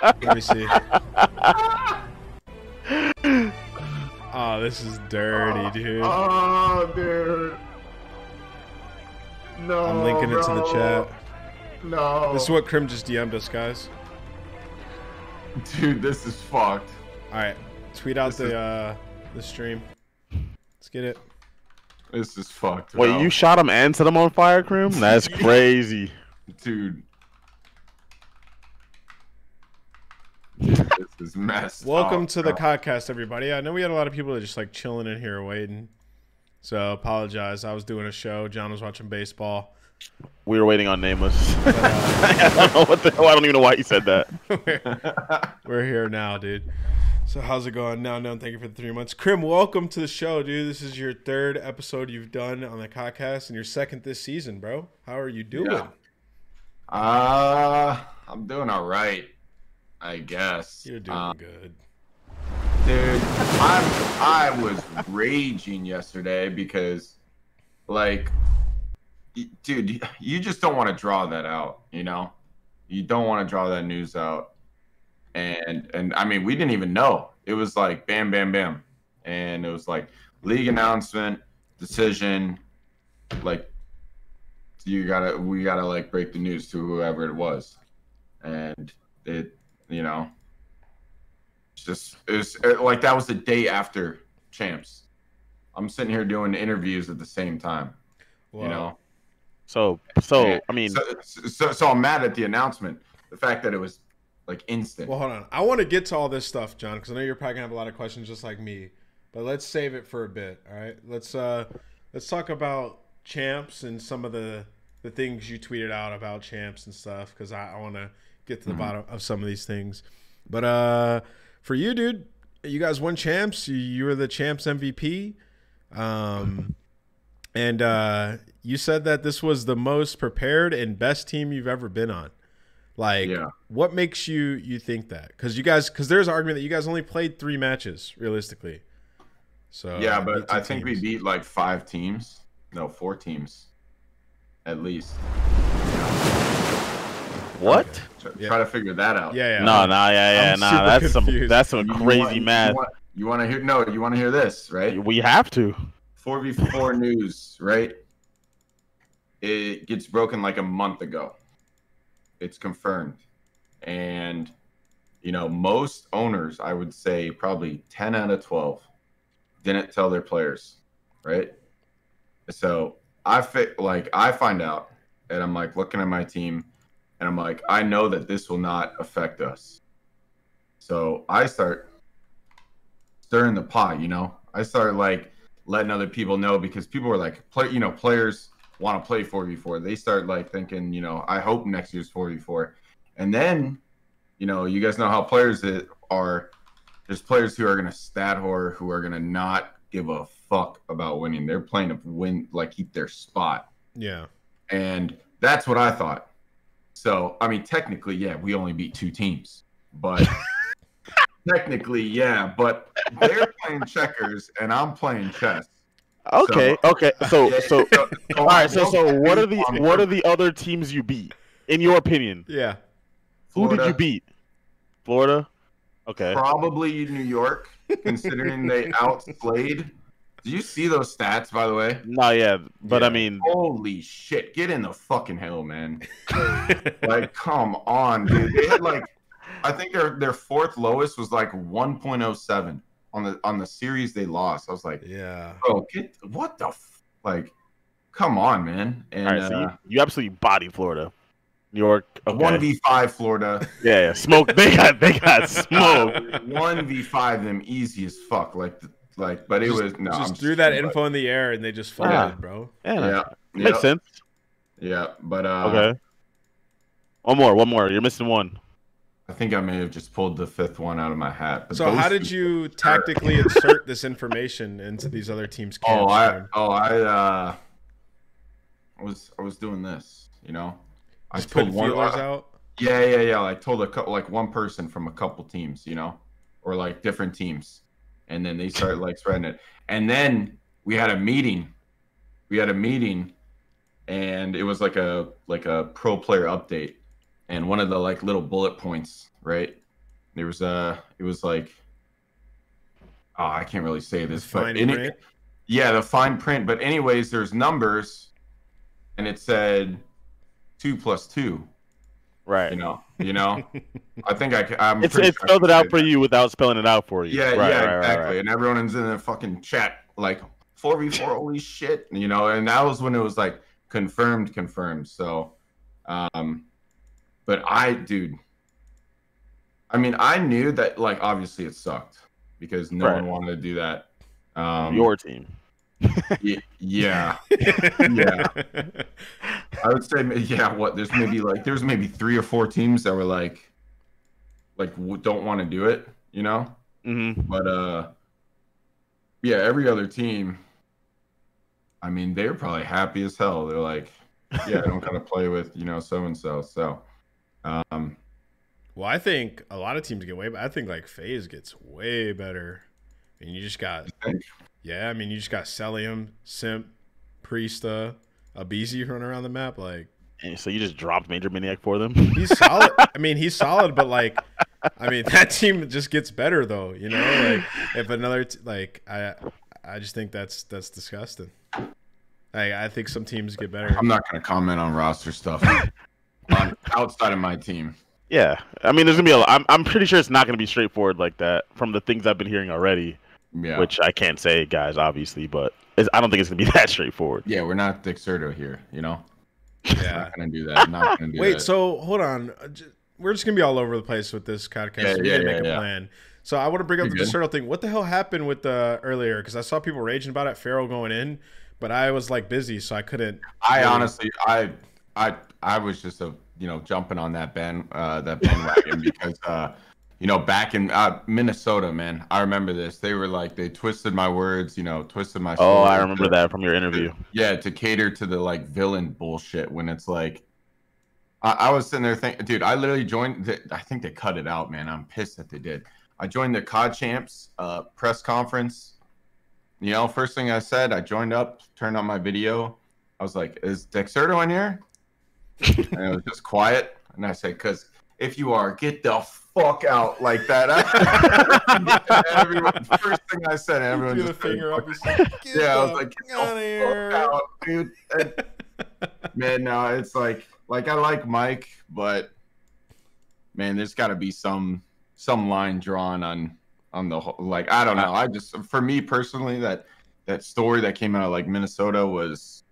Let me see. Oh, this is dirty, dude. Oh, dude. No, I'm linking it to the chat. No. This is what Crim just DM'd us, guys. Dude, this is fucked. All right, tweet out the stream. Let's get it. This is fucked. Wait, bro. you shot him and set him on fire, Crim? That's crazy. Dude. This is messed Welcome up, to the bro. Codcast, everybody. I know we had a lot of people that just like chilling in here waiting. So apologize. I was doing a show. John was watching baseball. We were waiting on Nameless. I don't know what the hell. I don't even know why you said that. We're here now, dude. So how's it going? No, thank you for the 3 months. Crim, welcome to the show, dude. This is your third episode you've done on the Codcast and your second this season, bro. How are you doing? Yeah. I'm doing all right, I guess. You're doing good. Dude, I was raging yesterday because, like, dude, you just don't want to draw that out, you know? You don't want to draw that news out. And I mean, we didn't even know. It was like bam, bam, bam. And it was like league announcement, decision, like we gotta like break the news to whoever it was. And it, you know, it was like that was the day after champs. I'm sitting here doing interviews at the same time. Wow. You know? So I mean, so I'm mad at the announcement. The fact that it was like instant. Well, hold on. I want to get to all this stuff, John, because I know you're probably gonna have a lot of questions just like me. But let's save it for a bit. All right. Let's talk about champs and some of the things you tweeted out about champs and stuff, because I want to get to the bottom of some of these things. But for you, dude, you guys won champs. You were the champs MVP. And you said that this was the most prepared and best team you've ever been on. Like, what makes you think that? Because there's an argument that you guys only played 3 matches realistically. So yeah, but I think we beat like 5 teams. No, 4 teams, at least. what? Okay. Try to figure that out. Yeah. No, that's some crazy math. You want to hear? No, you want to hear this, right? We have to. 4v4 news, right? It gets broken like a month ago. It's confirmed. And, you know, most owners, I would say probably 10 out of 12, didn't tell their players, right? So I find out, and I'm like looking at my team, and I'm like, I know that this will not affect us. So I start stirring the pot, you know? I start like letting other people know, because people were like, players want to play 4v4. They start like thinking, you know, I hope next year's 4v4. And then, you know, you guys know how players are. There's players who are going to stat whore, who are going to not give a fuck about winning. They're playing to win, like keep their spot. Yeah. And that's what I thought. So, I mean, technically, yeah, we only beat 2 teams. But technically, yeah. But they're playing checkers and I'm playing chess. Okay. So all right. So what are the other teams you beat, in your opinion? Yeah. Who did you beat? Florida. Okay. Probably New York, considering they outplayed. Did you see those stats, by the way? Not yet, but I mean, holy shit! Get in the fucking hell, man! Like, come on, dude. They had like, I think their 4th lowest was like 1.07 on the series they lost. I was like, yeah, bro, what the like, come on, man. And all right, so you absolutely bodied Florida. New York, okay. 1v5 Florida. Yeah, smoke. They got smoked. 1v5 them easy as fuck. Like, but it was no. Just threw that info in the air and they just folded, bro. Yeah. Makes sense. Yeah, but okay. One more. You're missing one. I think I may have just pulled the 5th one out of my hat. But so how did you tactically insert this information into these other teams' camps? I was doing this, you know. Just put feelers out. Yeah. Like told one person from a couple teams, you know, or like different teams, and then they started like spreading it. And then we had a meeting. And it was like a pro player update. and one of the like little bullet points, right? There was it was like, oh, I can't really say this, but yeah, the fine print. But anyways, there's numbers, and it said 2 + 2. Right. You know. I think I'm. It spelled it out for you without spelling it out for you. Yeah, yeah, exactly. And everyone's in the fucking chat like 4v4, holy shit, and that was when it was like confirmed. So, but I mean, I knew that, like, obviously it sucked because no one wanted to do that. Your team. Yeah. I would say, there's maybe 3 or 4 teams that were like don't want to do it, Mm-hmm. But yeah, every other team, I mean, they're probably happy as hell. They're like, yeah, I don't gotta play with so and so. So well, I think a lot of teams get way better. I think like FaZe gets way better. And you just got Celium, Simp, Priesta, Abizi running around the map. Like, and so you just dropped Major Maniac for them? He's solid. I mean, he's solid, but like, I mean, that team just gets better though. Like if another I just think that's disgusting. I think some teams get better. I'm not gonna comment on roster stuff outside of my team. Yeah, I mean, there's gonna be a lot. I'm pretty sure it's not gonna be straightforward like that from the things I've been hearing already. Yeah. Which I can't say, guys, obviously, but I don't think it's gonna be that straightforward. Yeah, we're not Dexerto here, Yeah, not gonna do that. Not gonna do Wait, that. so hold on. We're just gonna be all over the place with this Codcast. We didn't make a plan. So I want to bring up the Dexerto thing. What the hell happened with the earlier? Because I saw people raging about it. Pharaoh going in, but I was like busy, so I couldn't. Honestly, I was just jumping on that bandwagon because back in Minnesota, man, I remember this. They were like, they twisted my words, twisted my story. Oh, I remember that from your interview. To cater to the like villain bullshit when it's like, I was sitting there thinking, dude, I literally joined. I think they cut it out, man. I'm pissed that they did. I joined the COD Champs press conference. First thing I said, I joined up, turned on my video. I was like, is Dexerto in here? And it was just quiet. And I said, because if you are, get the fuck out like that. First thing I said, everyone just finger up. I was like, get the fuck out, dude. Man, no, it's like I like Mike, but man, there's got to be some line drawn on the whole. Like, I don't know. I just, for me personally, that story that came out of like Minnesota was.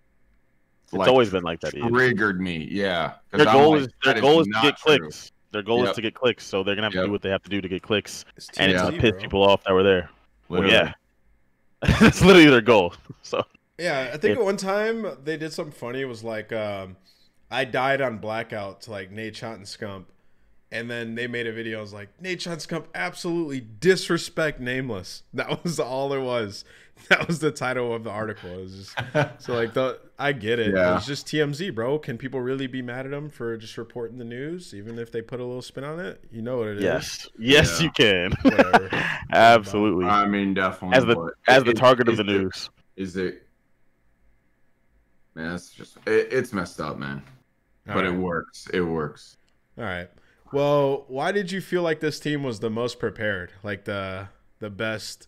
It's always been like that. Triggered me, yeah. Their goal is to get clicks. Their goal is to get clicks, so they're gonna have to do what they have to do to get clicks, and it's to piss people off that were there. Well, yeah, that's literally their goal. So yeah, I think at one time they did something funny. It was like I died on Blackout to like Nate Shot and Scump, and then they made a video. I was like, Nate Shot and Scump absolutely disrespect Nameless. That was all there was. That was the title of the article. It was just so like I get it. Yeah. It's just TMZ, bro. Can people really be mad at them for just reporting the news, even if they put a little spin on it? You know what it is. Yes, you can. Absolutely. I mean, definitely. As the target of the news. Is it? Man, it's just it's messed up, man. But it works. It works. All right. Well, why did you feel like this team was the most prepared? Like the best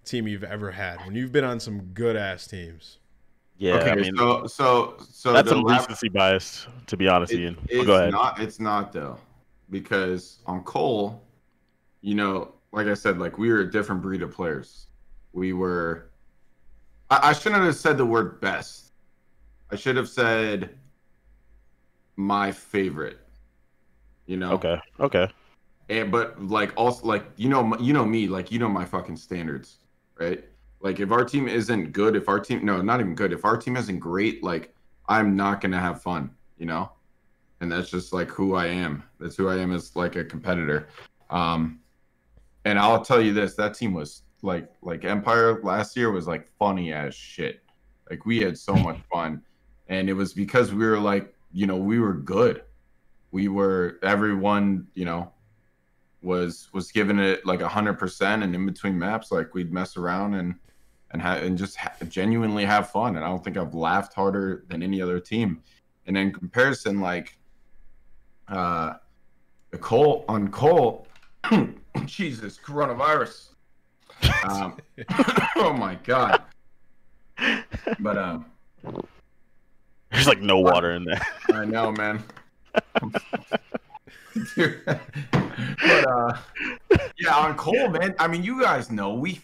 team you've ever had when you've been on some good ass teams? Yeah, okay, I mean, so that's some recency bias, to be honest, Ian. Go ahead. It's not though, because on Cole, like I said, like we were a different breed of players. We were. I shouldn't have said the word best. I should have said my favorite. Okay. But like also like me, like my fucking standards, right? Like if our team isn't good, not even good, if our team isn't great, like I'm not gonna have fun, and that's just like who I am. That's who I am as like a competitor. And I'll tell you this, that team was like Empire last year was like funny as shit. Like we had so much fun, and it was because we were like, we were good. We were everyone, was giving it like 100%, and in between maps, like we'd mess around and just genuinely have fun. And I don't think I've laughed harder than any other team. And in comparison, like Cole, Jesus, coronavirus. Oh my God. But there's like no water in there. I know, man. Dude. But yeah, on Cole, man. I mean, you guys know we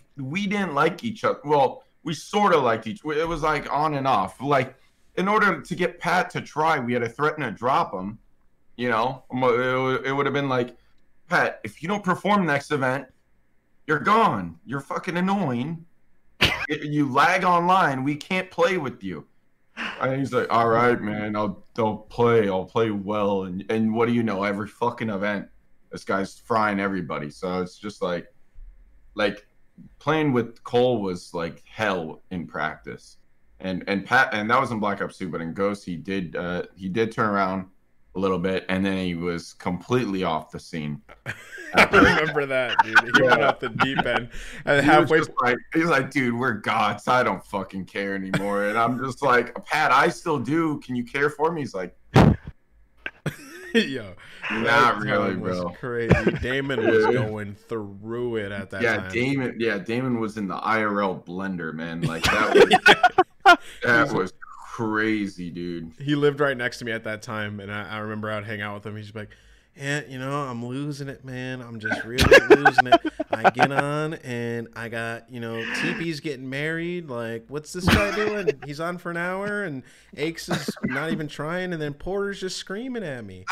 didn't like each other. Well, we sort of liked each. It was like on and off. Like, in order to get Pat to try, we had to threaten to drop him. You know, it would have been like, Pat, if you don't perform next event, you're gone. You're fucking annoying. You lag online. We can't play with you. And he's like, all right, man, I'll play. I'll play well. And what do you know? Every fucking event, this guy's frying everybody. So it's just like playing with Cole was like hell in practice. And Pat, and that was in Black Ops 2, but in Ghost he did turn around a little bit, and then he was completely off the scene. I remember that, dude. He went off the deep end, and halfway, he's like, dude, we're gods. I don't fucking care anymore. And I'm just like, Pat, I still do. Can you care for me? He's like, yo, not really, bro. Crazy. Damon was going through it at that time. Damon was in the IRL blender, man. Like that was crazy, dude. He lived right next to me at that time, and I remember I'd hang out with him. He's like, yeah, you know, I'm losing it, man. I'm just really losing it. I get on, and I got, you know, TP's getting married. Like, what's this guy doing? He's on for an hour, and Aches is not even trying, and then Porter's just screaming at me.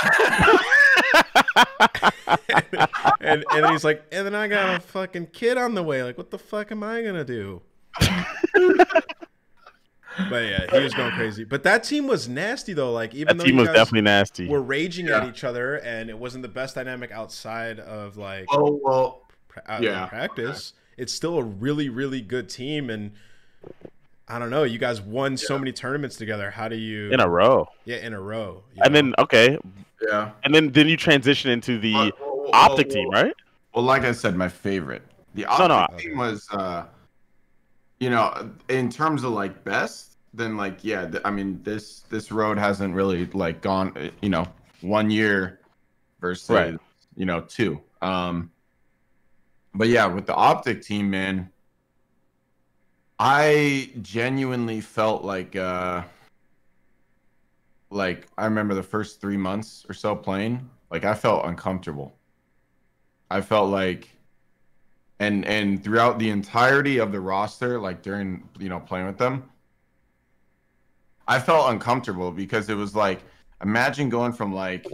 and then he's like, and then I got a fucking kid on the way. Like, what the fuck am I gonna do? But yeah, he was going crazy. But that team was nasty though. Like, even though that team was definitely nasty, we're raging at each other, and it wasn't the best dynamic outside of like practice. It's still a really, really good team, and I don't know. You guys won so many tournaments together. How do you in a row? Yeah, in a row. And then and then you transition into the Optic team, right? Well, like I said, my favorite. The Optic team was. You know, in terms of like best, then like I mean this road hasn't really like gone, you know, 1 year versus you know 2. But yeah, with the Optic team, man, I genuinely felt like I remember the first 3 months or so playing, like I felt uncomfortable. I felt like. And throughout the entirety of the roster, like during, you know, playing with them, I felt uncomfortable because it was like, imagine going from like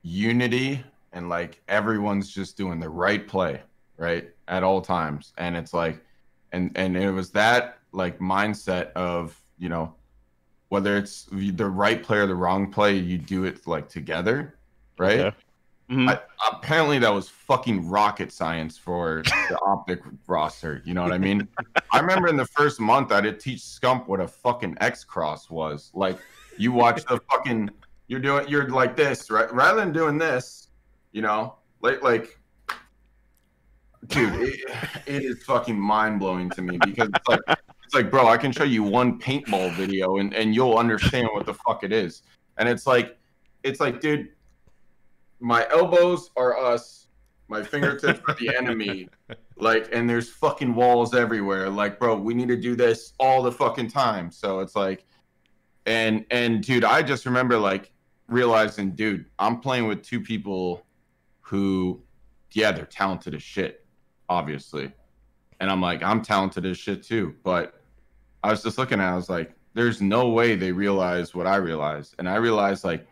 unity and like everyone's just doing the right play, right, at all times. And it's like, and it was that like mindset of, you know, whether it's the right play or the wrong play, you do it like together, right? Yeah. Mm-hmm. Apparently that was fucking rocket science for the Optic roster. You know what I mean? I remember in the first month I did teach Scump what a fucking X cross was. Like, you watch the fucking, you're like this, right? Rather than doing this, you know, like, dude, it is fucking mind blowing to me because it's like, bro, I can show you one paintball video and you'll understand what the fuck it is. And it's like, dude. My elbows are us, my fingertips are the enemy, like, and there's fucking walls everywhere. Like, bro, we need to do this all the fucking time. So it's like, and dude, I just remember like realizing, dude, I'm playing with 2 people who, yeah, they're talented as shit, obviously. And I'm like, I'm talented as shit too. But I was just looking at it, I was like, there's no way they realize what I realized. And I realized like,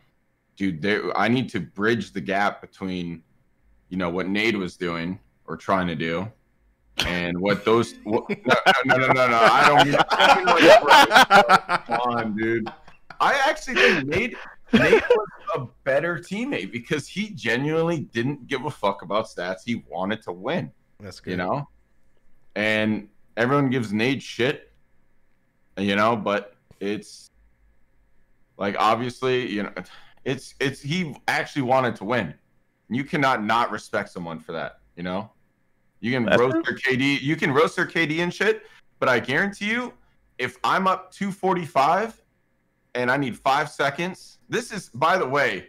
dude, I need to bridge the gap between, you know, what Nade was doing or trying to do, and what those. No. I don't mean come on, dude. I actually think Nade was a better teammate because he genuinely didn't give a fuck about stats. He wanted to win. That's good. You know, and everyone gives Nade shit, you know, but it's like obviously, you know. It's he actually wanted to win. You cannot not respect someone for that, you know? You can roast their KD, you can roast their KD and shit, but I guarantee you, if I'm up 245 and I need 5 seconds, this is, by the way,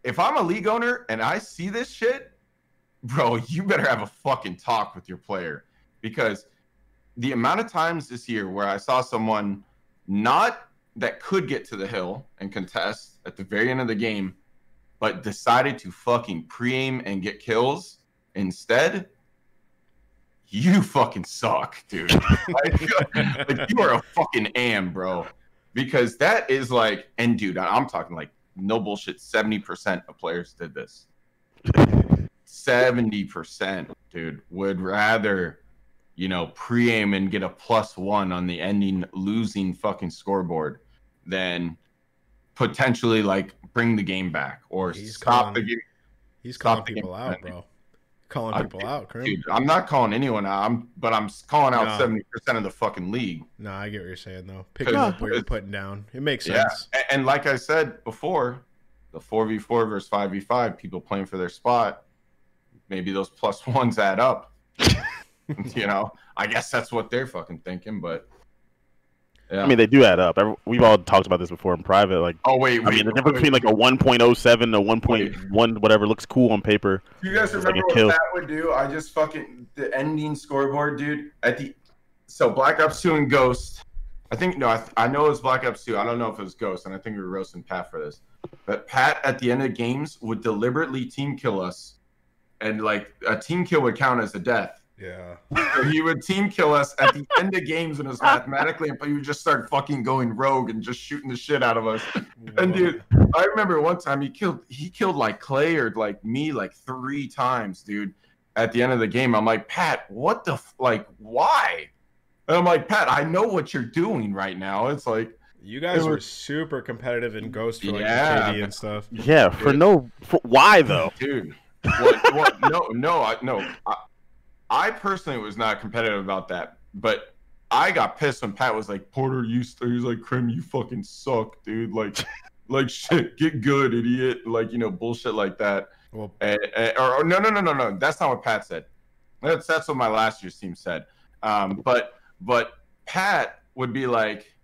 if I'm a league owner and I see this shit, bro, you better have a fucking talk with your player, because the amount of times this year where I saw someone not that could get to the hill and contest at the very end of the game, but decided to fucking pre-aim and get kills instead, you fucking suck, dude. Like, you are a fucking am, bro. Because that is like, and dude, I'm talking like no bullshit, 70% of players did this. 70%, dude, would rather, you know, pre-aim and get a +1 on the ending losing fucking scoreboard than potentially like bring the game back or stop the game. He's calling people out, bro. Calling people out, Crim. Dude, I'm not calling anyone out, but I'm calling out 70% of the fucking league. No, I get what you're saying, though. Picking up what you're putting down. It makes sense. Yeah. And like I said before, the 4v4 versus 5v5, people playing for their spot, maybe those +1s add up. You know, I guess that's what they're fucking thinking, but yeah. I mean, they do add up. We've all talked about this before in private. Like, I mean, the difference between like a 1.07, a 1.1, whatever looks cool on paper. You guys remember what that would do? I just fucking the ending scoreboard, dude. So Black Ops 2 and Ghost. I think I know it was Black Ops 2. I don't know if it was Ghost, and I think we were roasting Pat for this. But Pat at the end of games would deliberately team kill us, and like a team kill would count as a death. Yeah. So he would team kill us at the end of games when it was mathematically, and he would just start fucking going rogue and just shooting the shit out of us. And dude, I remember one time he killed like Clay or like me like 3 times, dude. At the end of the game, I'm like, Pat, what the like? Why? And I'm like, Pat, I know what you're doing right now. It's like you guys were super competitive in Ghost for like the KD and stuff. Yeah, for why though, dude? What? No. I personally was not competitive about that, but I got pissed when Pat was like, Porter, he's like, Crim, you fucking suck, dude. Like shit, get good, idiot. Like, you know, bullshit like that. Well, or no. That's not what Pat said. That's what my last year's team said. But Pat would be like,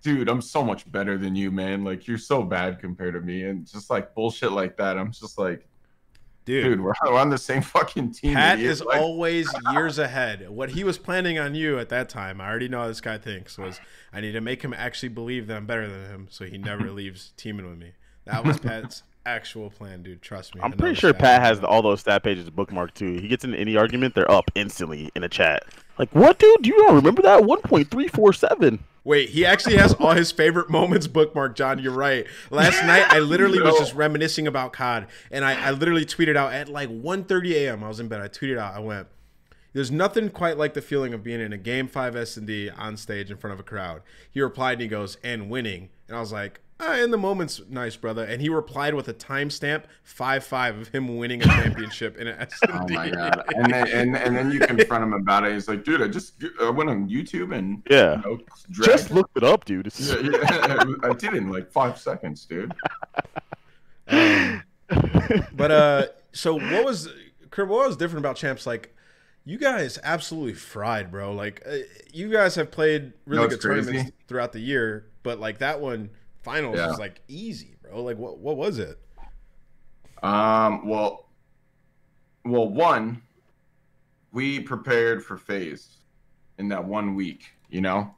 dude, I'm so much better than you, man. Like, you're so bad compared to me. And just like bullshit like that. I'm just like, Dude, we're on the same fucking team. Pat is always years ahead. What he was planning on you at that time, I already know how this guy thinks, was I need to make him actually believe that I'm better than him so he never leaves teaming with me. That was Pat's actual plan, dude. Trust me. I'm pretty sure Pat has all those stat pages bookmarked, too. He gets into any argument, they're up instantly in a chat. Like, what, dude? Do you don't remember that? 1.347. Wait, he actually has all his favorite moments bookmarked, John. You're right. Last night, I literally was just reminiscing about COD, and I literally tweeted out at like 1:30 a.m. I was in bed. I tweeted out, I went, there's nothing quite like the feeling of being in a Game 5 S&D on stage in front of a crowd. He replied, and he goes, and winning. And I was like, in the moment's nice, brother. And he replied with a timestamp 5-5 of him winning a championship in an S&D. Oh my god! And then you confront him about it. He's like, dude, I went on YouTube and just looked it up, dude. I did it in like 5 seconds, dude. So what was different about champs? Like, you guys absolutely fried, bro. Like, you guys have played really good tournaments throughout the year, but like that one. Finals was like easy, bro. Like what was it? Well, one, we prepared for FaZe in that 1 week, you know?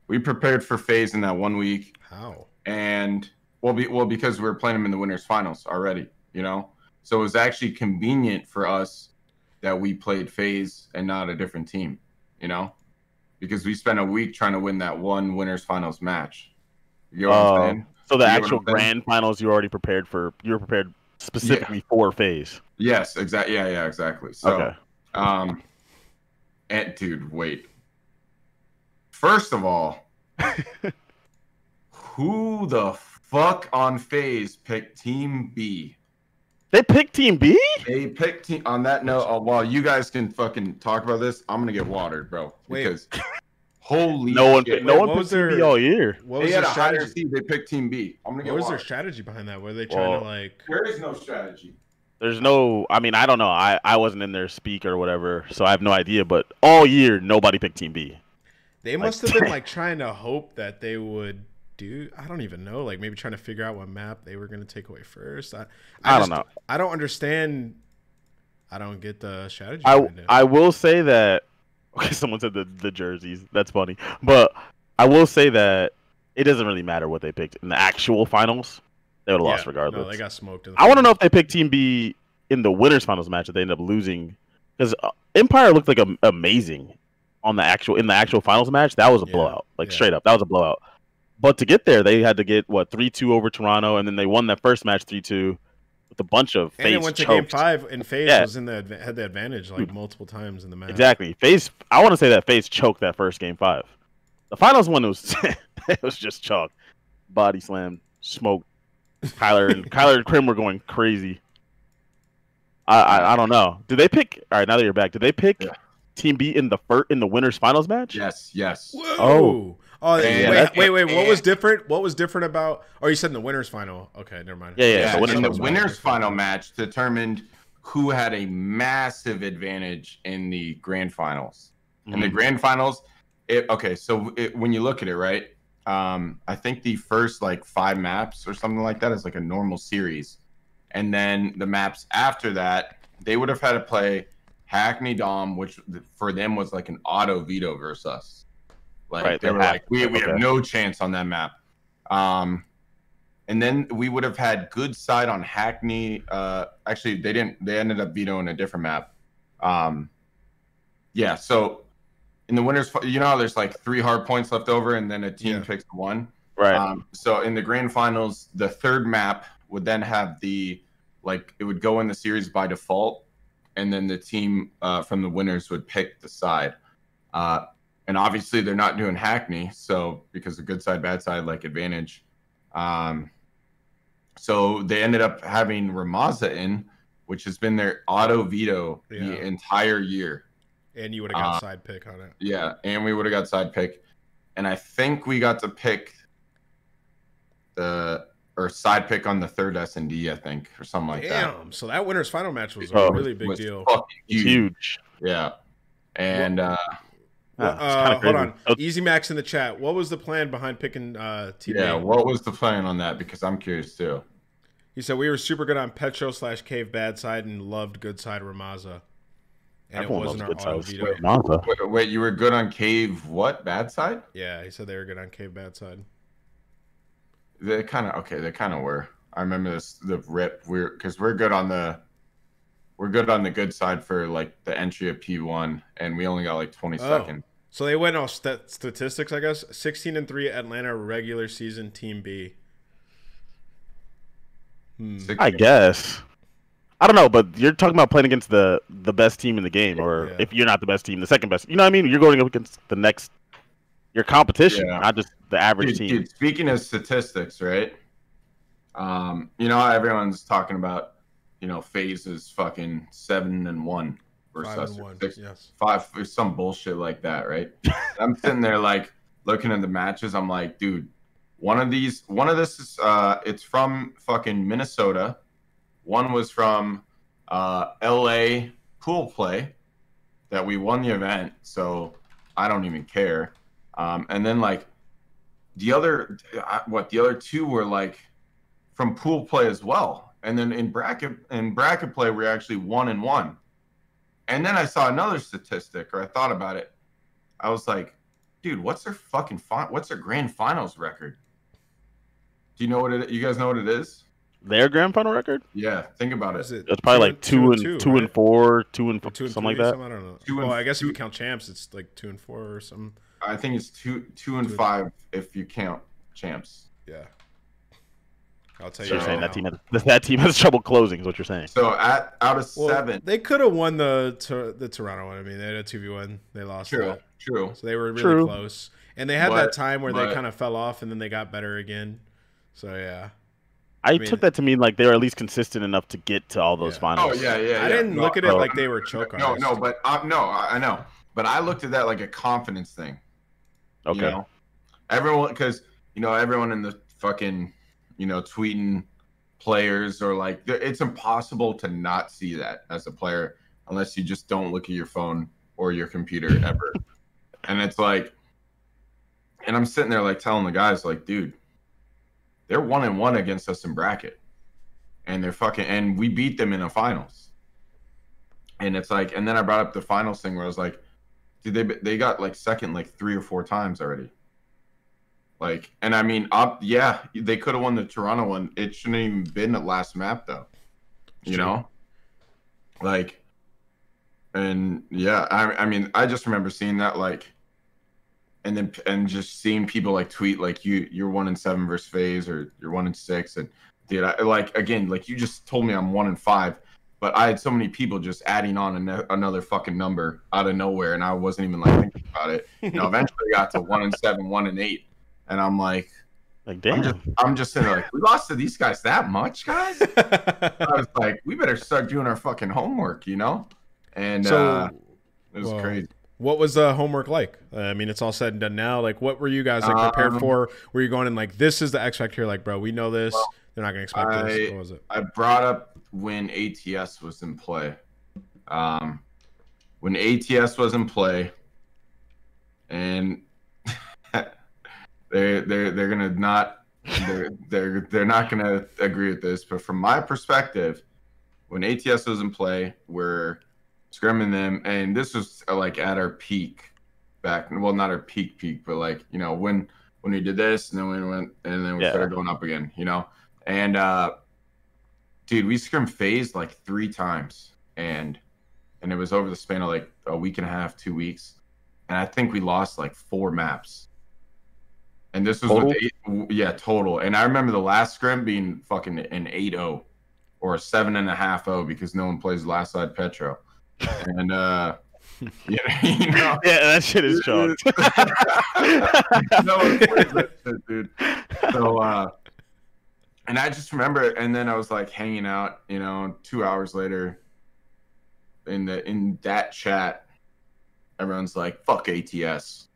We prepared for FaZe in that 1 week. How? And because we were playing them in the winners finals already, you know? So it was actually convenient for us that we played FaZe and not a different team, you know? Because we spent a week trying to win that one winners finals match. You know what I'm saying? So the actual grand finals you were prepared specifically for FaZe. Yes, exactly. Yeah, exactly. So, okay. And dude, wait. First of all, who the fuck on FaZe picked Team B? They picked Team B? They picked team. On that note, while you guys can fucking talk about this, I'm gonna get watered, bro. Because holy shit. No one picked Team B all year. They had a higher seed. They picked Team B. I'm gonna get watered. What was their strategy behind that? Were they trying to like? There is no strategy. There's no. I mean, I don't know. I wasn't in their speak or whatever, so I have no idea. But all year, nobody picked Team B. They must have been like trying to hope that they would do? I don't even know. Like maybe trying to figure out what map they were going to take away first. I don't know. I don't understand. I don't get the strategy. I will say that. Okay, someone said the jerseys. That's funny, but I will say that it doesn't really matter what they picked in the actual finals. They would have lost regardless. No, they got smoked. I want to know if they picked Team B in the winners finals match that they ended up losing, because Empire looked like amazing in the actual finals match. That was a blowout, straight up. That was a blowout. But to get there, they had to get 3-2 over Toronto, and then they won that first match 3-2 with a bunch of FaZe. And it went to Game 5, and FaZe had the advantage multiple times in the match. Exactly. FaZe. I want to say that FaZe choked that first Game 5. The finals one was it was just chalk, body slam, smoke. Kyler and Crim were going crazy. I don't know. Did they pick? All right, now that you're back, did they pick Team B in the winners finals match? Yes. Whoa. Oh, wait. What was different? What was different about? Oh, you said in the winners final. Okay, never mind. Yeah. The winners final match determined who had a massive advantage in the grand finals. In the grand finals, when you look at it, right? I think the first 5 maps or something like that is like a normal series, and then the maps after that they would have had to play Hackney Dom, which for them was like an auto veto versus us. They were like, we have no chance on that map. And then we would have had good side on Hackney. Actually, they didn't. They ended up vetoing a different map. So in the winners, how there's 3 hard points left over, and then a team picks one. Right. So in the grand finals, the third map would then have it would go in the series by default, and then the team from the winners would pick the side. And obviously they're not doing Hackney, so because the good side, bad side advantage. So they ended up having Ramaza in, which has been their auto veto the entire year. And you would have got side pick on it. Yeah, and we would have got side pick. And I think we got to pick side pick on the third S&D, I think, or something like that. Damn, so that winner's final match was a really big deal. Huge. Yeah. And hold on. Easy Max in the chat. What was the plan behind picking Team Yeah, what was the plan on that? Because I'm curious too. He said we were super good on Petro/Cave bad side and loved good side Ramaza. And everyone it wasn't our auto veto. Wait, you were good on Cave what? Bad side? Yeah, he said they were good on Cave bad side. They kind of were. I remember the rip. Because we're good on the good side for the entry of P1, and we only got 20 seconds. So they went off statistics, I guess. 16-3 Atlanta regular season Team B. I guess. I don't know, but you're talking about playing against the best team in the game, or if you're not the best team, the second best. You know what I mean? You're going up against your competition, not just the average team. Dude, speaking of statistics, right? Everyone's talking about, FaZe is fucking 7-1 versus us. 6, 5, or some bullshit like that, right? I'm sitting there looking at the matches. I'm like, dude, one of this is it's from fucking Minnesota. One was from LA pool play that we won the event, so I don't even care. And then the other 2 were from pool play as well. And then in bracket play, we're actually 1-1. And then I saw another statistic, or I thought about it. I was like, dude, what's their grand finals record? Do you know what it? You guys know what it is? Their grand final record? Yeah, think about it. It's probably 2-4, 2-4, something like that. I don't know. I guess if you count champs, it's 2-4 or something. I think it's 2-5 if you count champs. Yeah. I'll tell you. So you're saying that team has trouble closing, is what you're saying. So out of 7, they could have won the Toronto one. I mean, they had a 2v1. They lost. True. So they were really close, and they had that time where they kind of fell off, and then they got better again. So yeah. I took that to mean they were at least consistent enough to get to all those finals. Oh yeah. I didn't look at it like they were choke artists. No, but I know. But I looked at that like a confidence thing. Okay. Everyone, because everyone in the fucking tweeting players or it's impossible to not see that as a player unless you just don't look at your phone or your computer ever. And it's and I'm sitting there telling the guys dude, they're 1-1 against us in bracket, and and we beat them in the finals. And it's like, and then I brought up the finals thing where I was like, dude, they got like second like 3 or 4 times already. Like, and I mean, yeah, they could have won the Toronto one. It shouldn't even been the last map though, you know, like, and yeah, I mean, I just remember seeing that, like, and just seeing people like tweet like you're 1-7 versus FaZe, or you're 1-6, and dude, like, again, like you just told me I'm 1-5. But I had so many people just adding on another fucking number out of nowhere, and I wasn't even like thinking about it. You know, eventually I got to 1-7, 1-8, and I'm like damn. I'm just sitting there like, we lost to these guys that much, guys? I was like, we better start doing our fucking homework, you know? And so, it was crazy. What was the homework like? I mean, it's all said and done now. Like, what were you guys like prepared for? Were you going in like, this is the X Factor here? Like, bro, we know this. Well, they're not going to expect this. What was it? I brought up when ATS was in play. When ATS was in play, and they're gonna not they're not gonna agree with this, but from my perspective, when ATS was in play, we're scrimming them, and this was like at our peak back. Well, not our peak, but like, you know, when we did this, and then we went, and then we started going up again, you know, and dude, we scrimmed FaZe like 3 times, and it was over the span of like a week and a half, 2 weeks, and I think we lost like 4 maps. And this was with total. And I remember the last scrim being fucking an 8-0 or a 7.5-0 because no one plays last side Petro. And you know, yeah, that shit is chalked. No one plays that shit, dude. So and I just remember, and then I was like hanging out, you know, 2 hours later in that chat, everyone's like, fuck ATS.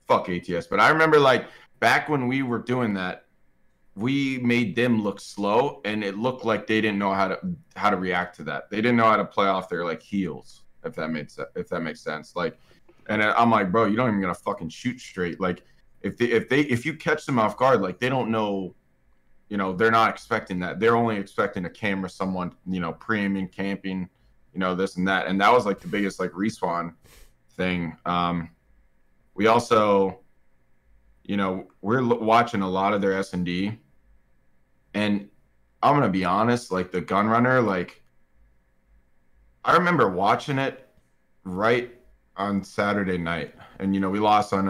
Fuck ATS. But I remember, like, back when we were doing that, we made them look slow, and it looked like they didn't know how to react to that. They didn't know how to play off their like heels, if that makes sense. Like, and I'm like, bro, you don't even gonna fucking shoot straight. Like, if you catch them off guard, like, they don't know. You know, they're not expecting that. They're only expecting a camera, someone, you know, pre-aiming, camping, you know, this and that. And that was like the biggest like respawn thing. We also, you know, we're watching a lot of their S&D. And I'm going to be honest, like the Gunrunner, like, I remember watching it right on Saturday night. And, you know, we lost on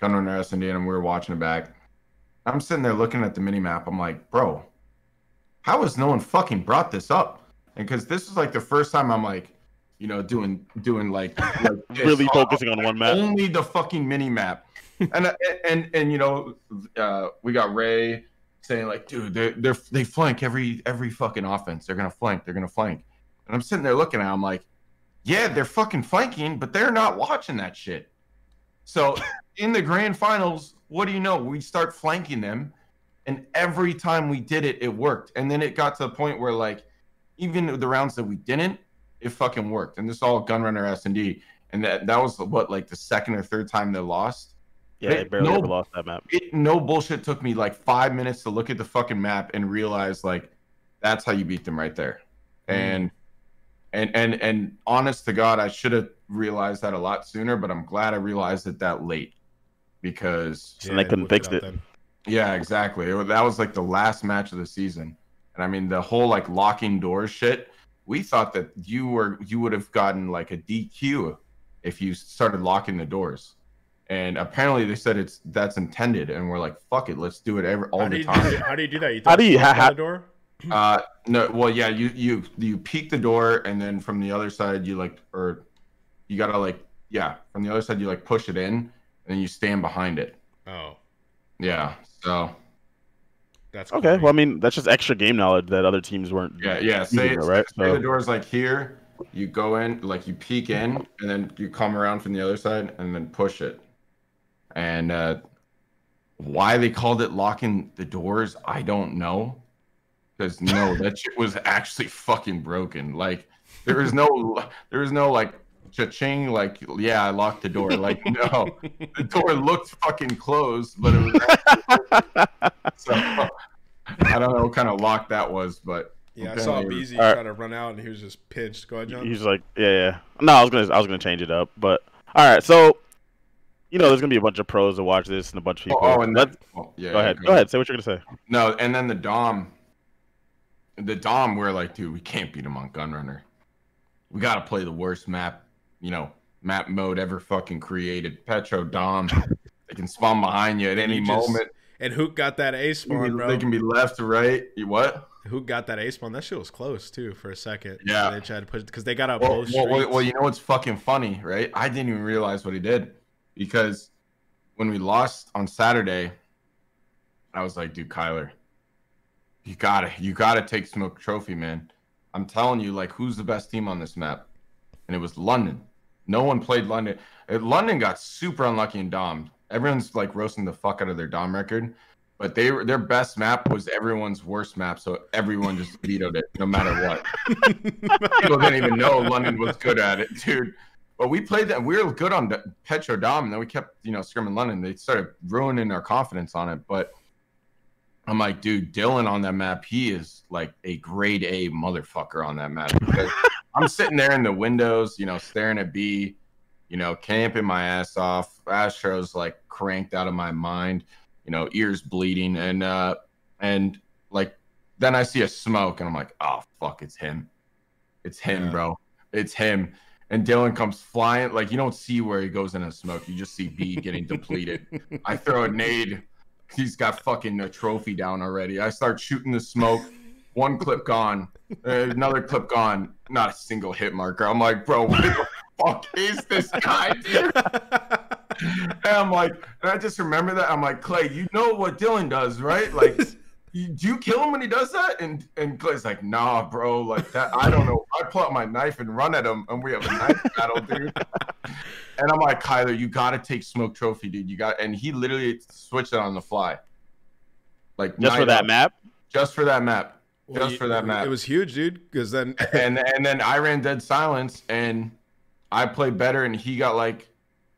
Gunrunner S&D, and we were watching it back. I'm sitting there looking at the mini map. I'm like, bro, how has no one fucking brought this up? And because this is like the first time I'm like, you know, doing like really focusing on one map, only the fucking mini map. and you know, we got Ray saying like, dude, they flank every fucking offense. They're gonna flank. And I'm sitting there looking at them, I'm like, yeah, they're fucking flanking, but they're not watching that shit. So in the grand finals, what do you know? We start flanking them, and every time we did it, it worked. And then it got to the point where, like, even the rounds that we didn't, it fucking worked. And this is all Gunrunner S&D, and that was what, like the second or third time they lost. Yeah, they barely ever lost that map. No bullshit, took me like 5 minutes to look at the fucking map and realize, like, that's how you beat them right there. And honest to God, I should have realized that a lot sooner, but I'm glad I realized it that late, because they couldn't fix it. Yeah, exactly. That was like the last match of the season. And I mean, the whole like locking doors shit, we thought that you would have gotten like a DQ if you started locking the doors. And apparently they said that's intended, and we're like, fuck it, let's do it all the time. How do you do that? You how do you the door? No, well, yeah, you peek the door, and then from the other side you like, or you gotta like, yeah, from the other side you like push it in, and then you stand behind it. Oh, yeah. So that's okay. Well, I mean, that's just extra game knowledge that other teams weren't. Yeah. Say the door's like here. You go in, like you peek in, and then you come around from the other side, and then push it. And why they called it locking the doors, I don't know. Because no, that shit was actually fucking broken. Like there was no like cha-ching, like, yeah, I locked the door. Like, no, the door looked fucking closed, but it was actually so I don't know what kind of lock that was, but Yeah, I saw BZ try to run out and he was just pinched. Go ahead, John. He's like, yeah. No, I was gonna change it up, but all right. So, there's gonna be a bunch of pros to watch this and a bunch of people. Oh, and go ahead. Go ahead. Say what you're gonna say. No, and then the Dom, we're like, dude, we can't beat him on Gunrunner. We gotta play the worst map mode ever fucking created. Petro Dom, they can spawn behind you at any moment. And Hook got that A spawn, bro. They can be left or right. What? Hook got that A spawn. That shit was close too for a second. Yeah, they tried to push it because they got up both streets. Well, you know what's fucking funny, right? I didn't even realize what he did because when we lost on Saturday, I was like, dude, Kyler, you gotta take Smoke Trophy, man. I'm telling you, like, who's the best team on this map? And it was London. No one played London. London got super unlucky in Dom. Everyone's like roasting the fuck out of their Dom record, but their best map was everyone's worst map, so everyone just vetoed it no matter what. People didn't even know London was good at it, dude. But we played that. We were good on Petro Dom, and then we kept scrimming London. They started ruining our confidence on it, but I'm like, dude, Dylan on that map, he is like a grade A motherfucker on that map. Because I'm sitting there in the windows, staring at B, camping my ass off. Astro's like cranked out of my mind, ears bleeding, and like then I see a smoke, and I'm like, oh fuck, it's him, bro, it's him. And Dylan comes flying, like, you don't see where he goes in a smoke, you just see B getting depleted. I throw a nade. He's got fucking a trophy down already. I start shooting the smoke. One clip gone. Another clip gone. Not a single hit marker. I'm like, bro, what the fuck is this guy, dude? And I'm like, and I just remember that. I'm like, Clay, you know what Dylan does, right? Like, do you kill him when he does that? And Clay's like, nah, bro. Like, that, I don't know. I pull out my knife and run at him, and we have a knife battle, dude. And I'm like, Kyler, you got to take Smoke Trophy, dude. And he literally switched it on the fly. Like, just for that map? Just for that map. For that map. It was huge, dude, because then... and then I ran Dead Silence, and I played better, and he got, like,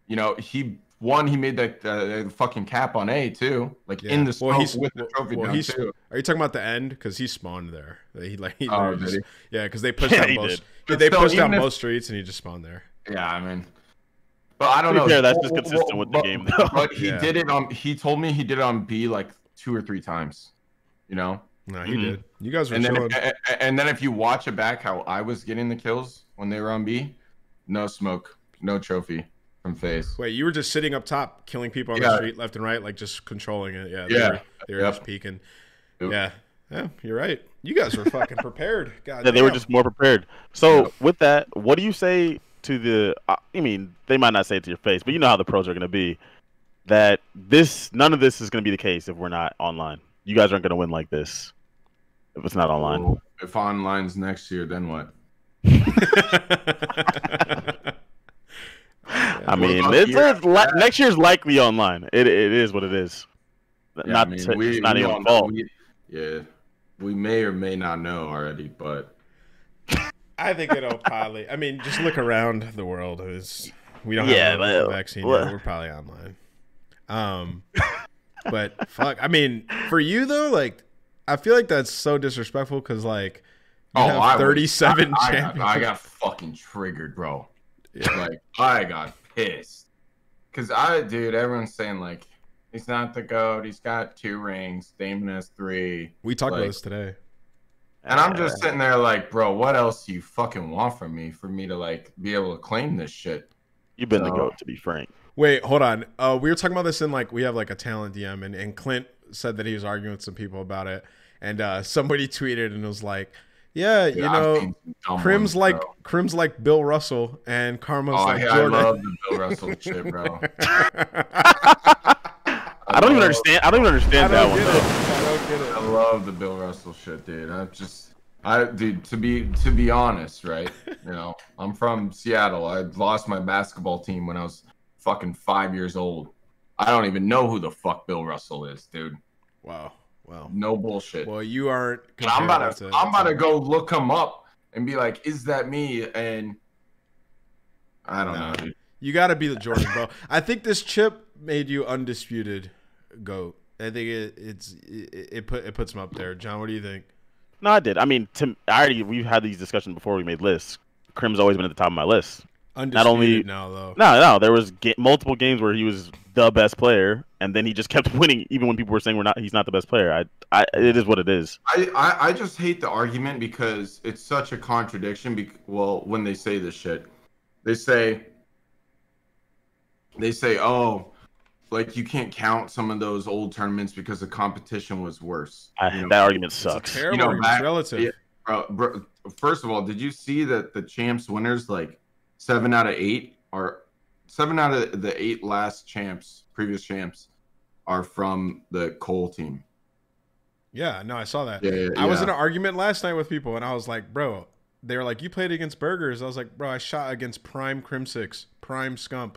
he made the fucking cap on A, too. Like, in the smoke with the trophy down, too. Are you talking about the end? Because he spawned there. He did he? Yeah, because they pushed out most... They pushed out most streets, and he just spawned there. Yeah, I mean... But I don't know. Fair, that's just consistent with the game, though. But he did it on... He told me he did it on B, like, 2 or 3 times. No, he did. You guys were chilling. And then if you watch it back, how I was getting the kills when they were on B, no smoke, no trophy from FaZe. Wait, you were just sitting up top, killing people on the street left and right, like just controlling it. Yeah, they were just peeking. Yep. Yeah, you're right. You guys were fucking prepared. God damn. They were just more prepared. So with that, what do you say to the? I mean, they might not say it to your face, but you know how the pros are going to be. That none of this is going to be the case if we're not online. You guys aren't going to win like this if it's not online. Well, if online's next year, then what? I mean, next year's likely online. It is what it is. Yeah, it's not even fault. We may or may not know already, but I think it'll probably. I mean, just look around the world. We don't have a vaccine yet. We're probably online. But fuck, I mean, for you though, like, I feel like that's so disrespectful because like, you have 37 champions. I got fucking triggered, bro. Yeah. Like, I got pissed because everyone's saying like, he's not the GOAT. He's got 2 rings. Damon has 3. We talked about this today. And I'm just sitting there like, bro, what else do you fucking want from me for me to like be able to claim this shit? You've been the GOAT, to be frank. Wait, hold on. We were talking about this in like, we have like a talent DM, and Clint said that he was arguing with some people about it, and somebody tweeted and was like, yeah, Crim's like Bill Russell and Karma's like Jordan. I love the Bill Russell shit, bro. I don't even understand that one though. I don't get it. I love the Bill Russell shit, dude. Dude, to be honest, right? I'm from Seattle. I lost my basketball team when I was fucking 5 years old. I don't even know who the fuck Bill Russell is, dude. Wow. No bullshit. Well, you aren't. I'm about to go look him up and be like, is that me? And I don't know, dude. You got to be the Jordan, bro. I think this chip made you undisputed GOAT. I think it puts him up there. John, what do you think? No, I did. I mean, we've had these discussions before we made lists. Crim's always been at the top of my list. Undisputed Not only now, though. No, there was multiple games where he was the best player, and then he just kept winning, even when people were saying he's not the best player. It is what it is. I just hate the argument because it's such a contradiction. Well, when they say this shit, they say, oh, like you can't count some of those old tournaments because the competition was worse. That argument sucks. It's a terrible argument. It's relative. Yeah, bro, first of all, did you see that the champs winners, like 7 out of 8 are 7 out of the 8 previous champs are from the Cole team? Yeah, no, I saw that. Yeah, I was in an argument last night with people, and I was like, bro, they were like, you played against Burgers. I was like, bro, I shot against Prime Crimsix, Prime Scump.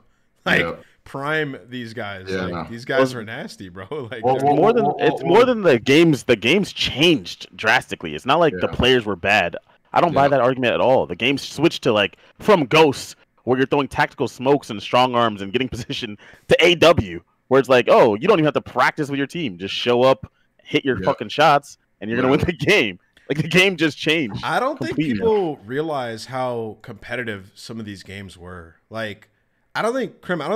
Prime these guys. Yeah, these guys are nasty, bro. Like, it's more than the games. The games changed drastically. It's not like the players were bad. I don't buy that argument at all. The game switched to from Ghosts, where you're throwing tactical smokes and strong arms and getting position, to AW, where it's like, oh, you don't even have to practice with your team. Just show up, hit your fucking shots, and you're gonna win the game. Like, the game just changed. I don't think people realize how competitive some of these games were. Like, I don't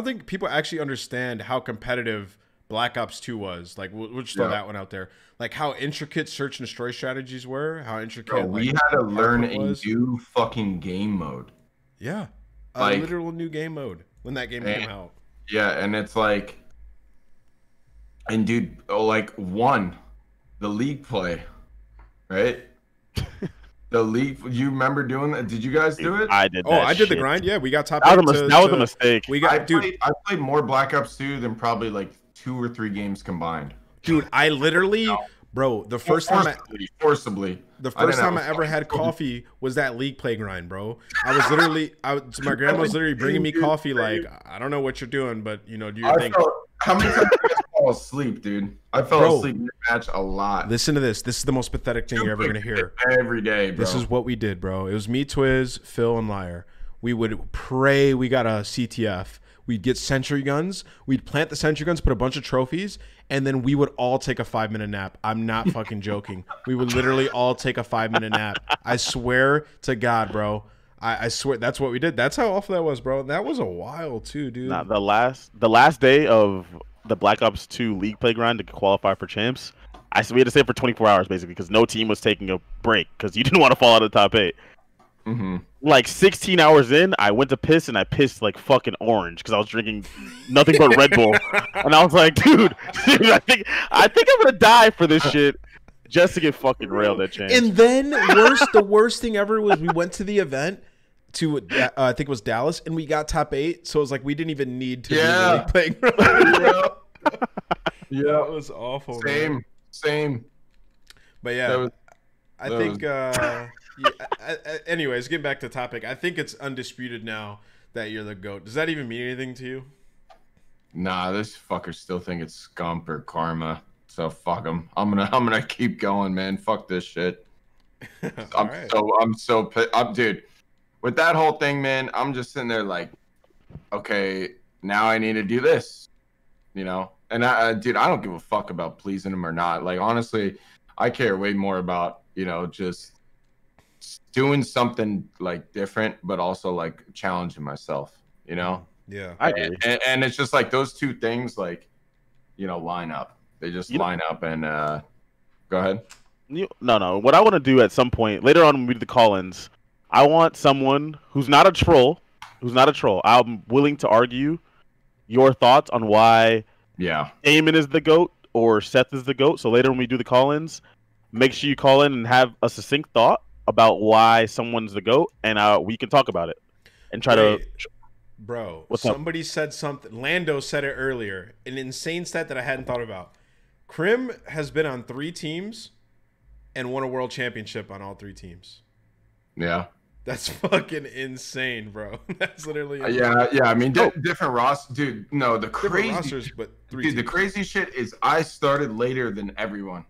think people actually understand how competitive Black Ops 2 was. Like, we'll just throw that one out there. Like, how intricate search and destroy strategies were, how intricate. Bro, we had to learn a new fucking game mode. Yeah, a literal new game mode when that game came out. Yeah, and it's like, and dude, the league play, right? The league, you remember doing that? Did you guys do it? I did. I did the grind. Yeah, we got top. That was a mistake. I played more Black Ops 2 than probably like 2 or 3 games combined. Dude, I literally, bro, the first time I ever had coffee was that league play grind, bro. I was literally, my grandma was literally bringing me coffee. Like, I don't know what you're doing, but do your thing. How many times did you fall asleep, dude? I fell asleep in the match a lot. Listen to this. This is the most pathetic thing you're ever gonna hear. Every day, bro. This is what we did, bro. It was me, Twiz, Phil, and Liar. We would pray we got a CTF. We'd get sentry guns. We'd plant the sentry guns, put a bunch of trophies, and then we would all take a 5-minute nap. I'm not fucking joking. We would literally all take a 5-minute nap. I swear to God, bro. I swear that's what we did. That's how awful that was, bro. That was a while too, dude. Nah, the last day of the Black Ops 2 League play grind to qualify for champs, we had to stay for 24 hours basically because no team was taking a break because you didn't want to fall out of the top 8. Mm-hmm. Like 16 hours in, I went to piss and I pissed like fucking orange because I was drinking nothing but Red Bull, and I was like, dude, I think I'm gonna die for this shit just to get fucking railed at champs. And then the worst thing ever was we went to the event to I think it was Dallas, and we got top 8, so it was like we didn't even need to be playing. Yeah, it was awful. Same. But yeah, I think. Anyways, getting back to the topic, I think it's undisputed now that you're the GOAT. Does that even mean anything to you? Nah, this fuckers still think it's Scump or Karma. So fuck them. I'm gonna keep going, man. Fuck this shit. I'm so pissed. Dude, with that whole thing, man, I'm just sitting there like, okay, now I need to do this, And dude, I don't give a fuck about pleasing him or not. Like, honestly, I care way more about just doing something like different, but also like challenging myself. Yeah, I agree. And it's just like those two things, like, line up. They just line up and go ahead. No. What I want to do at some point later on when we do the call-ins, I want someone who's not a troll. I'm willing to argue your thoughts on why Eamon is the GOAT or Seth is the GOAT. So later when we do the call-ins, make sure you call in and have a succinct thought about why someone's the GOAT, and we can talk about it and try to. Bro, somebody said something. Lando said it earlier. An insane stat that I hadn't thought about. Crim has been on 3 teams and won a world championship on all 3 teams. Yeah. That's fucking insane, bro. That's literally insane. Yeah. I mean, different rosters, dude. No, the crazy rosters, but 3 dude, teams. The crazy shit is I started later than everyone,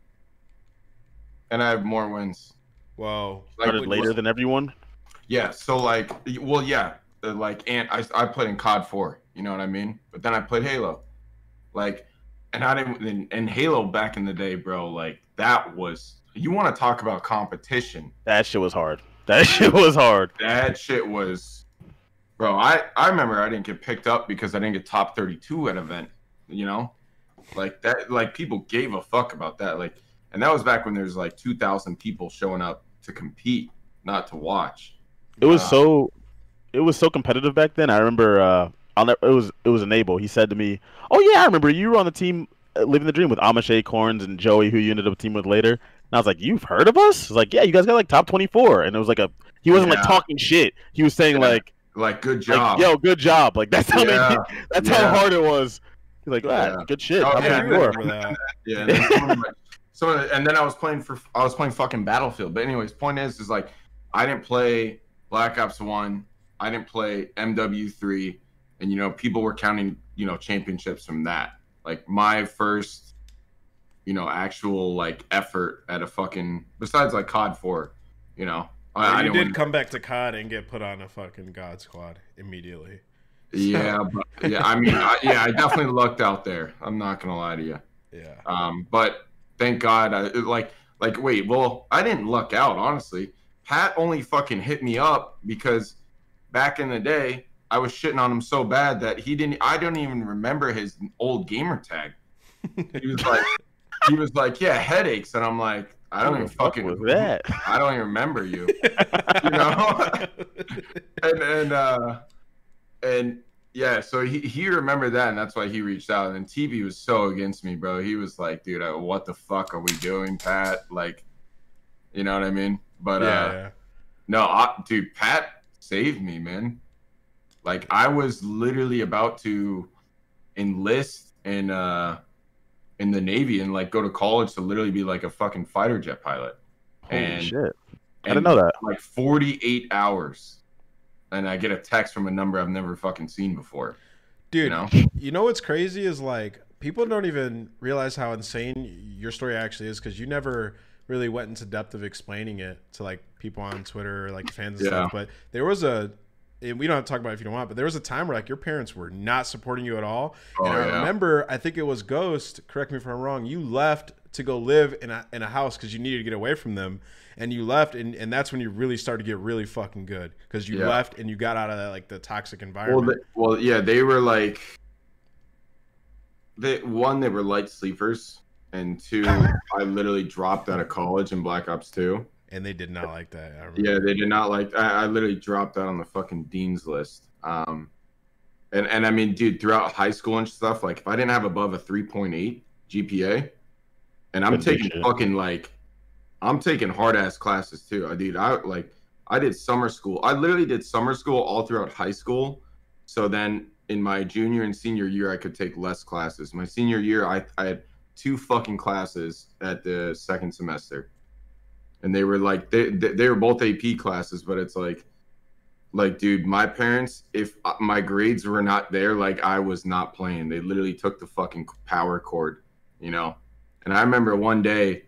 and I have more wins. Wow. Started later than everyone. Yeah. So like, well, yeah. and I played in COD 4, you know what I mean? But then I played Halo. Like, and I didn't, and Halo back in the day, bro, like, that was, you want to talk about competition. That shit was hard. That shit was hard. That shit was, bro, I remember I didn't get picked up because I didn't get top 32 at an event, you know? Like, that, like, people gave a fuck about that. Like, and that was back when there's like 2,000 people showing up to compete, not to watch. It was so competitive back then. I remember it was Enable. He said to me, "Oh yeah, I remember you were on the team Living the Dream with Amish Acorns and Joey, who you ended up team with later." And I was like, "You've heard of us?" He's like, "Yeah, you guys got like top 24." And it was like he wasn't like talking shit. He was saying like good job. Like, yo, good job. Like that's how how hard it was. He's like, good shit. Oh, yeah, I remember that. Yeah. And then I was playing fucking Battlefield. But anyways, point is like I didn't play Black Ops 1. I didn't play MW3, and you know, people were counting, you know, championships from that. Like my first, you know, actual like effort at a fucking, besides like COD 4, you know. You did come back to COD and get put on a fucking God Squad immediately. So. Yeah, but yeah, I mean, I definitely lucked out there. I'm not gonna lie to you. Yeah. But thank God, wait, well, I didn't luck out, honestly. Pat only fucking hit me up because back in the day, I was shitting on him so bad that I don't even remember his old gamer tag. He was like, yeah, headaches. And I'm like, I don't even fucking with that. I don't even remember you. You know? and yeah, so he remembered that, and that's why he reached out. And then TV was so against me, bro. He was like, dude, what the fuck are we doing, Pat? Like, you know what I mean? But no, dude, Pat saved me, man. Like, I was literally about to enlist in the Navy and like go to college to literally be like a fucking fighter jet pilot. Holy shit. I didn't know that. Like 48 hours. And I get a text from a number I've never fucking seen before. Dude, you know what's crazy is like people don't even realize how insane your story actually is because you never really went into depth of explaining it to like people on Twitter or like fans and stuff. But there was we don't have to talk about it if you don't want, but there was a time where like your parents were not supporting you at all. And I remember, I think it was Ghost, correct me if I'm wrong, you left to go live in a house because you needed to get away from them. And you left, and that's when you really started to get really fucking good because you left and you got out of that, like the toxic environment. Well, they were like, they were light sleepers, and two, I literally dropped out of college in Black Ops 2. And they did not like that. Yeah, they did not like. I literally dropped out on the fucking dean's list. And I mean, dude, throughout high school and stuff, like if I didn't have above a 3.8 GPA, and I'm taking fucking like. I'm taking hard ass classes too. I did summer school. I literally did summer school all throughout high school. So then in my junior and senior year, I could take less classes. My senior year, I had 2 fucking classes at the second semester, and they were like they were both AP classes. But it's like dude, my parents, if my grades were not there, like I was not playing. They literally took the fucking power cord, you know. And I remember one day.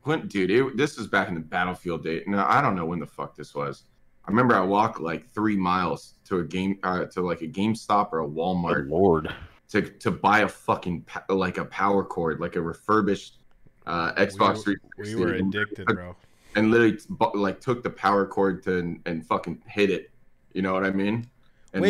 This was back in the Battlefield day. No, I don't know when the fuck this was. I remember I walked like 3 miles to a GameStop or a Walmart. Good Lord. To buy a fucking like a power cord, like a refurbished Xbox 360. We were addicted, bro. And literally like took the power cord and fucking hit it. You know what I mean? And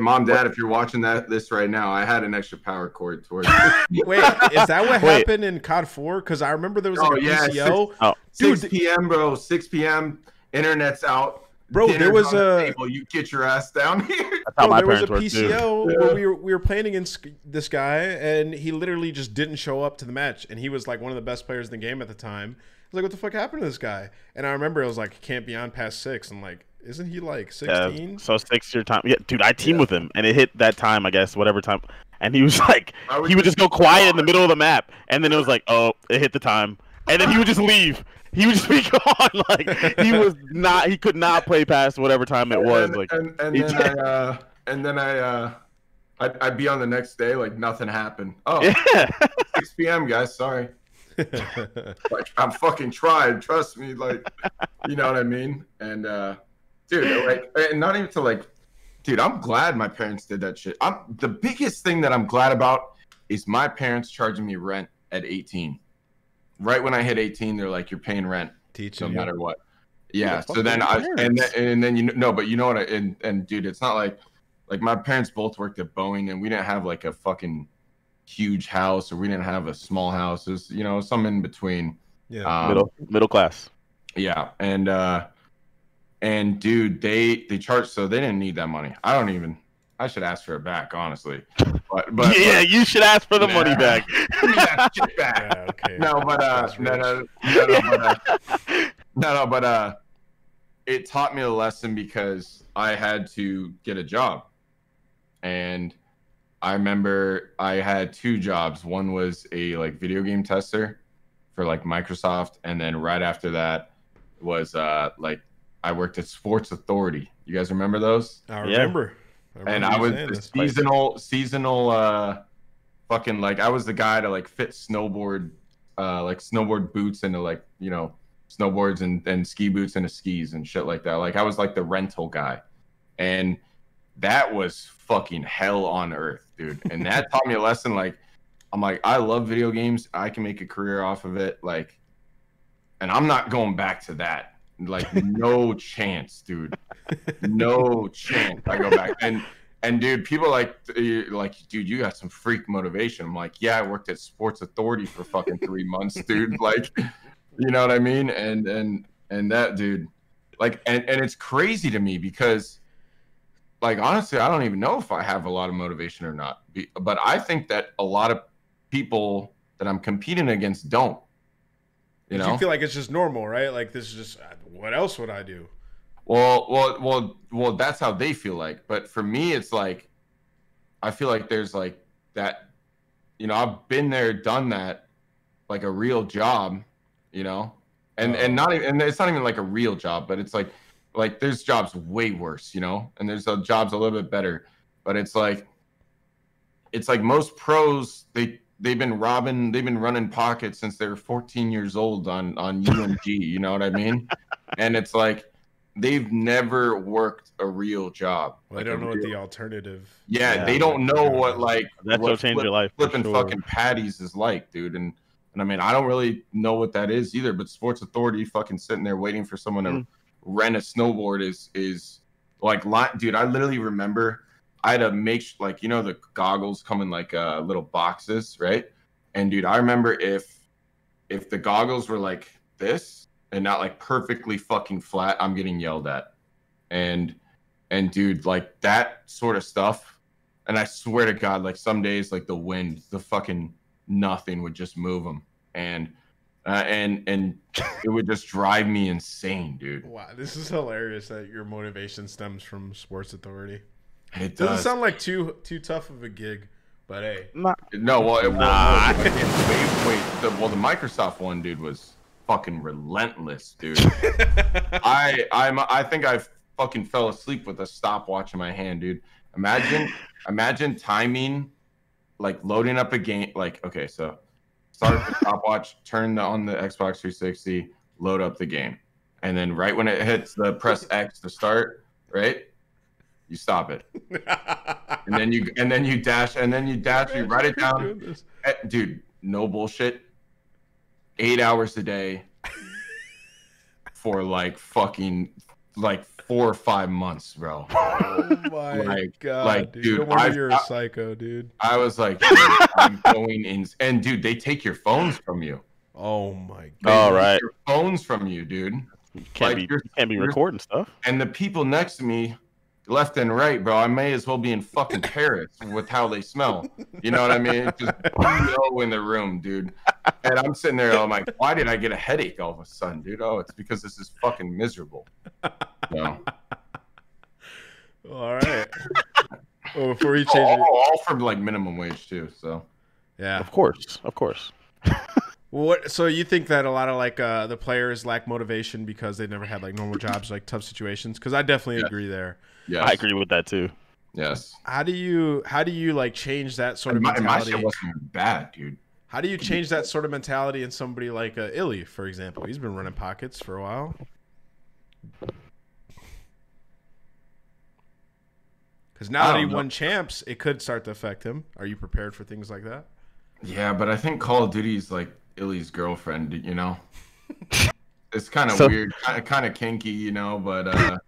mom, dad, if you're watching this right now, I had an extra power cord towards. Wait, is that what happened in COD 4? Because I remember there was like a PCO. 6 p.m., bro. 6 p.m. Internet's out. Bro, there was a. You get your ass down here. Bro, there was a PCO where we were playing against this guy, and he literally just didn't show up to the match, and he was like one of the best players in the game at the time. I was like, what the fuck happened to this guy? And I remember it was like, can't be on past 6. I'm like, isn't he like 16? Yeah, so 6 your time. Yeah, dude, I teamed with him, and it hit that time, I guess, whatever time. And he was like, he would just go quiet in the middle of the map, and then it was like, oh, it hit the time, and then he would just leave. He would just be gone. Like he could not play past whatever time it was. And then I'd be on the next day like nothing happened. Oh, yeah. 6 p.m. guys, sorry. Like I'm fucking tried, trust me. Like, you know what I mean? And dude, like, and not even to like Dude, I'm glad my parents did that shit. The biggest thing that I'm glad about is my parents charging me rent at 18. Right when I hit 18, they're like, "You're paying rent, Teaching no you. matter what." Yeah. the So then fuck are your parents? and then but you know what? And dude, it's not like my parents both worked at Boeing, and we didn't have like a fucking huge house, or we didn't have a small house. It was, you know, some in between. Yeah. Middle class. Yeah, and dude, they charged, so they didn't need that money. I should ask for it back, honestly. But Yeah, you should ask for the money back. Give me that shit back. Yeah, okay. No, but That's but it taught me a lesson because I had to get a job, and I remember I had 2 jobs. One was a like video game tester for like Microsoft, and then right after that was like I worked at Sports Authority. You guys remember those? I remember. And I was the seasonal fucking, like, I was the guy to like fit snowboard boots into, like, you know, snowboards and ski boots into skis and shit like that. Like, I was like the rental guy, and that was fucking hell on earth, dude. And that taught me a lesson. Like, I'm like, I love video games. I can make a career off of it. Like, and I'm not going back to that. Like, no chance, dude. No chance. I go back. And dude, people like, dude, you got some freak motivation. I'm like, yeah, I worked at Sports Authority for fucking 3 months, dude. Like, you know what I mean? And that, dude, like, and it's crazy to me because, like, honestly, I don't even know if I have a lot of motivation or not. But I think that a lot of people that I'm competing against don't. You know? You feel like it's just normal, right? Like, this is just, what else would I do? Well, that's how they feel like. But for me, it's like, I feel like there's like that, you know, I've been there, done that, like a real job, you know, and not even, and it's not even like a real job, but it's like there's jobs way worse, you know, and there's jobs a little bit better, but it's like most pros, they've been running pockets since they were 14 years old on UMG, you know what I mean? And it's like, they've never worked a real job. Well, I don't know what the alternative. Yeah, they don't know what, like, that's what change your life. Flipping fucking patties is like, dude. And I mean, I don't really know what that is either. But Sports Authority, fucking sitting there waiting for someone to rent a snowboard is like, dude. I literally remember I had to make, like, you know, the goggles come in like little boxes, right? And dude, I remember if the goggles were like this and not like perfectly fucking flat, I'm getting yelled at. And dude, like, that sort of stuff. And I swear to God, like, some days, like, the wind, the fucking nothing would just move them. And it would just drive me insane, dude. Wow, this is hilarious that your motivation stems from Sports Authority. It doesn't sound like too tough of a gig, but hey. No, well, wait. The Microsoft one, dude, was fucking relentless, dude. I think I fucking fell asleep with a stopwatch in my hand, dude. Imagine timing, like, loading up a game. Like, okay, so start the stopwatch, turn on the Xbox 360, load up the game, and then right when it hits the press X to start, right, you stop it, and then you dash, you write it down, dude. No bullshit. 8 hours a day for like fucking like 4 or 5 months, bro. Oh my god, dude! No wonder you're a psycho, dude. I was like, dude, I'm going in, and dude, they take your phones from you. Oh my god! All right, your phones from you, dude. You can't be recording stuff. And the people next to me, left and right, bro, I may as well be in fucking Paris with how they smell. You know what I mean? It's just BO in the room, dude. And I'm sitting there, I'm like, why did I get a headache all of a sudden, dude? Oh, it's because this is fucking miserable. So. All right. Well, before you change all from like minimum wage too. So. Yeah. Of course. Well, so you think that a lot of like the players lack motivation because they never had like normal jobs, like tough situations? Because I definitely agree there. Yeah, I agree with that too. Yes. How do you like change that sort of mentality? My shit wasn't bad, dude. How do you change that sort of mentality in somebody like Illy, for example? He's been running pockets for a while. Because now that he won champs, it could start to affect him. Are you prepared for things like that? Yeah, but I think Call of Duty's like Illy's girlfriend, you know? It's kind of weird, kind of kinky, you know, but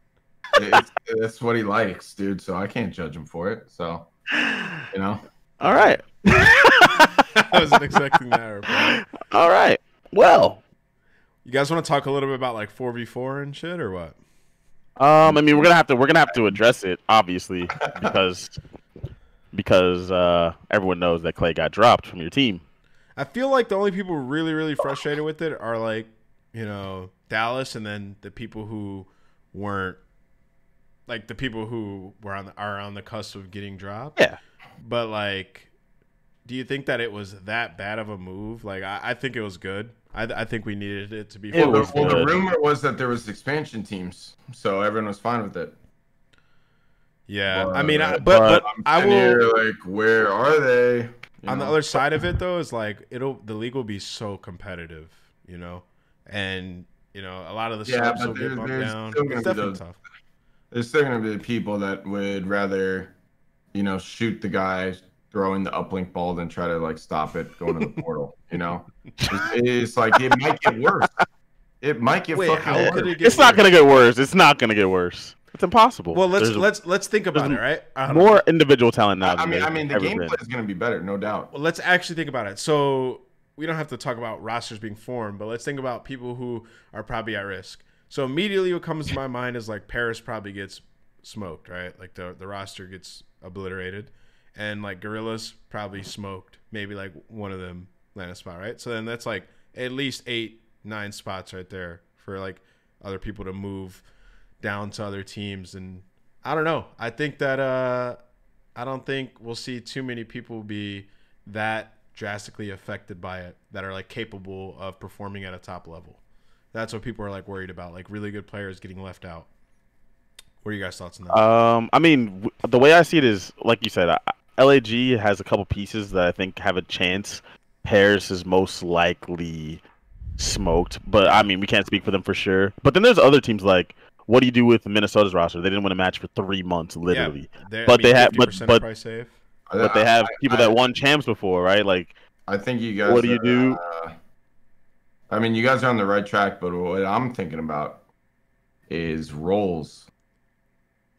it's what he likes, dude, so I can't judge him for it, so, you know? All right. I wasn't expecting that. Bro. All right. Well. You guys want to talk a little bit about like 4v4 and shit or what? I mean, we're gonna have to address it, obviously, because everyone knows that Clay got dropped from your team. I feel like the only people really, really frustrated with it are like, you know, Dallas, and then the people who weren't, like the people who were are on the cusp of getting dropped. Yeah. But like, do you think that it was that bad of a move? Like, I think it was good. I think we needed it to be. Well, the rumor was that there was expansion teams, so everyone was fine with it. Yeah, but, I mean, but I will. Like, where are they? On the other side of it, though, is like the league will be so competitive, you know, and you know a lot of the subs will get bumped down. It's definitely tough. There's still going to be people that would rather, you know, shoot the guy throwing the uplink ball than try to like stop it going to the portal. You know, it's like it might get worse. It might get fucking worse. It's not going to get worse. It's not going to get worse. It's impossible. Well, let's think about it, right? More individual talent now. I mean, the gameplay is going to be better, no doubt. Well, let's actually think about it. So we don't have to talk about rosters being formed, but let's think about people who are probably at risk. So immediately what comes to my mind is like Paris probably gets smoked, right? Like the roster gets obliterated, and like Gorillas probably smoked. Maybe like one of them land a spot, right? So then that's like at least 8-9 spots right there for like other people to move down to other teams. And I don't know. I think that I don't think we'll see too many people be that drastically affected by it that are like capable of performing at a top level. That's what people are like worried about, like really good players getting left out. What are you guys' thoughts on that? I mean, the way I see it is, like you said, LAG has a couple pieces that I think have a chance. Paris is most likely smoked, but I mean, we can't speak for them for sure. But then there's other teams like, what do you do with Minnesota's roster? They didn't win a match for 3 months, literally. Yeah, but they have, price save. But they have people that won champs before, right? Like, I think you guys. What do you do? I mean, you guys are on the right track, but what I'm thinking about is roles,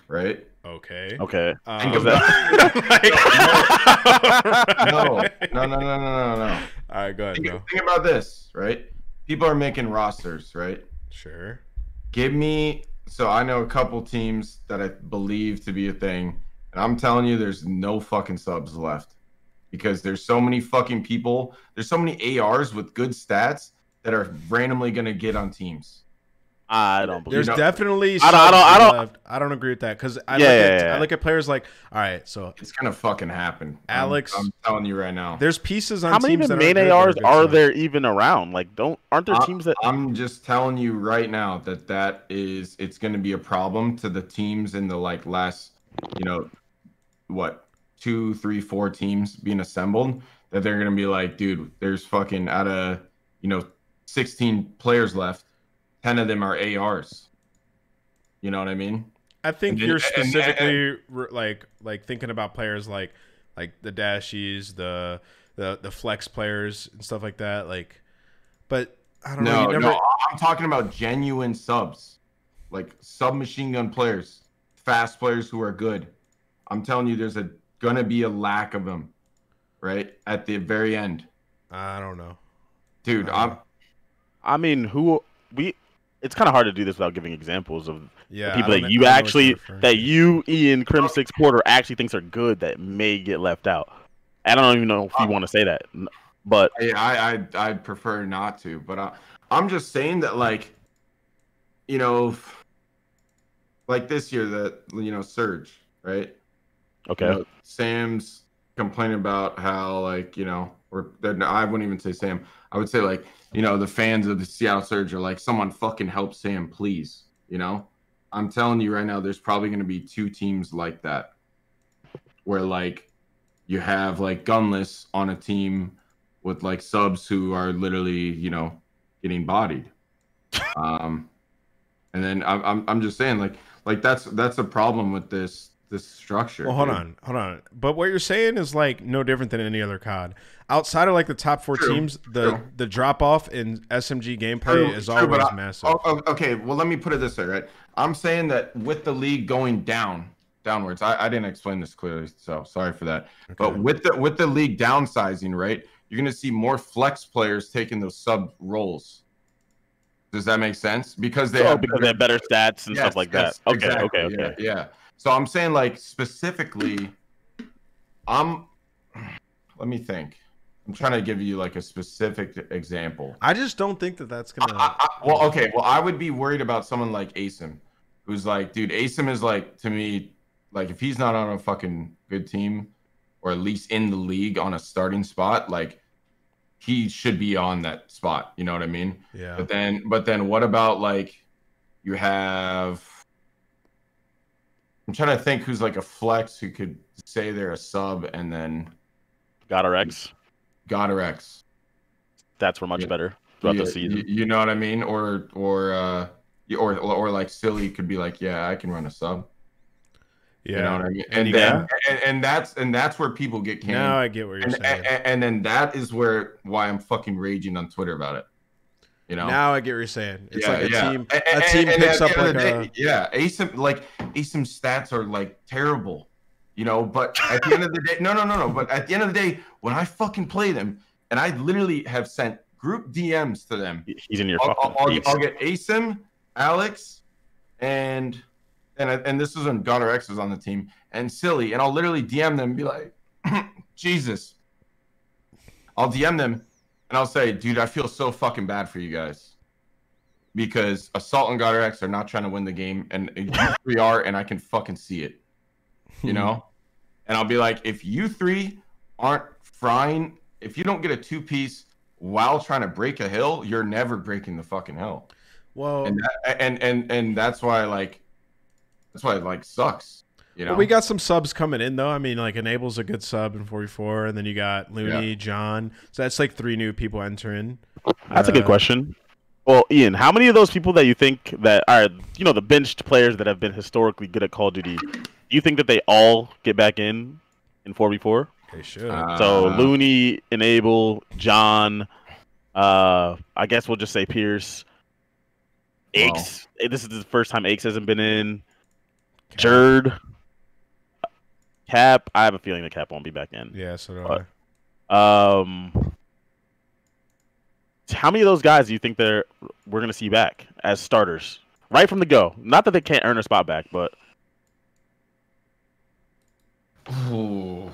right? Okay. Okay. Think of that. No. All right, go ahead, bro. Think about this, right? People are making rosters, right? Sure. Give me. So I know a couple teams that I believe to be a thing, and I'm telling you, there's no fucking subs left because there's so many fucking people. There's so many ARs with good stats that are randomly gonna get on teams. I don't believe. There's definitely. I don't agree with that because I look at players like, all right, so it's gonna fucking happen. Alex, I'm telling you right now. There's pieces on how many teams main ARs are there even around? Like, aren't there teams that? I'm just telling you right now it's gonna be a problem to the teams in the like last, you know, what 2, 3, 4 teams being assembled that they're gonna be like, dude, there's fucking out of 16 players left. 10 of them are ARs. You know what I mean? I think you're specifically like thinking about players like the dashies, the flex players and stuff like that. Like, but I don't know. No, I'm talking about genuine subs, like submachine gun players, fast players who are good. I'm telling you, there's gonna be a lack of them, right at the very end. I don't know, dude. It's kind of hard to do this without giving examples of the people that you, Ian, Crimsix, Porter actually thinks are good that may get left out. I don't even know if you want to say that, but I prefer not to. But I'm just saying that, like, like this year that Surge, right? Okay. Sam's complaining about how I wouldn't even say Sam. I would say like. The fans of the Seattle Surge are like, someone fucking help Sam, please. I'm telling you right now, there's probably going to be 2 teams like that where like you have like Gunless on a team with like subs who are literally, getting bodied. And then I'm just saying like that's a problem with this the structure. Well, hold on. But what you're saying is like no different than any other COD. Outside of like the top 4 teams, the drop off in SMG gameplay is always massive. Okay, well let me put it this way, right? I'm saying that with the league going downwards, I didn't explain this clearly, so sorry for that. Okay. But with the league downsizing, right, you're gonna see more flex players taking those sub roles. Does that make sense? Because they have better stats and stuff like that. Okay, exactly. okay. Yeah. So I'm saying like specifically, let me think. I'm trying to give you like a specific example. I just don't think that that's gonna. Well, okay. Well, I would be worried about someone like Asim, who's like, dude, Asim is like, to me, like if he's not on a fucking good team, or at least in the league on a starting spot, like he should be on that spot. You know what I mean? Yeah. But then what about like you have? I'm trying to think who's like a flex who could say they're a sub and then Godarex. That's for much better throughout the season. You know what I mean? Or like Silly could be like, yeah, I can run a sub. Yeah. You know what I mean? And that's where people get canned. Now I get what you're saying. And then that is why I'm fucking raging on Twitter about it. You know? Now I get what you're saying. It's like a team. A team picks up like a. Yeah, Asim's stats are like terrible. You know, but at the end of the day, no. But at the end of the day, when I fucking play them, and I literally have sent group DMs to them. He's in your I'll get Asim, Alex, and this is when Godarex was on the team, and Silly, and I'll literally DM them and be like, Jesus. I'll DM them and I'll say, dude, I feel so fucking bad for you guys. Because Assault and Godarex are not trying to win the game, and you three are, and I can fucking see it. You know? And I'll be like, if you three aren't frying, if you don't get a 2-piece while trying to break a hill, you're never breaking the fucking hill. Well, and that's why it like sucks. You know? Well, we got some subs coming in though. I mean, like Enable's a good sub in 44, and then you got Looney, John. So that's like 3 new people entering. That's a good question. Well, Ian, how many of those people that you think that are, the benched players that have been historically good at Call of Duty, do you think that they all get back in 4v4? They should. So Looney, Enable, John, I guess we'll just say Pierce, Aches. This is the first time Aches hasn't been in. Jerd, Cap. I have a feeling that Cap won't be back in. Yeah, so do I. How many of those guys do you think we're going to see back as starters right from the go? Not that they can't earn a spot back, but Ooh.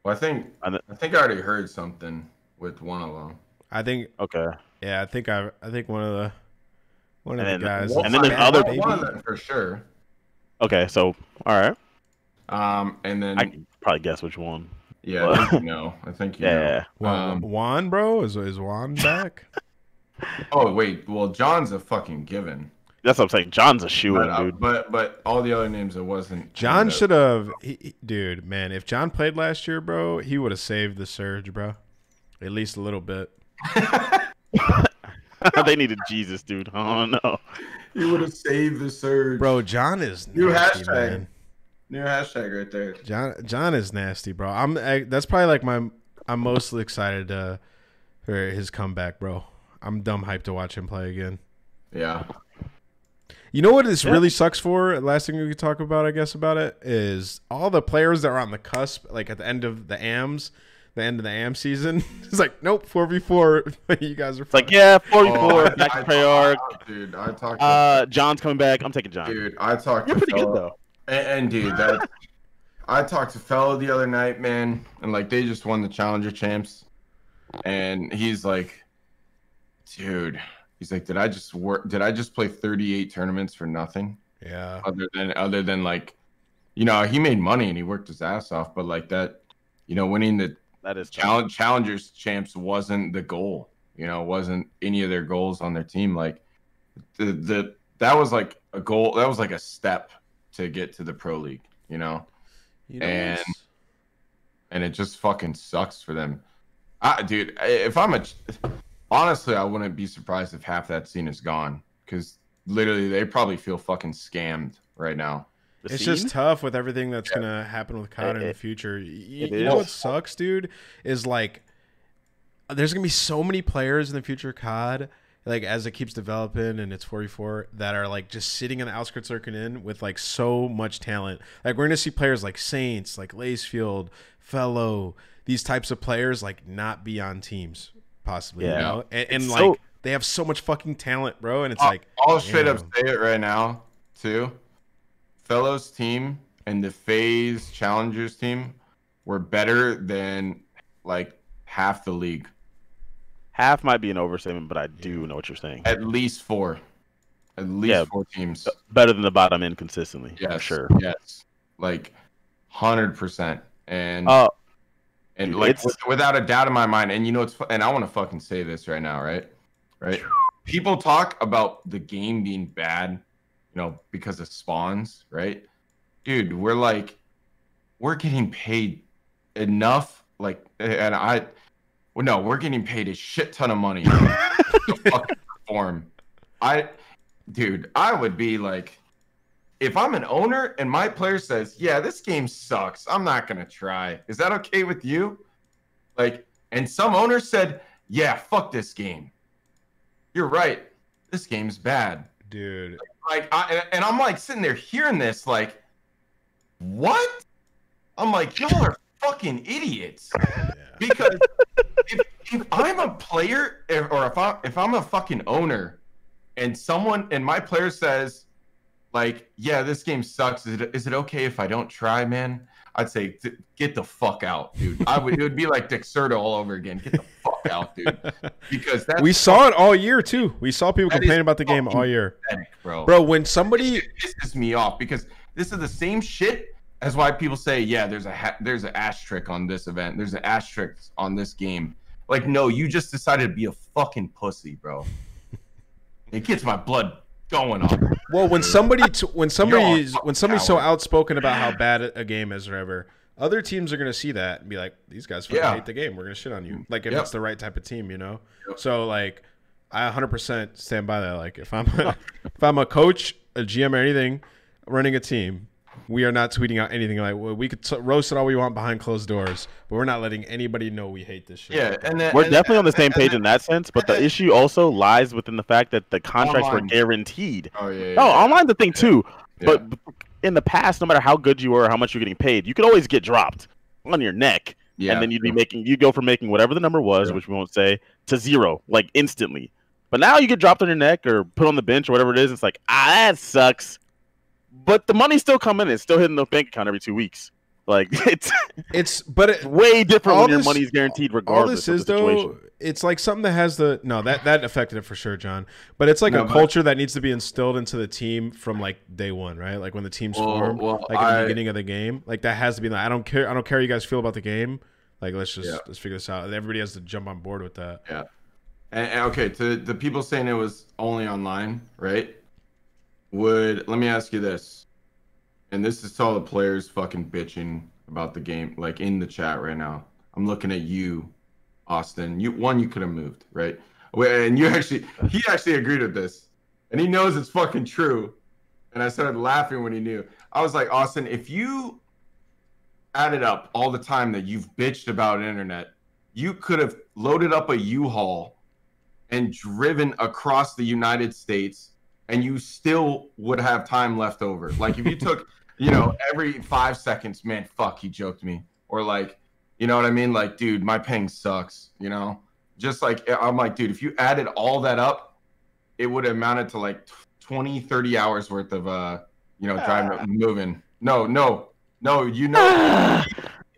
Well, I think I already heard something with one of them. I think. Okay. Yeah, I think one of the guys. And then there's other one of them for sure. Okay, so all right. And then I can probably guess which one. Yeah, I think you know. Yeah. Juan, bro, is Juan back? Oh wait, well, John's a fucking given. That's what I'm saying. John's a shoo-in, dude. But all the other names, it wasn't. John should have. Dude, man, if John played last year, bro, he would have saved the surge, bro. At least a little bit. They needed Jesus, dude. Oh no. He would have saved the surge, bro. John is new nasty, hashtag. Man. New hashtag right there. John is nasty, bro. That's probably like I'm mostly excited for his comeback, bro. I'm dumb hyped to watch him play again. Yeah. You know what this really sucks for? Last thing we could talk about, I guess, about it is all the players that are on the cusp, like at the end of the AMs, the end of the AM season. It's like, nope, 4v4. You guys are fine. It's like, yeah, 4v4, back to Treyarch. Dude, I talked John's coming back. I'm taking John. Dude, I talked You're pretty good, though. And dude, I talked to Fellow the other night, man, and like they just won the Challenger champs. And he's like, dude, he's like, did I just play 38 tournaments for nothing? Yeah. Other than like, he made money and he worked his ass off, but like that, winning that is Challengers champs wasn't the goal. Wasn't any of their goals on their team. Like that was like a goal. That was like a step to get to the pro league, and it just fucking sucks for them. Dude, honestly, I wouldn't be surprised if half that scene is gone, because literally, they probably feel fucking scammed right now. It's just tough with everything that's gonna happen with COD in the future. You know what sucks, dude? Is like there's gonna be so many players in the future COD, like as it keeps developing and it's 44, that are like just sitting in the outskirts lurking in with like so much talent. Like we're gonna see players like Saints, like Lacefield, Fellow, these types of players like not be on teams possibly. You know? And like they have so much fucking talent, bro. And it's like I'll straight up say it right now too. Fellow's team and the FaZe Challengers team were better than like half the league. Half might be an overstatement, but I do know what you're saying. At least 4. At least 4 teams. Better than the bottom end consistently. Yes, for sure. Yes. Like 100%. And like without a doubt in my mind, and you know and I want to fucking say this right now, right? Right? People talk about the game being bad, you know, because of spawns, right? Dude, we're getting paid enough, like, and we're getting paid a shit ton of money to fucking perform. I would be like, if I'm an owner and my player says, yeah, this game sucks, I'm not gonna try. Is that okay with you? Like, and some owners said, yeah, fuck this game. You're right. This game's bad. Dude. Like, I'm like sitting there hearing this, like, what? I'm like, y'all are fucking idiots. Yeah. Because if I'm a player, or if I'm a fucking owner, and my player says, like, yeah, this game sucks. Is it okay if I don't try, man? I'd say, get the fuck out, dude. It would be like Dexerto all over again. Get the fuck out, dude. Because we saw it all year too. We saw people complaining about the game all year, bro. When somebody pisses me off, because this is the same shit as why people say, yeah, there's an asterisk on this event. There's an asterisk on this game. Like, no, you just decided to be a fucking pussy, bro. It gets my blood going on. Well, when somebody's so outspoken about how bad a game is or whatever, other teams are gonna see that and be like, these guys fucking hate the game. We're gonna shit on you. Like if it's the right type of team, you know. So like, I 100% stand by that. Like if I'm a coach, a GM, or anything, running a team, we are not tweeting out anything. Like, well, we could roast it all we want behind closed doors, but we're not letting anybody know we hate this shit. Yeah, and we're definitely on the same page in that sense. But the issue also lies within the fact that the contracts were guaranteed. Oh yeah. No, online's the thing too. Yeah. But in the past, no matter how good you were or how much you're getting paid, you could always get dropped on your neck, and then you'd go from making whatever the number was, which we won't say, to 0, like instantly. But now you get dropped on your neck or put on the bench or whatever it is. It's like, that sucks. But the money's still coming. It's still hitting the bank account every 2 weeks. Like it's way different when your money's guaranteed, regardless. All this is though, it's like something that has that affected it for sure, John. But it's like a culture that needs to be instilled into the team from like day one, right? Like when the team's formed, like in the beginning of the game, like that has to be like, I don't care how you guys feel about the game. Like let's figure this out. And everybody has to jump on board with that. Yeah. And okay, to the people saying it was only online, right? Let me ask you this, and this is to all the players fucking bitching about the game, like in the chat right now. I'm looking at you, Austin. You could have moved, right? And he actually agreed with this, and he knows it's fucking true. And I started laughing when he knew. I was like, Austin, if you added up all the time that you've bitched about internet, you could have loaded up a U-Haul and driven across the United States, and you still would have time left over. Like if you took, every 5 seconds, man, fuck, he joked me. Or like, you know what I mean? Like, dude, my ping sucks, Just like, I'm like, dude, if you added all that up, it would have amounted to like 20, 30 hours worth of, driving, moving. No.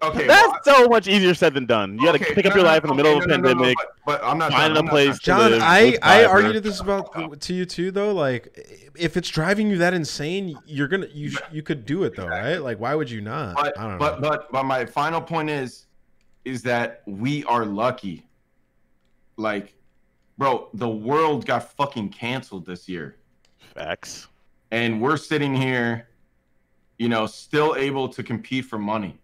Okay, that's so much easier said than done. You got to pick up your life in the middle of a pandemic. But I'm not finding a place. John, I argued this about to you too, though. Like, if it's driving you that insane, you could do it though, right? Like, why would you not? But, I don't know. But my final point is that we are lucky. Like, bro, the world got fucking canceled this year. Facts. And we're sitting here, still able to compete for money.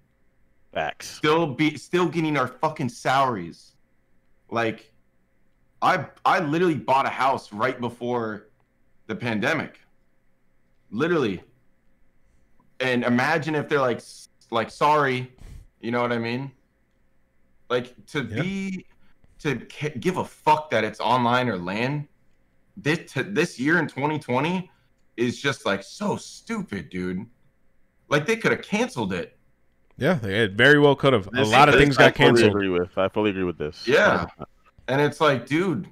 Facts. Still getting our fucking salaries. Like, I literally bought a house right before the pandemic. Literally. And imagine if they're like sorry, you know what I mean? Like to give a fuck that it's online or LAN. This year in 2020 is just like so stupid, dude. Like they could have canceled it. Yeah, they very well could have. A lot of things got canceled. I fully agree with this. Yeah, 100%. And it's like, dude,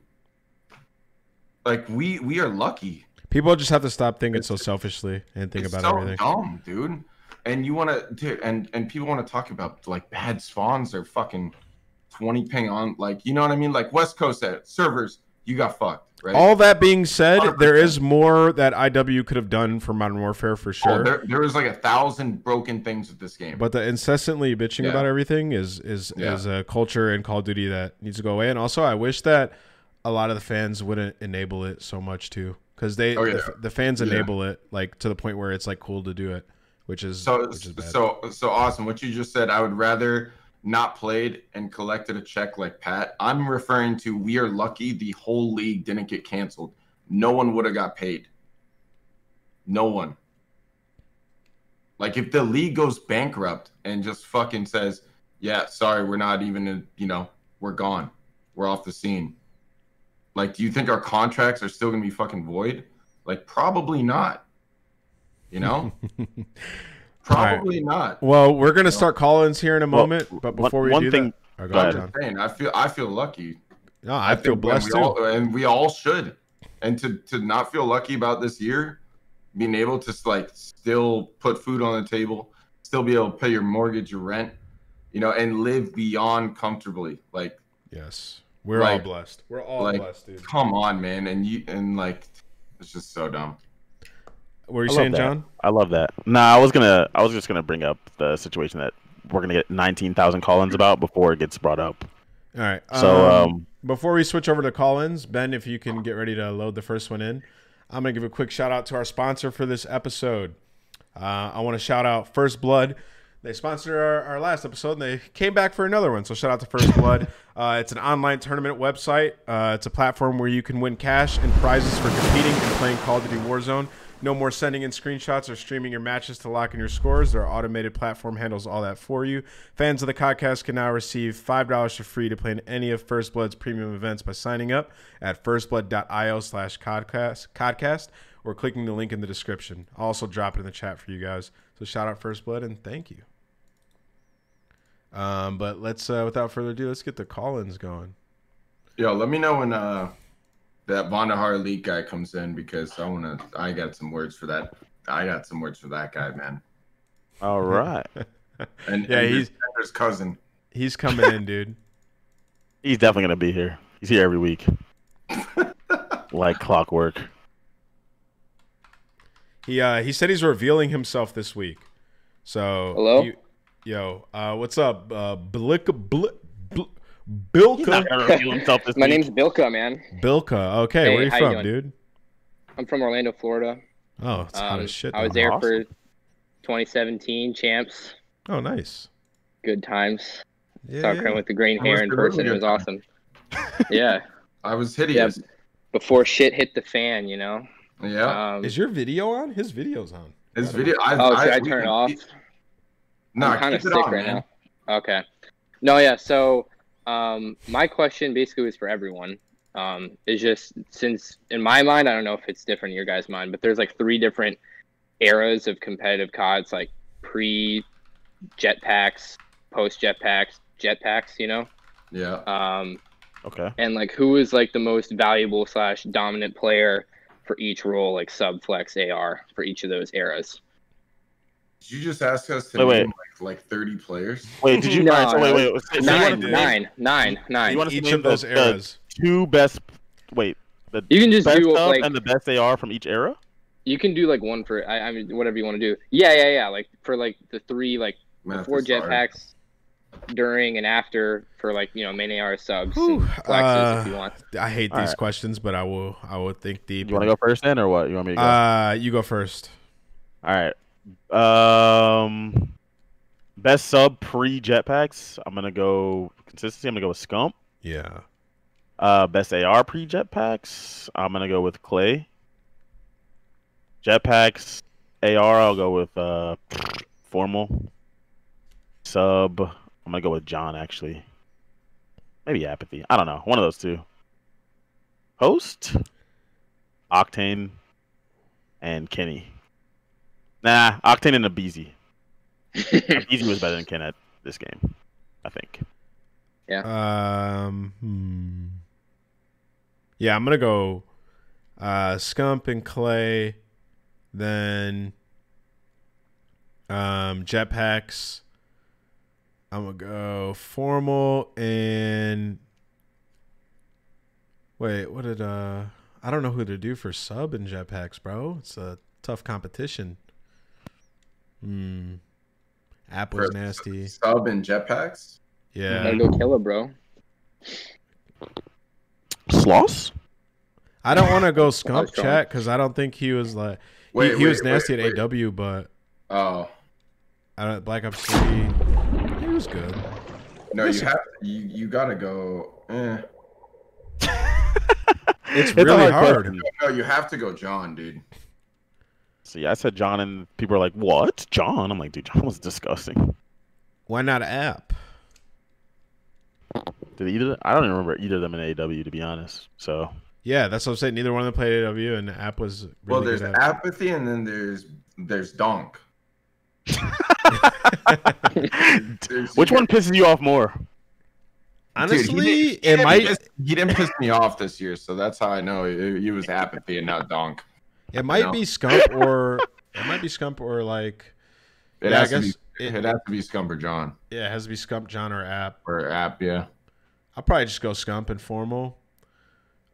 like we are lucky. People just have to stop thinking so selfishly and think about everything. It's so dumb, dude. And you want to, dude, and people want to talk about like bad spawns or fucking 20 ping on, like, you know what I mean? Like West Coast servers, you got fucked. Right? All that being said, 100%. There is more that IW could have done for Modern Warfare for sure. Oh, there was like 1,000 broken things with this game. But the incessantly bitching about everything is a culture in Call of Duty that needs to go away. And also, I wish that a lot of the fans wouldn't enable it so much too, because the fans enable it like to the point where it's like cool to do it, which is bad. So awesome. What you just said, I would rather not played and collected a check like Pat. I'm referring to we are lucky the whole league didn't get canceled. No one would have got paid. No one. Like if the league goes bankrupt and just fucking says, yeah, sorry, we're not even, we're gone. We're off the scene. Like, do you think our contracts are still going to be fucking void? Like, probably not. You know? Probably not. Well, we're gonna start call-ins here in a moment, but before we do that, I'm just saying, I feel lucky. No, I feel blessed too, and we all should. And to not feel lucky about this year, being able to like still put food on the table, still be able to pay your mortgage, your rent, and live beyond comfortably. Like, yes, we're all blessed. We're all blessed, dude. Come on, man, and like, it's just so dumb. What were you saying, John? I love that. No, I was just gonna bring up the situation that we're gonna get 19,000 call-ins about before it gets brought up. All right. So before we switch over to call-ins, Ben, if you can get ready to load the first one in, I'm gonna give a quick shout out to our sponsor for this episode. I want to shout out First Blood. They sponsored our last episode, and they came back for another one. So shout out to First Blood. It's an online tournament website. It's a platform where you can win cash and prizes for competing and playing Call of Duty Warzone. No more sending in screenshots or streaming your matches to lock in your scores. Their automated platform handles all that for you. Fans of the Codcast can now receive $5 for free to play in any of First Blood's premium events by signing up at firstblood.io/Codcast or clicking the link in the description. I'll also drop it in the chat for you guys. So shout out First Blood and thank you. But let's, without further ado, let's get the call-ins going. Yo, let me know when that Vonderhaar League guy comes in, because I got some words for that. I got some words for that guy, man. All right. and he's his cousin. He's coming in, dude. He's definitely gonna be here. He's here every week, like clockwork. He said he's revealing himself this week. So hello, what's up, Bilka? My name's Bilka, man. Bilka. Okay, where are you from, dude? I'm from Orlando, Florida. Oh, it's hot as shit. I was there for 2017 champs. Oh, nice. Good times. Saw Crim with the green hair in person. It was awesome. Yeah. I was hideous. Yeah, before shit hit the fan, Yeah. Is your video on? His video's on. His video. Should I turn it off? No, I'm kind of sick right now. Okay. No, yeah. So, my question basically was for everyone. Is just, since in my mind, I don't know if it's different in your guys' mind, but there's like 3 different eras of competitive CODs, like pre-jetpacks, post-jetpacks, jetpacks, Yeah. Okay. And like, who is like the most valuable / dominant player for each role, like sub, flex, AR, for each of those eras? Did you just ask us to name like 30 players? Wait, did you? No, wait. Nine. You want to each of those eras? The 2 best. Wait, you can just best do sub like and the best AR from each era. You can do like one for I mean whatever you want to do. Yeah. Like for like the 3 like before jetpacks, during and after for like main AR subs and flexes if you want. I hate these questions, but I will think deep. You want to go first then, or what? You want me to go? You go first. All right. Best sub pre jetpacks. I'm gonna go consistency. I'm gonna go with Scump. Yeah. Best AR pre jetpacks. I'm gonna go with Clay. Jetpacks, AR. I'll go with Formal. Sub. I'm gonna go with John actually. Maybe Apathy. I don't know. One of those two. Host, Octane, and Kenny. Nah, Octane and Abizi. Abizi was better than Ken at this game, I think. Yeah. Yeah, I'm gonna go Scump and Clay, then Jetpacks. I'm gonna go Formal and wait, what did I don't know who to do for sub and Jetpacks, bro. It's a tough competition. App was nasty. Sub and Jetpacks? Yeah. Gotta go kill it, bro. Sloss? I don't want to go Scump chat because I don't think he was like he was nasty at AW, but Black Ops 3 he was good. No, you gotta go. It's really hard. No, you have to go John, dude. See, I said John, and people are like, "What, John?" I'm like, "Dude, John was disgusting." Why not App? Did either? I don't even remember either of them in AW, to be honest. So yeah, that's what I'm saying. Neither one of them played AW, and App was really well. There's good Apathy, and then there's Donk. Which one pisses you off more? Honestly, dude, he didn't piss me off this year, so that's how I know he was Apathy and not Donk. It might be Scump or like. It has to be Scump or John. Yeah, it has to be Scump, John, or App. Or App, yeah. I'll probably just go Scump and Formal.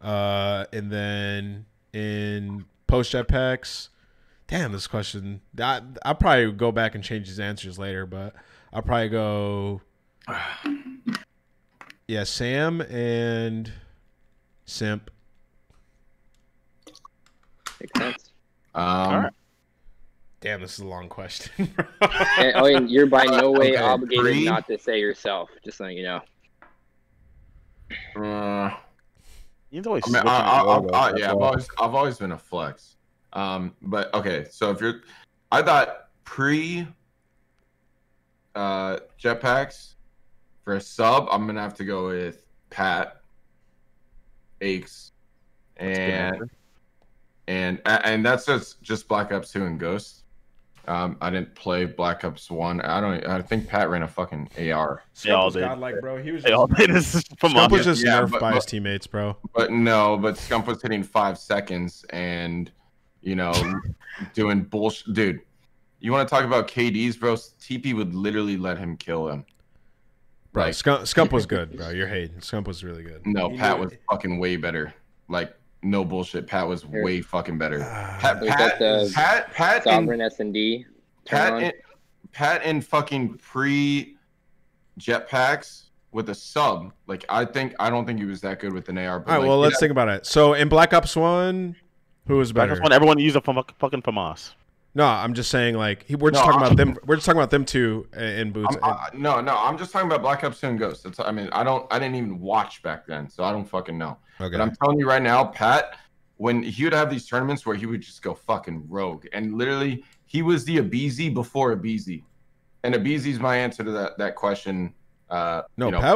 And then in post Jetpacks, damn, this question. I'll probably go back and change his answers later, but I'll probably go. Yeah, Sam and Simp. Makes sense. All right. Damn, this is a long question. And you're by no way Okay, obligated not to say yourself. Just letting you know. He's always I've always been a flex. But okay, so if you're, I thought Jetpacks for a sub, I'm gonna have to go with Pat, Aches, and that's just Black Ops 2 and Ghost. I didn't play Black Ops 1. I think Pat ran a fucking AR. Scump was godlike, bro. He was Scump was just nerfed by his teammates, bro. But Scump was hitting 5 seconds and, doing bullshit. Dude, you want to talk about KDs, bro? TP would literally let him kill him. Bro, Like, Scump was good, bro. You're hating. Scump was really good. No, Pat was fucking way better. Like, no bullshit. Pat was way fucking better. Pat Sovereign S&D. Pat in fucking pre-Jetpacks with a sub. Like, I don't think he was that good with an AR. But all right, well, let's think about it. So in Black Ops 1, who was better? Black Ops 1, everyone used a fucking FAMAS. No, I'm just saying, like, we're just talking about them. We're just talking about them two in boots. No, I'm just talking about Black Ops 2 and Ghost. I didn't even watch back then, so I don't fucking know. Okay. But I'm telling you right now, Pat, when he would have these tournaments where he would just go fucking rogue, and literally he was the Abizi before Abizi, and Abizi's my answer to that question. Pat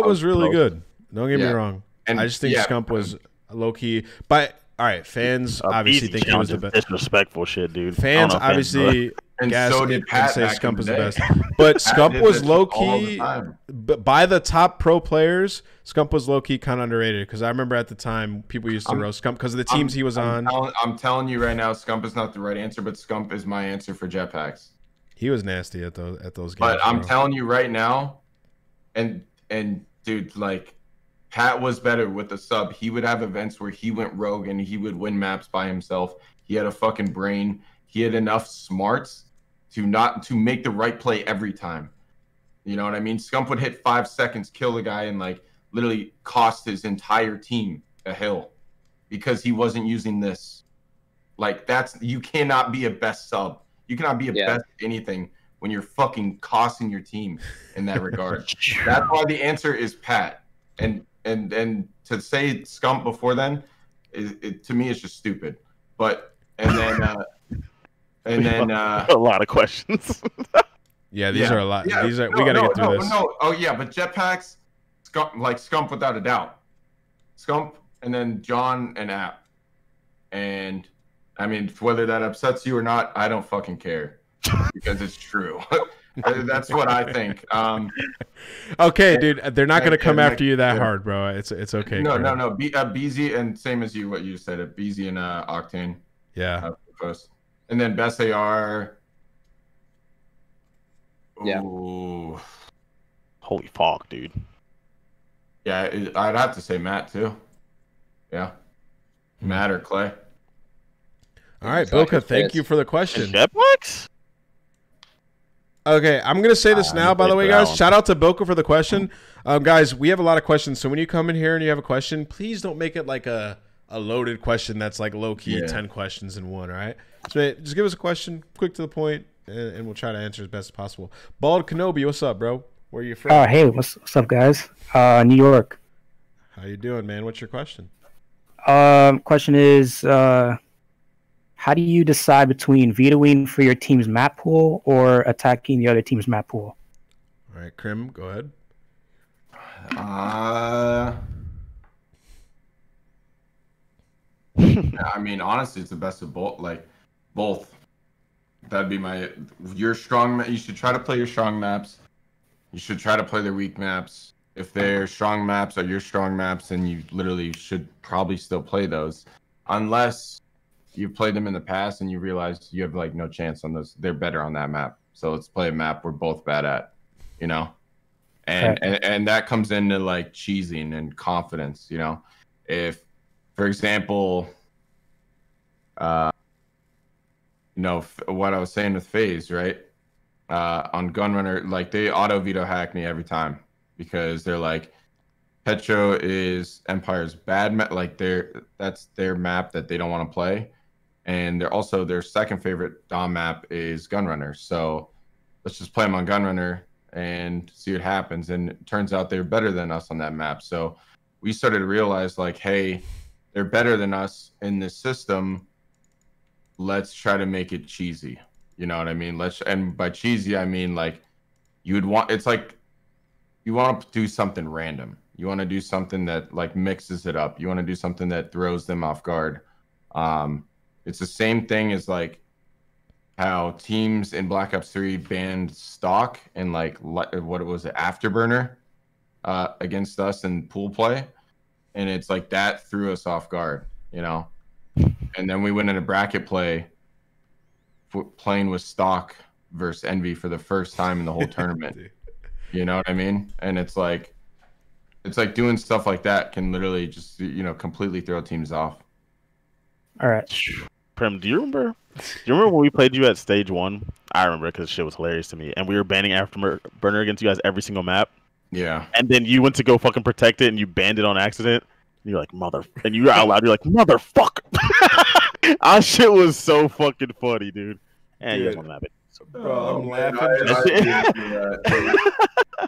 was really good. Don't get me wrong. And I just think Scump was low key, but. All right, fans obviously think he was the best. Disrespectful shit, dude. Fans obviously gas so it did and Pat say Scump is the day. best. But Scump was low all the key. time. But by the top pro players, Scump was low key kind of underrated because I remember at the time people used to roast Scump because of the teams he was on. I'm telling you right now, Scump is not the right answer, but Scump is my answer for Jetpacks. He was nasty at those games. But I'm telling you right now, and dude, like. Pat was better with the sub. He would have events where he went rogue and he would win maps by himself. He had a fucking brain. He had enough smarts to make the right play every time. You know what I mean? Scump would hit 5 seconds, kill the guy, and like literally cost his entire team a hill because he wasn't using this. Like you cannot be a best sub. You cannot be a best anything when you're fucking costing your team in that regard. That's why the answer is Pat. And to say Scump before then, to me, it's just stupid. But and then And then a lot of questions. Yeah, these are a lot. Yeah, These are we gotta get through this. Oh yeah, but jetpacks, Scump without a doubt. Scump, and then John and App. And I mean, whether that upsets you or not, I don't fucking care because it's true. That's what I think. Okay, dude, they're not gonna come after you that hard, bro. It's okay. No. BZ, and same as you, what you said, BZ and Octane. Yeah. First. And then best AR. Yeah. Ooh. Holy fuck, dude. Yeah, I'd have to say Matt too. Yeah. Matt or Clay. All right, Boca, thank you for the question. Jetpacks? Okay, I'm gonna say this now, by the way, guys. Shout out to Boca for the question. Guys, we have a lot of questions, so when you come in here and you have a question, please don't make it like a loaded question that's like low-key 10 questions in one, all right? So just give us a question, quick to the point, and we'll try to answer as best as possible. Bald Kenobi, what's up, bro? Where are you from? Hey, what's up, guys? New York. How you doing, man? What's your question? Question is, how do you decide between vetoing for your team's map pool or attacking the other team's map pool? All right, Crim, go ahead. I mean, honestly, it's the best of both. Like, both. That'd be your strong. You should try to play your strong maps. You should try to play their weak maps. If their strong maps are your strong maps, then you literally should probably still play those, unless you've played them in the past and you realize you have like no chance on those. They're better on that map. So let's play a map we're both bad at, you know? And that comes into like cheesing and confidence, you know? If, for example, you know, what I was saying with FaZe, right? On Gunrunner, like they auto veto hack me every time because they're like, Petro is Empire's bad map. Like that's their map that they don't want to play. And they're also their second favorite Dom map is Gunrunner. So let's just play them on Gunrunner and see what happens. And it turns out they're better than us on that map. So we started to realize like, hey, they're better than us in this system. Let's try to make it cheesy. You know what I mean? And by cheesy, I mean like it's like you want to do something random. You want to do something that like mixes it up. You want to do something that throws them off guard. It's the same thing as like how teams in Black Ops 3 banned stock and like what it was, Afterburner against us in pool play. And it's like that threw us off guard, you know? And then we went into bracket play playing with stock versus Envy for the first time in the whole tournament. You know what I mean? And it's like doing stuff like that can literally just, you know, completely throw teams off. All right. Prim, do you remember when we played you at stage 1? I remember because shit was hilarious to me. And we were banning Afterburner against you guys every single map. Yeah. And then you went to go fucking protect it and you banned it on accident. And you're like, and you were out loud, you're like, motherfucker. Our shit was so fucking funny, dude. And you guys want to have it. Bro, I'm laughing.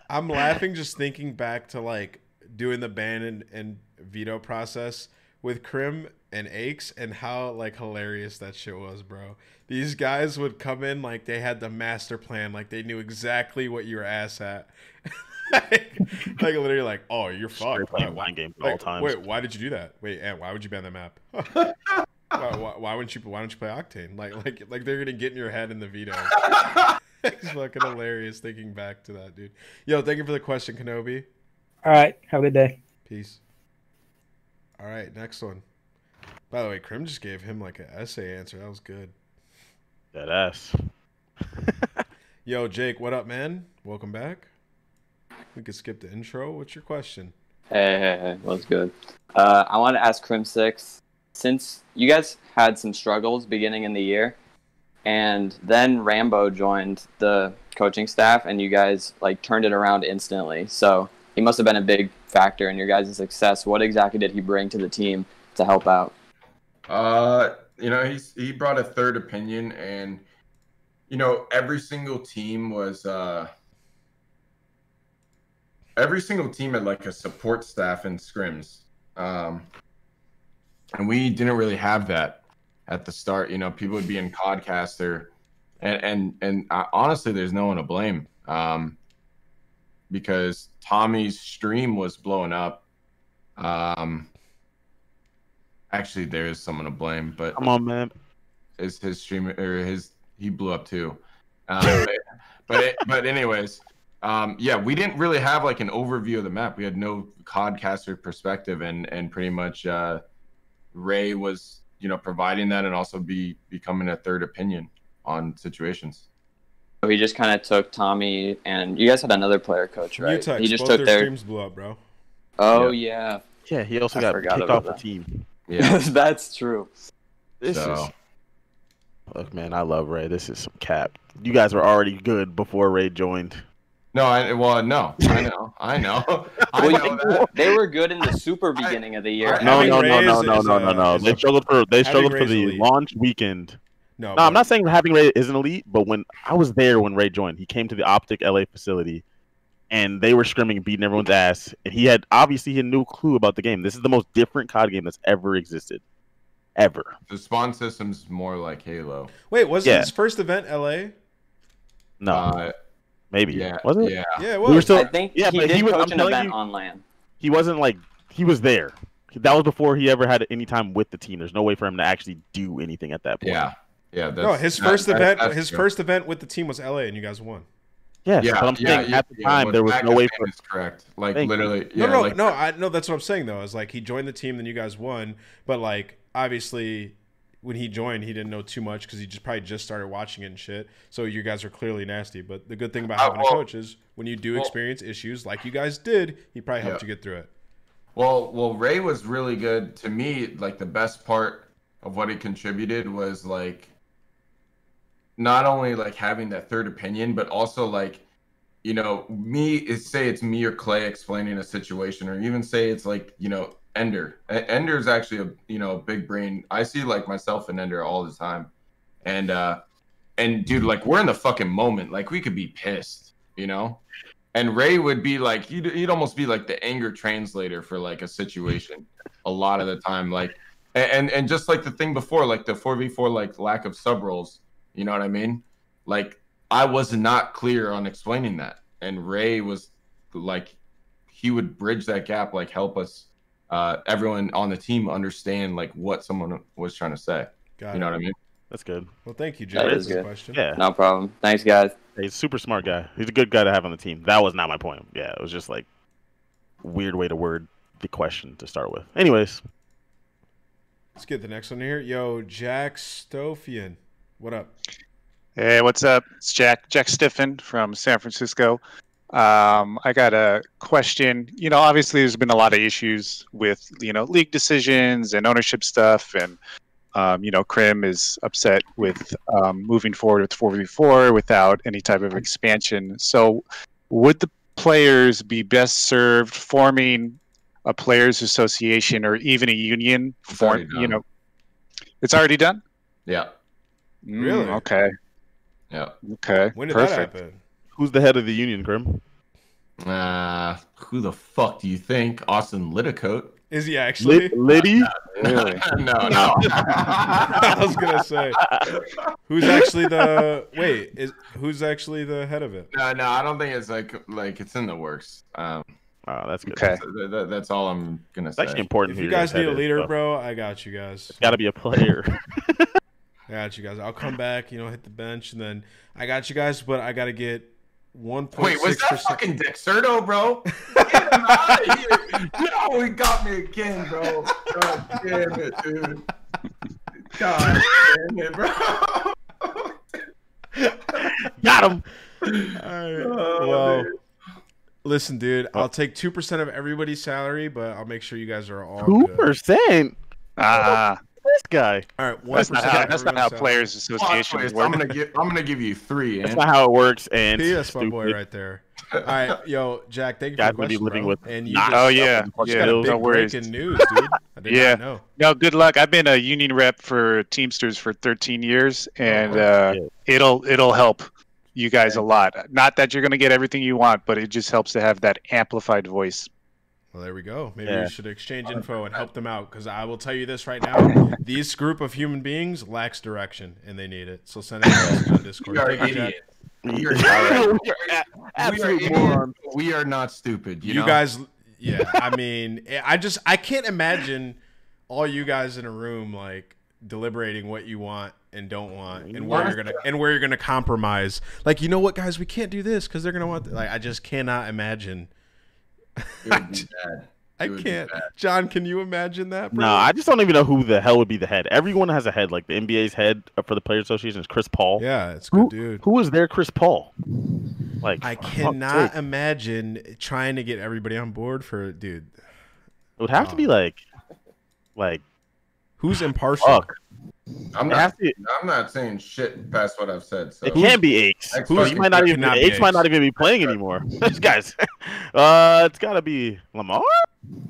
I'm laughing just thinking back to like doing the ban and veto process with Crim and Aches and how like hilarious that shit was, bro. These guys would come in like they had the master plan, like they knew exactly what you were ass at. like literally like, oh, you're fucked. Playing line game like, all times. Wait, why did you do that? Wait, and why would you ban that map? Why don't you play Octane? Like they're gonna get in your head in the veto. It's fucking hilarious thinking back to that, dude. Yo, thank you for the question, Kenobi. All right, have a good day. Peace. All right, next one. By the way, Crim just gave him like an essay answer. That was good. That ass. Yo, Jake, what up, man? Welcome back. We could skip the intro. What's your question? Hey, what's good? I want to ask Crimsix, since you guys had some struggles beginning in the year, and then Rambo joined the coaching staff, and you guys like turned it around instantly. So he must have been a big factor in your guys' success. What exactly did he bring to the team to help out? You know, he brought a third opinion, and you know, every single team had like a support staff in scrims, and we didn't really have that at the start. You know, people would be in Codcast or And honestly, there's no one to blame. Because Tommy's stream was blowing up. Actually, there is someone to blame, but Come on, man. his stream or he blew up too. But anyways, yeah, we didn't really have like an overview of the map. We had no Codcaster perspective, and pretty much Ray was providing that and also becoming a third opinion on situations. So he just kind of took Tommy, and you guys had another player coach, right? Mutex, He just both took their their streams blew up, bro. Oh yeah, Yeah, he also I got forgot kicked about off the that. team. Yeah. That's true. This So- is. Look, man, I love Ray. This is some cap. You guys were already good before Ray joined. No, I know. I know. I know that. They were good in the super beginning of the year. I- No, Having no, Ray no, is- no, no, is no, a- no, no. is They a- struggled for Ray's the elite. launch weekend. No, No, I'm not saying having Ray isn't elite, but when I was there when Ray joined, he came to the Optic LA facility, and they were scrimming and beating everyone's ass. And he had no clue about the game. This is the most different COD game that's ever existed, ever. The spawn system's more like Halo. Wait, was it Yeah. his first event, LA? No, maybe. Yeah. Was it? Yeah. Yeah, it We were was. still. I think Yeah, he but did he was- coach I'm an telling event you- on LAN. He wasn't like he was there. That was before he ever had any time with the team. There's no way for him to actually do anything at that point. Yeah. Yeah. No, his that- first that- event. that's His true. first event with the team was LA, and you guys won. Yes, Yeah, but I'm saying at the time what there was Mac no is way saying for. is correct. Like Thank you. literally. Yeah, No, that's what I'm saying though. Is like he joined the team, then you guys won, but like obviously when he joined, he didn't know too much because he probably just started watching it and shit. So you guys are clearly nasty. But the good thing about having a coach is when you do experience issues like you guys did, he probably helped you get through it. Well, Ray was really good to me. Like the best part of what he contributed was like not only like having that third opinion, but also like say it's me or Clay explaining a situation, or even say it's like Ender. Ender's actually a big brain. I see like myself and Ender all the time, and dude, like we're in the fucking moment. Like we could be pissed, And Ray would be like, he'd almost be like the anger translator for like a situation a lot of the time. Like, and just like the thing before, like the 4v4, like lack of sub roles, you know what I mean? Like I was not clear on explaining that. And Ray was like, he would bridge that gap, like help us, everyone on the team understand like what someone was trying to say. Got You know what I mean? That's good. Well, thank you, Jay. That for is the good. question. Yeah, No problem. Thanks, guys. he's a super smart guy. He's a good guy to have on the team. That was not my point. Yeah, it was just like weird way to word the question to start with. Anyways, Let's get the next one here. Yo, Jack Stofian. What up? Hey, what's up? It's Jack Stiffen from San Francisco. I got a question. Obviously there's been a lot of issues with, league decisions and ownership stuff. And, Crim is upset with moving forward with 4v4 without any type of expansion. So would the players be best served forming a players association or even a union? It's already done. It's already done? Yeah. Really? Okay. Yeah. Okay. When did Perfect. that happen? who's the head of the union, Grim? Who the fuck do you think? Austin Litticoat? Is he actually? Liddy? Really? No. I was gonna say, who's actually the who's actually the head of it? No, I don't think it's like it's in the works. Oh, that's good. Okay. That's all I'm gonna It's say. actually important. If who you your guys need head a is, leader, so. bro, I got you guys. It's got to be a player. I got you guys. I'll come back, hit the bench, and then I got you guys. But I got to get 1.6%. Wait, was that fucking Dexerto, bro? Get him out of here. No, he got me again, bro. God damn it, dude. God damn it, bro. Got him. All right. Oh, Well, dude. listen, dude. I'll take 2% of everybody's salary, but I'll make sure you guys are all 2%. Ah, This guy. All right, 1% that's not how, that's not how everyone's players associations I'm work. gonna give you 3. That's not how it works. And salary. That's my stupid. boy right there. All right, yo, Jack. Thank you Guy's for the gonna be question, living bro. with And you not- just, Oh yeah, Fucking you got a skills. big no worries. breaking news, dude. I did Yeah. not know. No, good luck. I've been a union rep for Teamsters for 13 years, and Yeah. it'll help you guys a lot. Not that you're gonna get everything you want, but it just helps to have that amplified voice. Well, there we go. Maybe Yeah. we should exchange info and help them out, because I will tell you this right now: these group of human beings lacks direction, and they need it. So send a message on Discord. We are Thank you, Jack. idiots. Absolute idiots. morons. We are not stupid. You know? Guys, yeah. I mean, I can't imagine all you guys in a room like deliberating what you want and don't want, and where you're gonna compromise. Like, you know what, guys, we can't do this because they're gonna want. Like, I just cannot imagine. It would be bad. I can't. John, can you imagine that, bro? No, I just don't even know who the hell would be the head. Everyone has a head. Like the NBA's head for the Players Association is Chris Paul. Yeah, it's good, dude. Who is there, Chris Paul? Like, I cannot imagine trying to get everybody on board for dude. It would have to be like who's impartial? fuck. I'm not saying shit past what I've said. So. It can't be Aches. Aches might not even be playing anymore. This guy's. It's gotta be Lamar.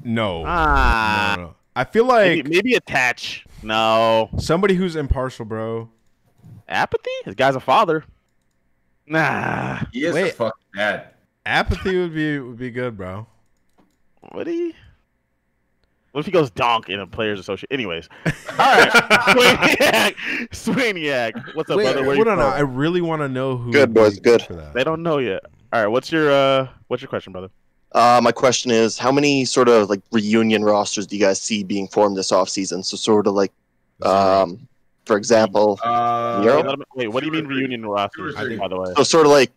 No. No. I feel like maybe Attach. No. Somebody who's impartial, bro. Apathy? This guy's a father. Nah. He is a fucking dad. Apathy would be good, bro. Would he? What if he goes donk in a Players Association? Anyways. All right. Swaniac. What's up, brother? Hold on. I really want to know who. Good, boys. Good. For that. They don't know yet. All right. What's your question, brother? My question is, how many sort of like reunion rosters do you guys see being formed this offseason? So sort of like, for example, wait, what do you mean reunion rosters, by the way? So sort of like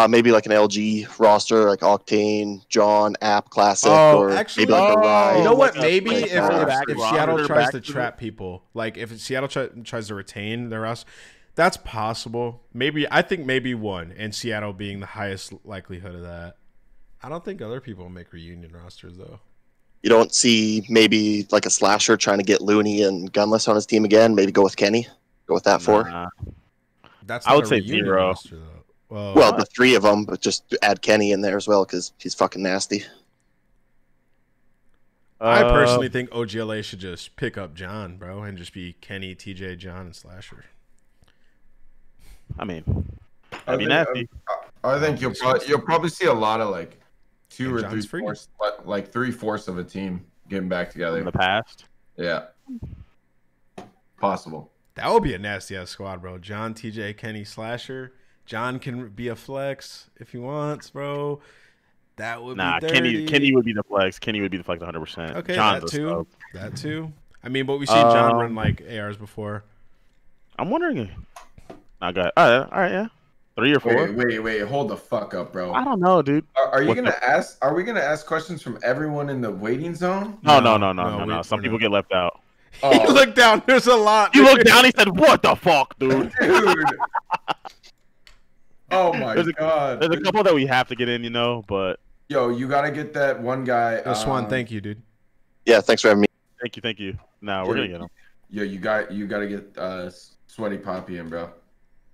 maybe like an LG roster, like Octane, John, App Classic, or actually, maybe like a Ride. You know what? Maybe like if Seattle tries to trap people, like if Seattle tries to retain their roster, that's possible. I think maybe one, and Seattle being the highest likelihood of that. I don't think other people will make reunion rosters, though. You don't see maybe like a slasher trying to get Looney and Gunless on his team again? Maybe go with Kenny? Go with that four? That's I would say zero. Roster, though. Well, the three of them, but just add Kenny in there as well because he's fucking nasty. I personally think OGLA should just pick up John, bro, and just be Kenny, TJ, John, and Slasher. I mean, that'd be nasty. I think you'll probably see a lot of like two or John's three-fourths, like 3/4 of a team getting back together in the past. Yeah, possible. That would be a nasty ass squad, bro. John, TJ, Kenny, Slasher. John can be a flex if he wants, bro. That would be dirty. Kenny would be the flex. Kenny would be the flex 100%. Okay, John's that too. I mean, but we've seen John run like ARs before. I'm wondering. I got all right, yeah. 3 or 4. Wait, hold the fuck up, bro. I don't know, dude. Are you gonna ask? Are we gonna ask questions from everyone in the waiting zone? No. Some people get left out. Oh. You look down. There's a lot. You look down. He said, "What the fuck, dude?" Dude. Oh my god. There's a couple that we have to get in, but yo, you gotta get that one guy. Swan, thank you, dude. Yeah, thanks for having me. Thank you. No, we're gonna get him. Yo, you gotta get Sweaty Poppy in, bro.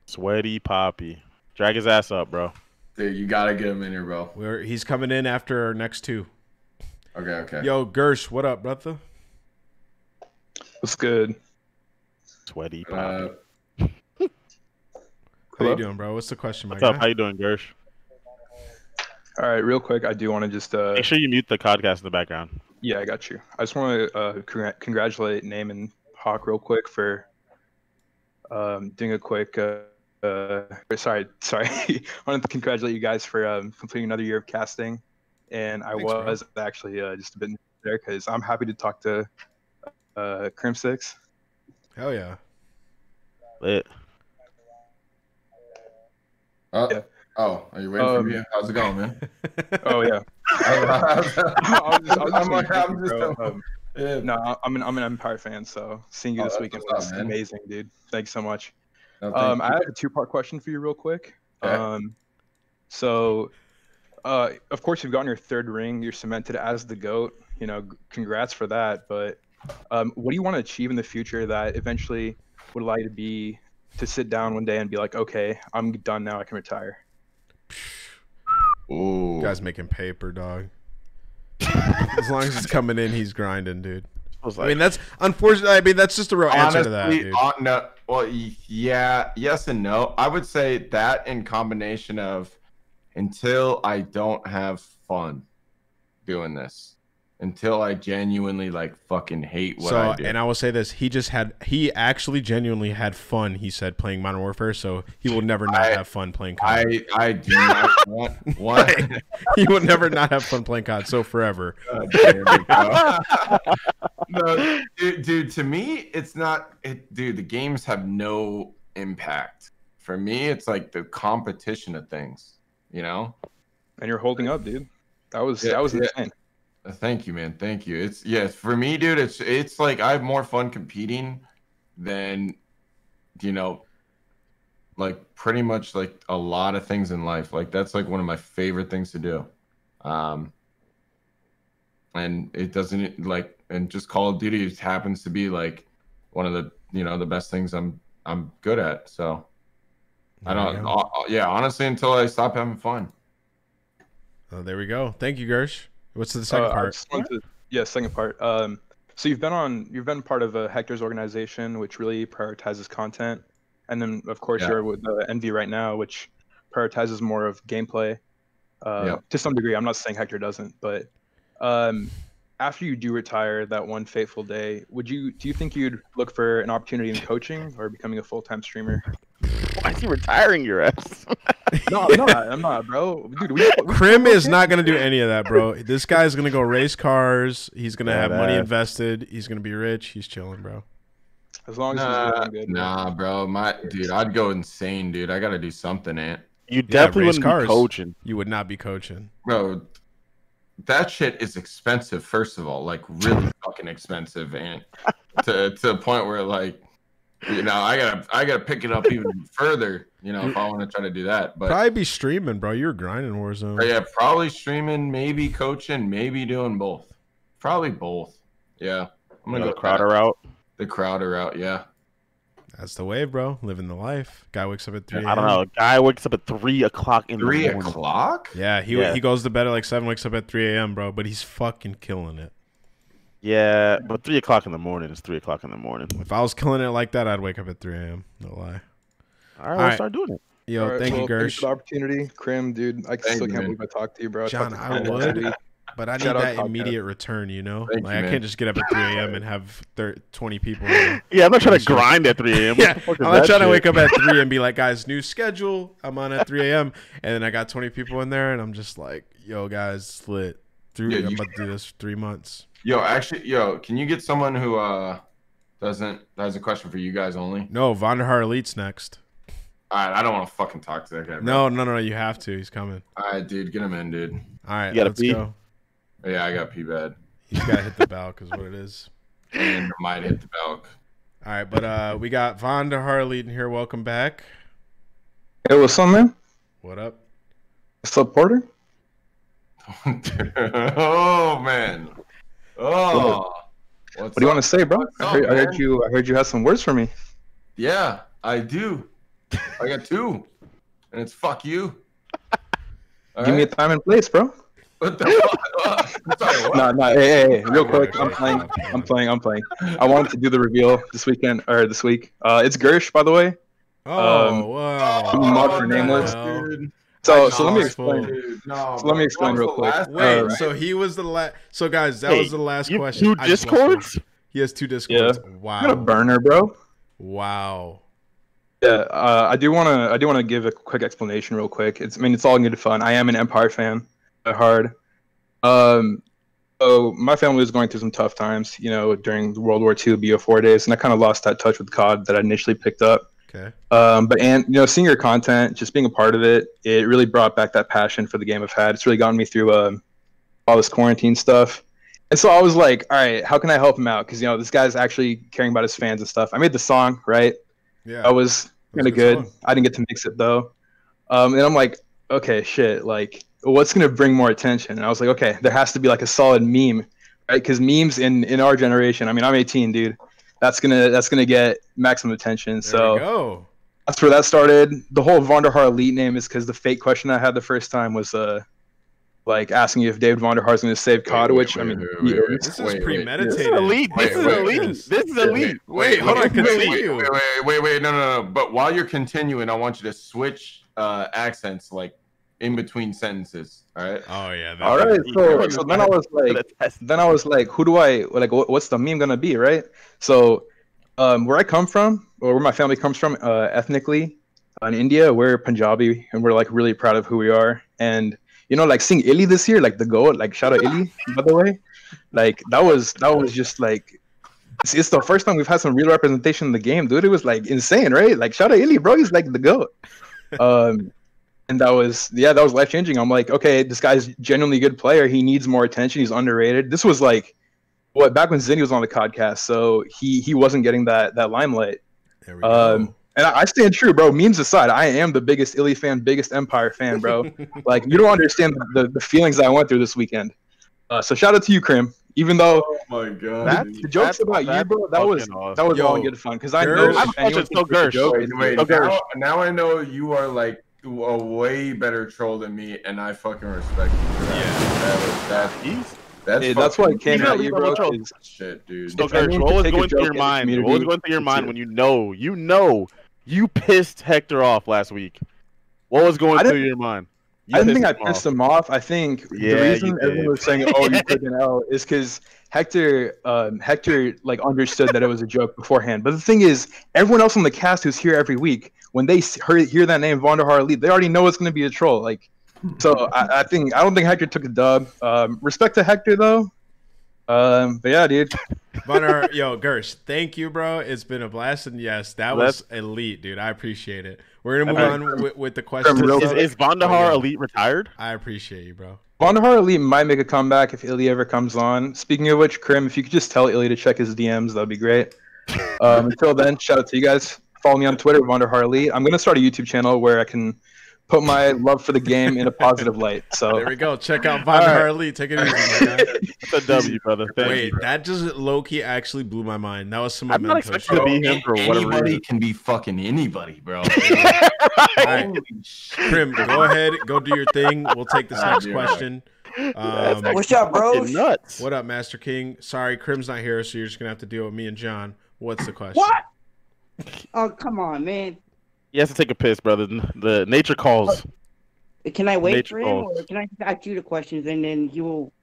Sweaty Poppy, drag his ass up, bro. Dude, you gotta get him in here, bro. He's coming in after our next two. Okay. Yo, Gersh, what up, brother? What's good? Sweaty Poppy. How you doing, bro? What's the question, What's up? How you doing, Gersh? All right, real quick, I do want to just make sure you mute the Codcast in the background. Yeah, I got you. I just want to congratulate Name and Hawk real quick for doing a quick. Sorry. I wanted to congratulate you guys for completing another year of casting, and I was actually just a bit there because I'm happy to talk to Crimsix. Hell yeah. Lit. Yeah. Oh, are you waiting for me? How's it going, man? Oh yeah. Yeah. No, I'm an Empire fan, so seeing you this weekend was amazing, dude. Thanks so much. No, I have a 2-part question for you, real quick. Okay. Of course, you've gotten your 3rd ring. You're cemented as the GOAT. Congrats for that. But what do you want to achieve in the future that eventually would allow you to sit down one day and be like, okay, I'm done now. I can retire. Ooh. Guy's making paper, dog. As long as it's coming in, he's grinding, dude. I mean, that's unfortunate. I mean, that's just a real answer to that, dude. No, well, yeah, yes and no. I would say that in combination of until I don't have fun doing this, until I genuinely like fucking hate what I do. And I will say this: he actually genuinely had fun. He said playing Modern Warfare, so he will never not have fun playing COD. I do not want one. He will never not have fun playing COD. So forever. No, dude. To me, it's not. Dude, the games have no impact. For me, it's like the competition of things. You know. And you're holding up, dude. That was insane. Thank you, man. Thank you. For me, dude. It's like I have more fun competing than, like pretty much like a lot of things in life. Like that's like one of my favorite things to do. And it doesn't like, and just Call of Duty just happens to be like one of the the best things I'm good at. So I don't. Honestly, until I stop having fun. Oh, there we go. Thank you, Gersh. What's the second part? Second part. So you've been part of Hector's organization, which really prioritizes content, and then of course you're with Envy right now, which prioritizes more of gameplay. To some degree, I'm not saying Hector doesn't, but after you do retire that one fateful day, do you think you'd look for an opportunity in coaching or becoming a full-time streamer? Why is he retiring your ass? No, I'm not, bro. Dude, Crim is not going to do any of that, bro. This guy's going to go race cars. He's going to have money invested. He's going to be rich. He's chilling, bro. As long as he's good. Nah, bro. I'd go insane, dude. I got to do something, Ant. You definitely wouldn't be coaching. You would not be coaching. Bro, that shit is expensive, first of all. Like, really fucking expensive, Ant. to the point where, like, I gotta pick it up even further, if I want to try to do that. But probably be streaming, bro. You're grinding Warzone. Yeah, probably streaming, maybe coaching, maybe doing both. Probably both. Yeah. I'm gonna go the Crowder route. The Crowder route, yeah. That's the wave, bro. Living the life. Guy wakes up at 3 a.m. I don't know. Guy wakes up at 3 o'clock in the morning. 3 o'clock? Yeah, he goes to bed at like 7, wakes up at 3 a.m., bro. But he's fucking killing it. Yeah, but 3 o'clock in the morning is 3 o'clock in the morning. If I was killing it like that, I'd wake up at 3 a.m. No lie. All right, we'll start doing it. Yo, thank you, Gersh. Thanks for the opportunity. Crim, dude, I still can't believe I talked to you, bro. John, I would, but I need that immediate return, I can't just get up at 3 a.m. and have 20 people. Yeah, I'm not trying to grind at 3 a.m. Yeah, I'm not trying to wake up at 3 and be like, guys, new schedule. I'm on at 3 a.m. And then I got 20 people in there, and I'm just like, yo, guys, split. I'm about to do this 3 months. Can you get someone who has a question for you guys only? No, Vonderhaar Elite's next. All right, I don't want to fucking talk to that guy. Bro. No, you have to. He's coming. All right, dude, get him in, dude. All right, let's go. Yeah, I got pee bad. He's got to hit the Balk is what it is. And might hit the Balk. All right, but we got Vonderhaar Elite in here. Welcome back. Hey, what's up, man? What up? What's up, Porter? Oh, man. Oh. What do you want to say, bro? I heard you had some words for me. Yeah, I do. I got 2. And it's fuck you. Give me a time and place, bro. What the fuck? Sorry, what? No. Hey, real quick. I'm playing. I wanted to do the reveal this week. It's Gersh, by the way. Oh, wow. Mod for Nameless. Dude. So let me explain. Let me explain real quick. Wait, so he was the last. So guys, that was the last question. 2 Discords? He has 2 Discords. Yeah. Wow. I got a burner, bro. Wow. Yeah, I do want to give a quick explanation real quick. It's all good fun. I am an Empire fan at heart. So my family was going through some tough times, during the World War II BO4 days, and I kind of lost that touch with COD that I initially picked up. Okay. But seeing your content, just being a part of it, it really brought back that passion for the game I've had. It's really gotten me through all this quarantine stuff. And so I was like, all right, how can I help him out? Because this guy's actually caring about his fans and stuff. I made the song, right? Yeah. I was kind of good. Song. I didn't get to mix it though. And I'm like, okay, shit, like what's gonna bring more attention? And I was like, okay, there has to be like a solid meme, right? Because memes in our generation, I'm 18, dude. That's gonna get maximum attention. There we go. That's where that started. The whole Vonderhaar Elite name is because the fake question I had the first time was like asking you if David Vonderhaar is going to save COD, which this is premeditated. This is elite. This is elite. Wait, hold on. Continue. Wait. No. But while you're continuing, I want you to switch accents. Like in between sentences. All right. Oh yeah. All right, so then I was like, who do I like? What's the meme gonna be, right? So, where I come from, or where my family comes from, ethnically, in India, we're Punjabi, and we're like really proud of who we are. And you know, like seeing Illy this year, like the goat, like shout out Illy, by the way, like that was just like. It's the first time we've had some real representation in the game, dude. It was like insane, right? Like shout out Illy, bro. He's like the goat. And that was life changing. I'm like, okay, this guy's genuinely a good player. He needs more attention. He's underrated. This was like back when Zinni was on the Codcast, so he wasn't getting that limelight. There we go. And I stand true, bro. Memes aside, I am the biggest Illy fan, biggest Empire fan, bro. Like you don't understand the feelings I went through this weekend. So shout out to you, Crim. Even though Oh my god. the jokes about you, bro, that was all good fun. Because I know Gersh, anyone so thinks it's a joke. Wait, now I know you are like a way better troll than me, and I fucking respect you for that. That's why I came He's at you, bro. troll. Shit, dude. So, If I Gersh, need what to was take a going through joke your in the mind? What was community, going through your it's mind you. when you pissed Hector off last week? What was going through your mind? I didn't think I pissed him off. I think the reason everyone was saying, "Oh, you took an L," is because Hector like understood that it was a joke beforehand. But the thing is, everyone else on the cast who's here every week, when they hear that name Vonderhaar Elite, they already know it's going to be a troll. Like, so I don't think Hector took a dub. Respect to Hector though. But yeah, dude. Vonderhaar, yo, Gersh, thank you, bro. It's been a blast, and yes, that was elite, dude. I appreciate it. We're gonna move on with the questions. Is Vonderhaar Elite retired? I appreciate you, bro. Vonderhaar Elite might make a comeback if Illy ever comes on. Speaking of which, Crim, if you could just tell Illy to check his DMs, that'd be great. Until then, shout out to you guys. Follow me on Twitter, Vonderhaar Elite. I'm gonna start a YouTube channel where I can put my love for the game in a positive light. So there we go. Check out Vonderhaar Elite. Take it easy, my guy. It's a W, brother. Wait, that just low-key actually blew my mind. That was some I'm not memento expecting to shit. be him for whatever Anybody reason. can be fucking anybody, bro. All right, Crim, go ahead, go do your thing. We'll take this next question. What's up, bro? Nuts. What up, Master King? Sorry, Crim's not here, so you're just gonna have to deal with me and John. What's the question? What? Oh, come on, man. He has to take a piss, brother. The nature calls. Can I wait Nature for him, calls. or can I ask you the questions and then you will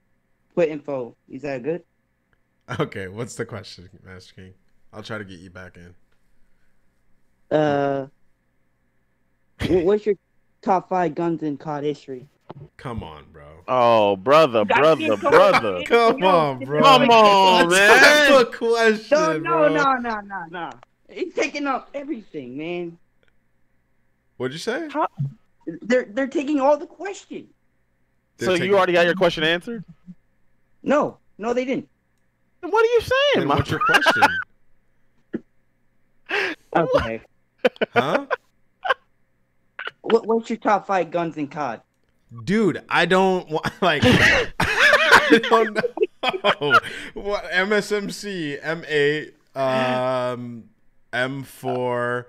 put info? Is that good? Okay, what's the question, Master King? I'll try to get you back in. What's your top 5 guns in COD history? Come on, bro. Oh, brother. Come on, bro. Come on, That's man. a question, No. bro. He's taking up everything, man. What'd you say? They're taking all the questions. So you already got your question answered? No, they didn't. Then what are you saying, Then what's your question? Okay. Huh? What's your top 5 guns in COD? Dude, I don't like. I don't know. What MSMC, M8, M4,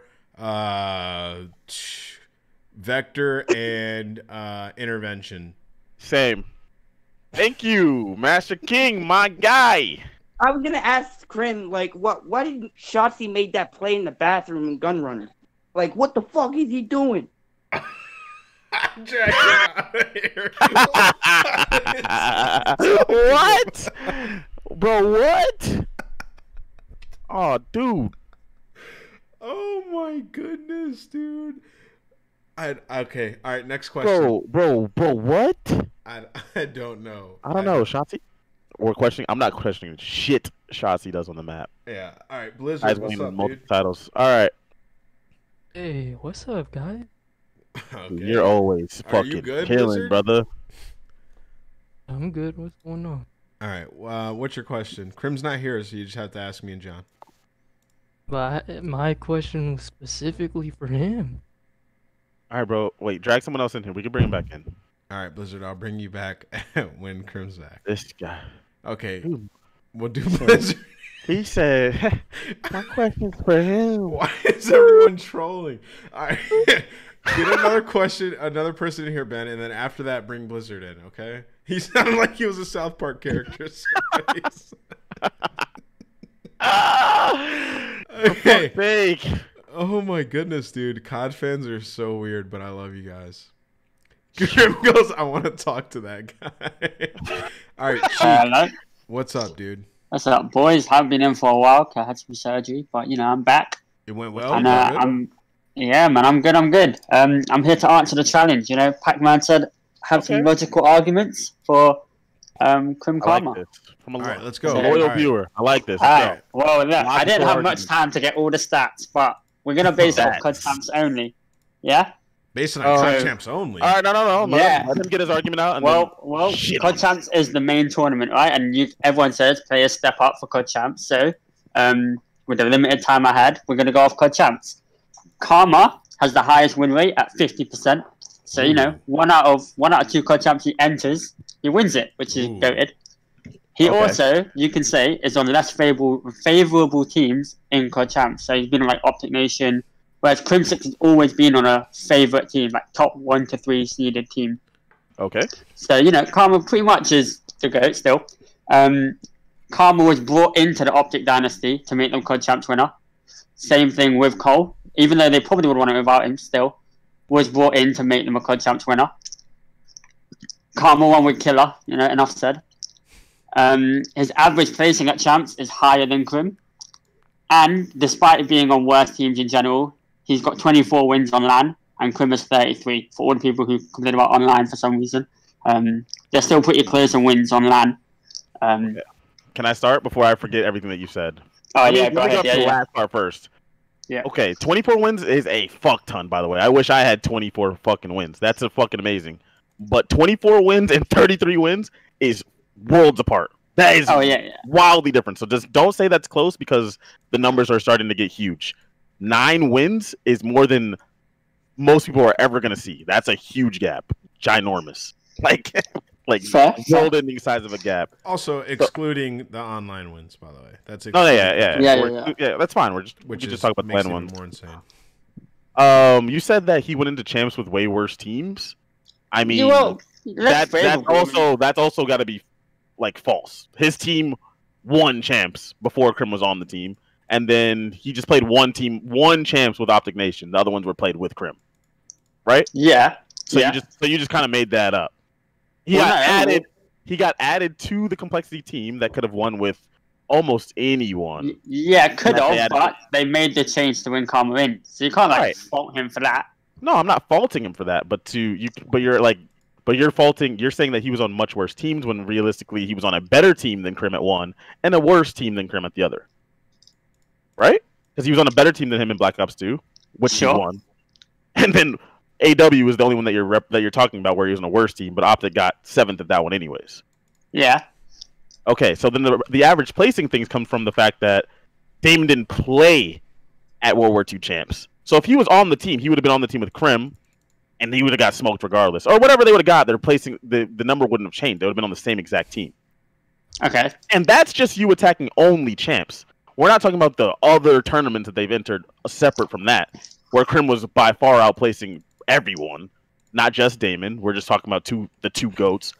Vector, and Intervention. Same. Thank you, Master King, my guy. I was gonna ask Crim, like, why did Shotzi made that play in the bathroom in Gunrunner? Like, what the fuck is he doing? What? Bro, what? Oh, dude. Oh my goodness, dude. Okay. All right, next question. Bro, what? I don't know. I don't know, Shotzi. We're questioning. I'm not questioning shit Shotzi does on the map. Yeah. All right, Blizzard. Guys What's winning up, multiple dude? titles. All right. Hey, what's up, guys? Okay. You're always Are you fucking good, killing, Blizzard? brother. I'm good. What's going on? All right. What's your question? Crim's not here, so you just have to ask me and John. But my question was specifically for him. All right, bro. Wait, drag someone else in here. We can bring him back in. All right, Blizzard. I'll bring you back when Crim's back. This guy. Okay. Dude. We'll do Blizzard. He said, my question's for him. Why is everyone trolling? All right. Get another question, another person in here, Ben, and then after that, bring Blizzard in, okay? He sounded like he was a South Park character. Okay. Fake. Oh my goodness, dude. COD fans are so weird, but I love you guys. Grim goes, I want to talk to that guy. All right, Cheek, Hello. what's up, dude? What's up, boys? Haven't been in for a while 'cause I had some surgery, but I'm back. It went well. And You good? yeah, man, I'm good. I'm good. I'm here to answer the challenge. Pac-Man said have some logical arguments for Crim Karma. Like this. From a All right, let's go. So- loyal All right. viewer. I like this. All Let's right. Well, look, I Logical didn't have arguments. much time to get all the stats, but we're gonna base it off COD champs only. Yeah. Based on Oh, COD so- champs only. All right, no. Yeah. Let him get his argument out. And Well, shit COD on champs is the main tournament, right? And everyone says players step up for COD champs. So, with the limited time I had, we're gonna go off COD champs. Karma has the highest win rate at 50%. So one out of two COD champs he enters, he wins it, which is goated. He also, you can say, is on less favorable teams in COD champs. So he's been on like Optic Nation, whereas Crimsix has always been on a favorite team, like top 1 to 3 seeded team. Okay. So Karma pretty much is the goat still. Karma was brought into the Optic Dynasty to make them COD champs winner. Same thing with Cole, even though they probably would have won it without him. Still, was brought in to make them a COD champs winner. Karma won with Killer. Enough said. His average placing at champs is higher than Crim, and despite it being on worse teams in general, he's got 24 wins on LAN, and Crim has 33. For all the people who complain about online for some reason, they're still pretty close on wins on LAN. Can I start before I forget everything that you said? Oh, Let me yeah, go go ahead. up to the last part first. Yeah. Okay, 24 wins is a fuck ton, by the way. I wish I had 24 fucking wins. That's a fucking amazing. But 24 wins and 33 wins is worlds apart. That is wildly different. So just don't say that's close because the numbers are starting to get huge. 9 wins is more than most people are ever going to see. That's a huge gap. Ginormous. Like world ending size of a gap. Also excluding the online wins, by the way. That's yeah. That's fine. We just talk about the LAN ones. More insane. You said that he went into champs with way worse teams. I mean, that's also got to be like false. His team won champs before Crim was on the team, and then he just played one champs with Optic Nation. The other ones were played with Crim, right? Yeah. So you just kind of made that up. He got added to the complexity team that could have won with almost anyone. Yeah, could have, but they made the change to win Karma in, so you can't fault him for that. No, I'm not faulting him for that, but you're faulting. You're saying that he was on much worse teams when realistically he was on a better team than Crim at one and a worse team than Crim at the other, right? Because he was on a better team than him in Black Ops 2, which he won, and then AW is the only one that you're talking about where he was on a worse team, but Optic got 7th at that one anyways. Yeah. Okay, so then the average placing things come from the fact that Damon didn't play at World War II champs. So if he was on the team, he would have been on the team with Crim, and he would have got smoked regardless. Or whatever they would have got, their placing the number wouldn't have changed. They would have been on the same exact team. Okay. And that's just you attacking only champs. We're not talking about the other tournaments that they've entered separate from that, where Crim was by far outplacing everyone, not just Damon. We're just talking about the two GOATs.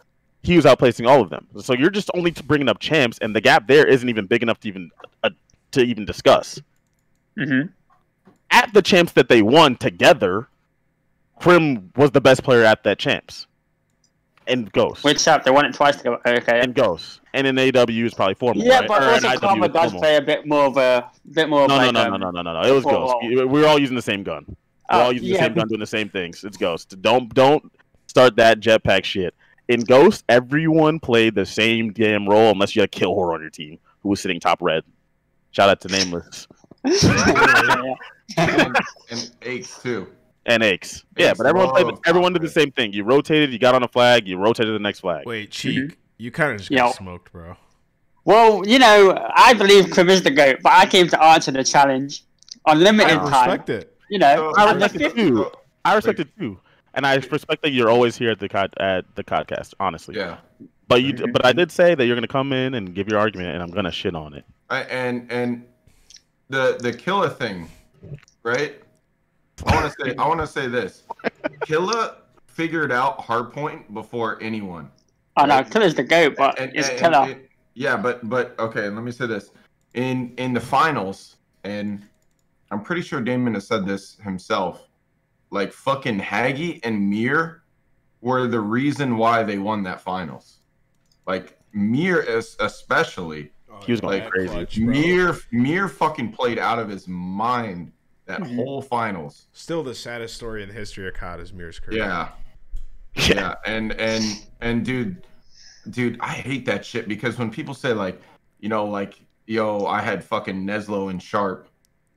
He was outplacing all of them. So you're just only bringing up champs, and the gap there isn't even big enough to even discuss. Mm-hmm. At the champs that they won together, Crim was the best player at that champs. And Ghost. Which champ? They won it twice together. Okay. And Ghost. And in AW is probably 4 more. Yeah, right? but also Karma does play a bit more of a No. It was Ghost. We're all using the same gun. We're all using the same gun, doing the same things. It's Ghost. Don't start that jetpack shit. In Ghost, everyone played the same damn role unless you had a kill whore on your team who was sitting top red. Shout out to Nameless. and Aches too. And Aches. Yeah, but everyone did the same thing. You rotated, you got on a flag, you rotated to the next flag. Wait, Cheek, you kind of just got smoked, bro. Well, I believe Crim is the GOAT, but I came to answer the challenge on limited time. I respect it. I respect it too. I respect it too. And I respect that you're always here at the Codcast, honestly. Yeah. But I did say that you're gonna come in and give your argument, and I'm gonna shit on it. And the Killer thing, right? I want to say this. Killer figured out hardpoint before anyone. Oh no, Killer's the GOAT, but it's Killer. But okay. Let me say this. In the finals, and I'm pretty sure Damon has said this himself. Like fucking Haggy and Mir were the reason why they won that finals. Like Mir especially. He was going like, crazy. Mir fucking played out of his mind that whole finals. Still the saddest story in the history of COD is Mir's career. Yeah. And dude, I hate that shit because when people say like, you know, like, yo, I had fucking Neslo and Sharp,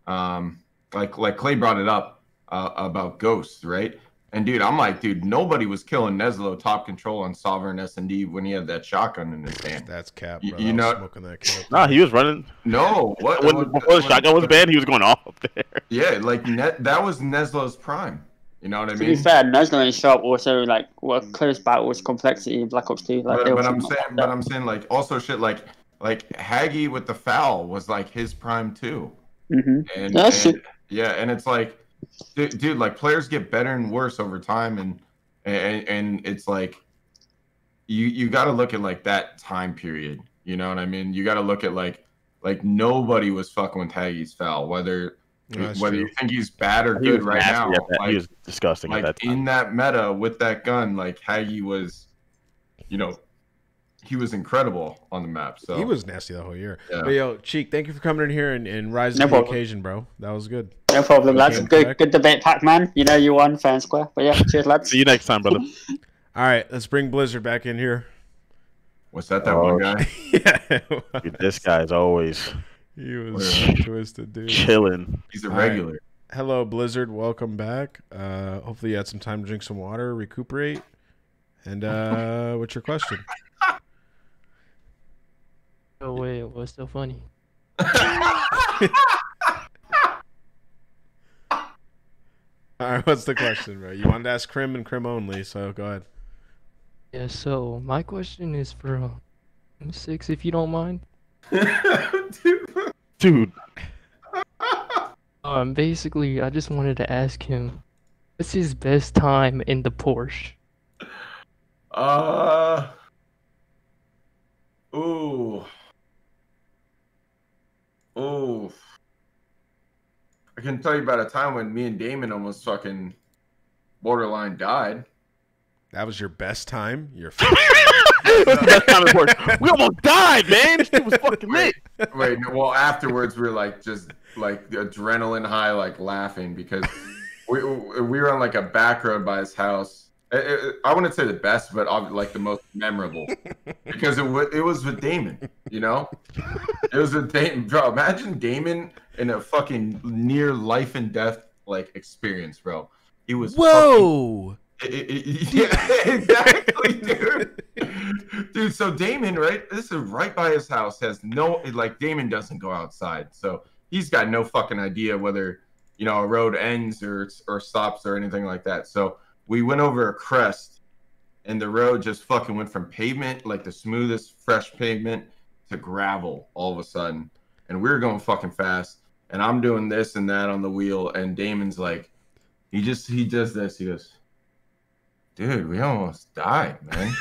like Clay brought it up about Ghosts, right? And dude, I'm like, dude, nobody was killing Neslo top control on Sovereign S&D when he had that shotgun in his hand. That's cap, bro. You know, smoking that cap. Nah, he was running. No, what? Before the shotgun was banned, he was going off up there. Yeah, like that was Neslo's prime. You know what I mean? To be fair, Neslo and Sharp also like were close battles, complexity in Black Ops 2. Like, but I'm saying like also shit like Haggy with the foul was like his prime too. Mm-hmm. And yeah, and it's like, dude, like players get better and worse over time, and it's like you got to look at like that time period. You know what I mean? You got to look at like nobody was fucking with Haggy's foul, whether you think he's bad or good right now. Like, he was disgusting like at that time. in that meta with that gun, like Haggy was, you know, he was incredible on the map. So he was nasty the whole year. Yeah. But yo, Cheek, thank you for coming in here and rising to the occasion, bro. That was good. No problem, lads. Good debate, Pac-Man. You know you won, fair and square. But yeah, cheers, lads. See you next time, brother. All right, let's bring Blizzard back in here. What's that one guy? Yeah, dude, this guy's always he was twisted, dude. Chilling. He's a regular. Right. Hello, Blizzard. Welcome back. Hopefully you had some time to drink some water, recuperate. And what's your question? Oh wait, what's so funny? All right, what's the question, bro? You wanted to ask Crim and Crim only, so go ahead. Yeah, so my question is for M6, if you don't mind. Dude. Basically, I just wanted to ask him, what's his best time in the Porsche? Ooh. I can tell you about a time when me and Damon almost fucking borderline died. That was your best time? Your What's the best time in Porsche? We almost died, man. This shit was fucking lit. Wait, well, afterwards we were like just like adrenaline high, like laughing because we were on like a back road by his house. I wouldn't say the best, but like the most memorable because it was with Damon, you know? It was with Damon. Bro, imagine Damon in a fucking near life and death like experience, bro. He was whoa. Yeah, exactly, dude. Dude, so Damon, right? This is right by his house. Has no like Damon doesn't go outside, so he's got no fucking idea whether you know a road ends or stops or anything like that. So we went over a crest, and the road just fucking went from pavement, like the smoothest, fresh pavement, to gravel all of a sudden. And we were going fucking fast, and I'm doing this and that on the wheel, and Damon's like, he does this. He goes, dude, we almost died, man.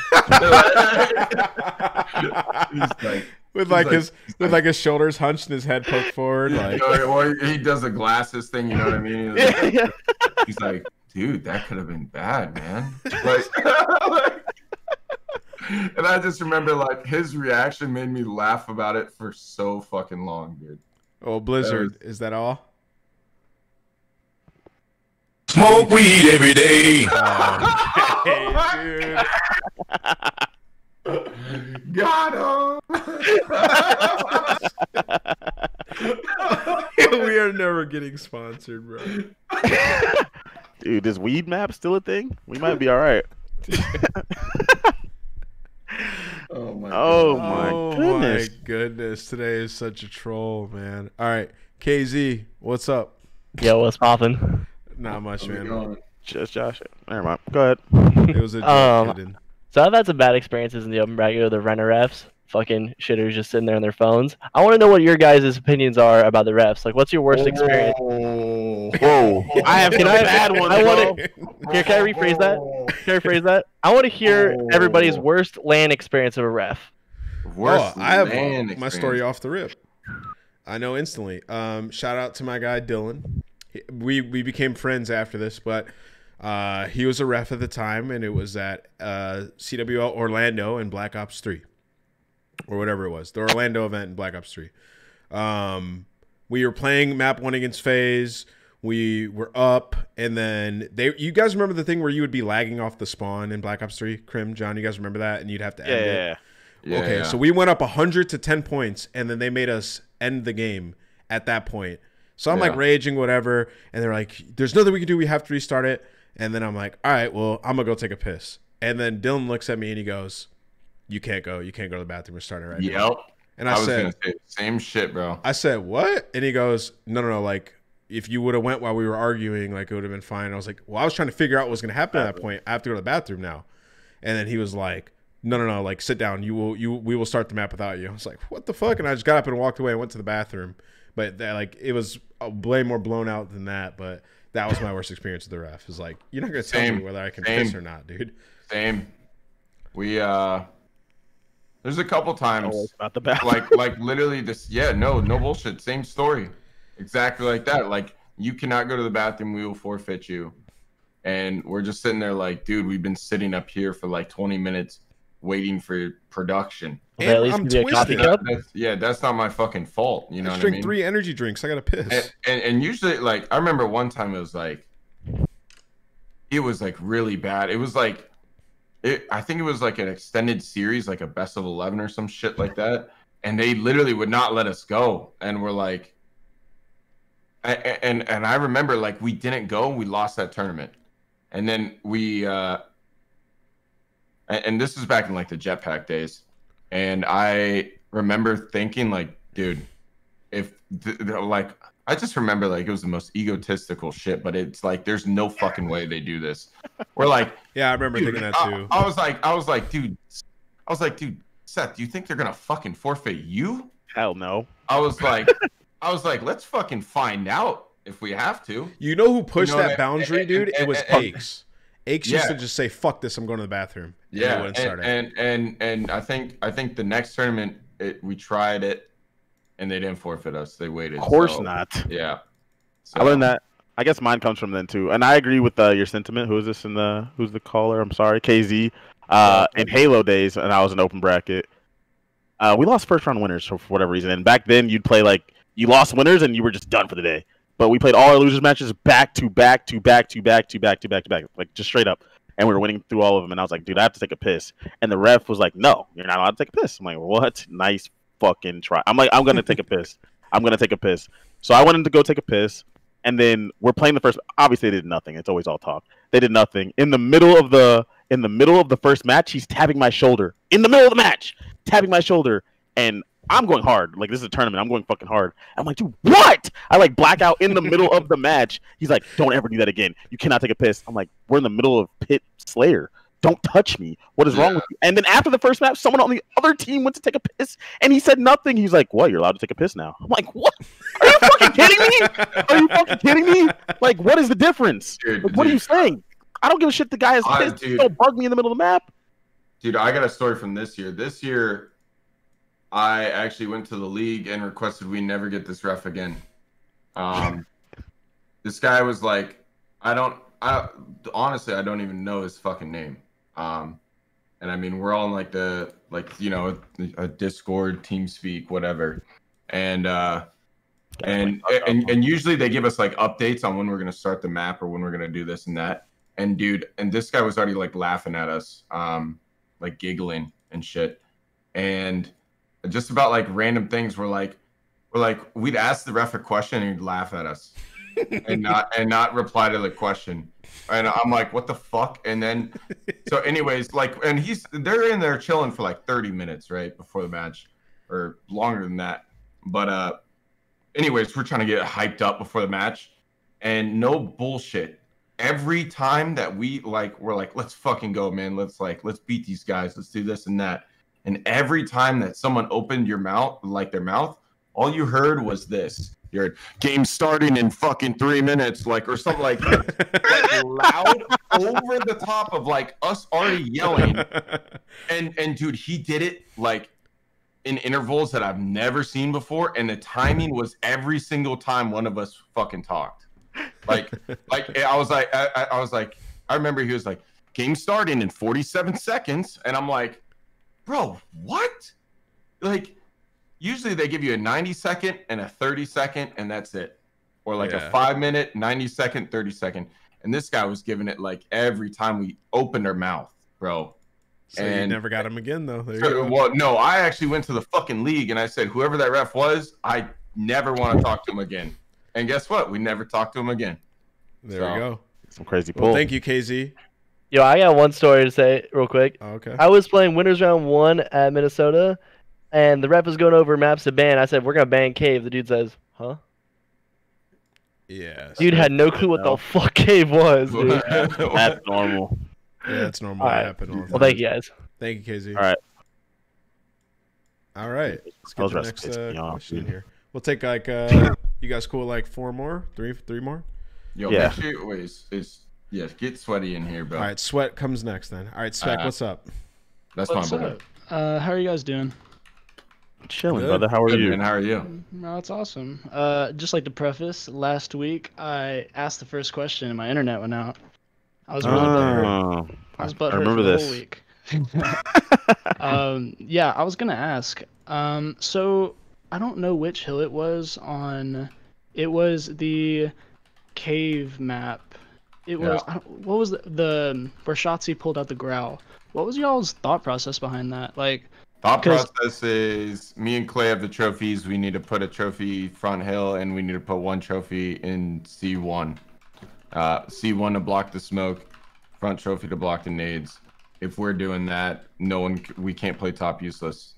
With his shoulders hunched and his head poked forward, like. Or he does the glasses thing, you know what I mean? He's like, dude, that could have been bad, man. Like, and I just remember like his reaction made me laugh about it for so fucking long, dude. Oh, Blizzard, is that all? Smoke weed every day. Hey, dude. Got him. We are never getting sponsored, bro. Dude, is weed map still a thing? We might be all right. Oh my goodness. Today is such a troll, man. All right, KZ, what's up? Yo, what's poppin'? Not much, man. Just Josh. Never mind. Go ahead. It was a joke, kidding. So I've had some bad experiences in the open bracket with the Renner refs. Fucking shitters just sitting there on their phones. I want to know what your guys' opinions are about the refs. Like, what's your worst experience? Whoa. I have Can bad one. Can I rephrase that? Can I rephrase that? I want to hear everybody's worst LAN experience of a ref. I have my story off the rip. I know instantly. Shout out to my guy Dylan. We became friends after this, but He was a ref at the time, and it was at CWL Orlando in Black Ops 3. Or whatever it was. The Orlando event in Black Ops 3. We were playing map 1 against FaZe. We were up, and then you guys remember the thing where you would be lagging off the spawn in Black Ops 3? Crim, John, you guys remember that? And you'd have to end it? Yeah, okay, yeah. so we went up 100 to 10 points, and then they made us end the game at that point. So I'm like raging, whatever, and they're like, there's nothing we can do. We have to restart it. And then I'm like, all right, well, I'm going to go take a piss. And then Dylan looks at me, and he goes, you can't go. You can't go to the bathroom. We're starting right now. Yep. And I said, gonna say the same shit, bro. I said, what? And he goes, no. Like, if you would have went while we were arguing, like, it would have been fine. I was like, well, I was trying to figure out what was going to happen at that point. I have to go to the bathroom now. And then he was like, no. Like, sit down. We will start the map without you. I was like, what the fuck? And I just got up and walked away and went to the bathroom. But it was way more blown out than that. But that was my worst experience with the ref. Is like, you're not going to tell me whether I can piss or not, dude. Same. We, there's a couple times about the bathroom. like literally this. Yeah, no bullshit. Same story, exactly like that. Like, you cannot go to the bathroom. We will forfeit you. And we're just sitting there like, dude, we've been sitting up here for like 20 minutes waiting for production. And I'm twisted. That's not my fucking fault. You know what I mean? Drink 3 energy drinks. I gotta piss. And usually, like, I remember one time it was like really bad. It was like. I think it was like an extended series, like a best of 11 or some shit like that. And they literally would not let us go. And we're like, and I remember like we didn't go and we lost that tournament. And then we, and this is back in like the jetpack days. And I remember thinking like, dude, I just remember like it was the most egotistical shit, but it's like there's no fucking way they do this. We're like, yeah, I remember thinking that too. I was like, dude, Seth, do you think they're gonna fucking forfeit you? Hell no. I was like, let's fucking find out if we have to. You know who pushed that boundary, dude? It was Aches. Aches used to just say, "Fuck this, I'm going to the bathroom." Yeah, and I think the next tournament we tried it. And they didn't forfeit us. They waited. Of course not. Yeah. So. I learned that. I guess mine comes from then too. And I agree with your sentiment. Who's the caller? I'm sorry, KZ. In Halo days, and I was an open bracket. We lost first round winners for whatever reason. And back then, you'd play like you lost winners and you were just done for the day. But we played all our losers matches back to back, like just straight up. And we were winning through all of them. And I was like, dude, I have to take a piss. And the ref was like, no, you're not allowed to take a piss. I'm like, what? Nice fucking try. I'm like, I'm gonna take a piss. So I went in to go take a piss, and then we're playing the first. Obviously, they did nothing. It's always all talk. They did nothing. In the middle of the first match, he's tapping my shoulder. In the middle of the match, tapping my shoulder, and I'm going hard. Like, this is a tournament. I'm going fucking hard. I'm like, dude, what? I like black out in the middle of the match. He's like, don't ever do that again. You cannot take a piss. I'm like, we're in the middle of Pit Slayer. Don't touch me. What is wrong with you? And then after the first match, someone on the other team went to take a piss, and he said nothing. He's like, what? You're allowed to take a piss now. I'm like, what? Are you fucking kidding me? Like, what is the difference? Like, what are you saying? I don't give a shit. The guy is pissed. Don't bug me in the middle of the map. Dude, I got a story from this year. This year, I actually went to the league and requested we never get this ref again. This guy was like, honestly, I don't even know his fucking name. And I mean, we're all in like a Discord, TeamSpeak, whatever. And usually they give us like updates on when we're going to start the map or when we're going to do this and that. And dude, and this guy was already like laughing at us, like giggling and shit. And just about like random things we'd ask the ref a question and he'd laugh at us and not reply to the question. And I'm like, what the fuck? And then, so anyways, like, and they're in there chilling for like 30 minutes, right? Before the match, or longer than that. But anyways, we're trying to get hyped up before the match, and no bullshit. Every time that we're like, let's fucking go, man. Let's beat these guys. Let's do this and that. And every time that someone opened their mouth, all you heard was this. You heard, game starting in fucking 3 minutes, like, or something like that. Loud over the top of like us already yelling. And dude, he did it like in intervals that I've never seen before. And the timing was every single time one of us fucking talked. Like I was like, I remember he was like, game starting in 47 seconds. And I'm like, bro, what? Like, usually they give you a 90-second and a 30-second, and that's it. Or like a 5-minute, 90-second, 30-second. And this guy was giving it like every time we opened our mouth, bro. So you never got him again, though. There you go. Well, no, I actually went to the fucking league and I said, whoever that ref was, I never want to talk to him again. And guess what? We never talked to him again. There we go. Some crazy pull. Well, thank you, KZ. Yo, I got one story to say real quick. Oh, okay. I was playing Winners Round 1 at Minnesota, and the ref was going over maps to ban. I said, we're going to ban Cave. The dude says, huh? Yeah. Dude had no clue what the fuck Cave was, dude. That's normal. Yeah, that's normal. All That right. happened all the Well, time. thank you, guys. Thank you, KZ. All right. All right. Let's get Those the refs next piss me off, question in dude. here. We'll take like, you guys cool like 4 more? 3 more? Yo, Yeah. make sure, wait, yeah, get Sweaty in here, bro. All right, Sweat comes next then. All right, Spec, what's up? That's What's my boy. up? How are you guys doing? Chilling, Good. brother. How are Good, you? man. How are you? No, that's awesome. Just like to preface, last week I asked the first question and my internet went out. I was really butthurt. I was butthurt remember for the this. whole week. Yeah, I was gonna ask. So I don't know which hill it was on. It was the cave map. It was what was the where Shotzi pulled out the growl. What was y'all's thought process behind that? Like, Thought process is me and Clay have the trophies. We need to put a trophy front hill, and we need to put one trophy in C1. C1 to block the smoke, front trophy to block the nades. If we're doing that, we can't play top useless.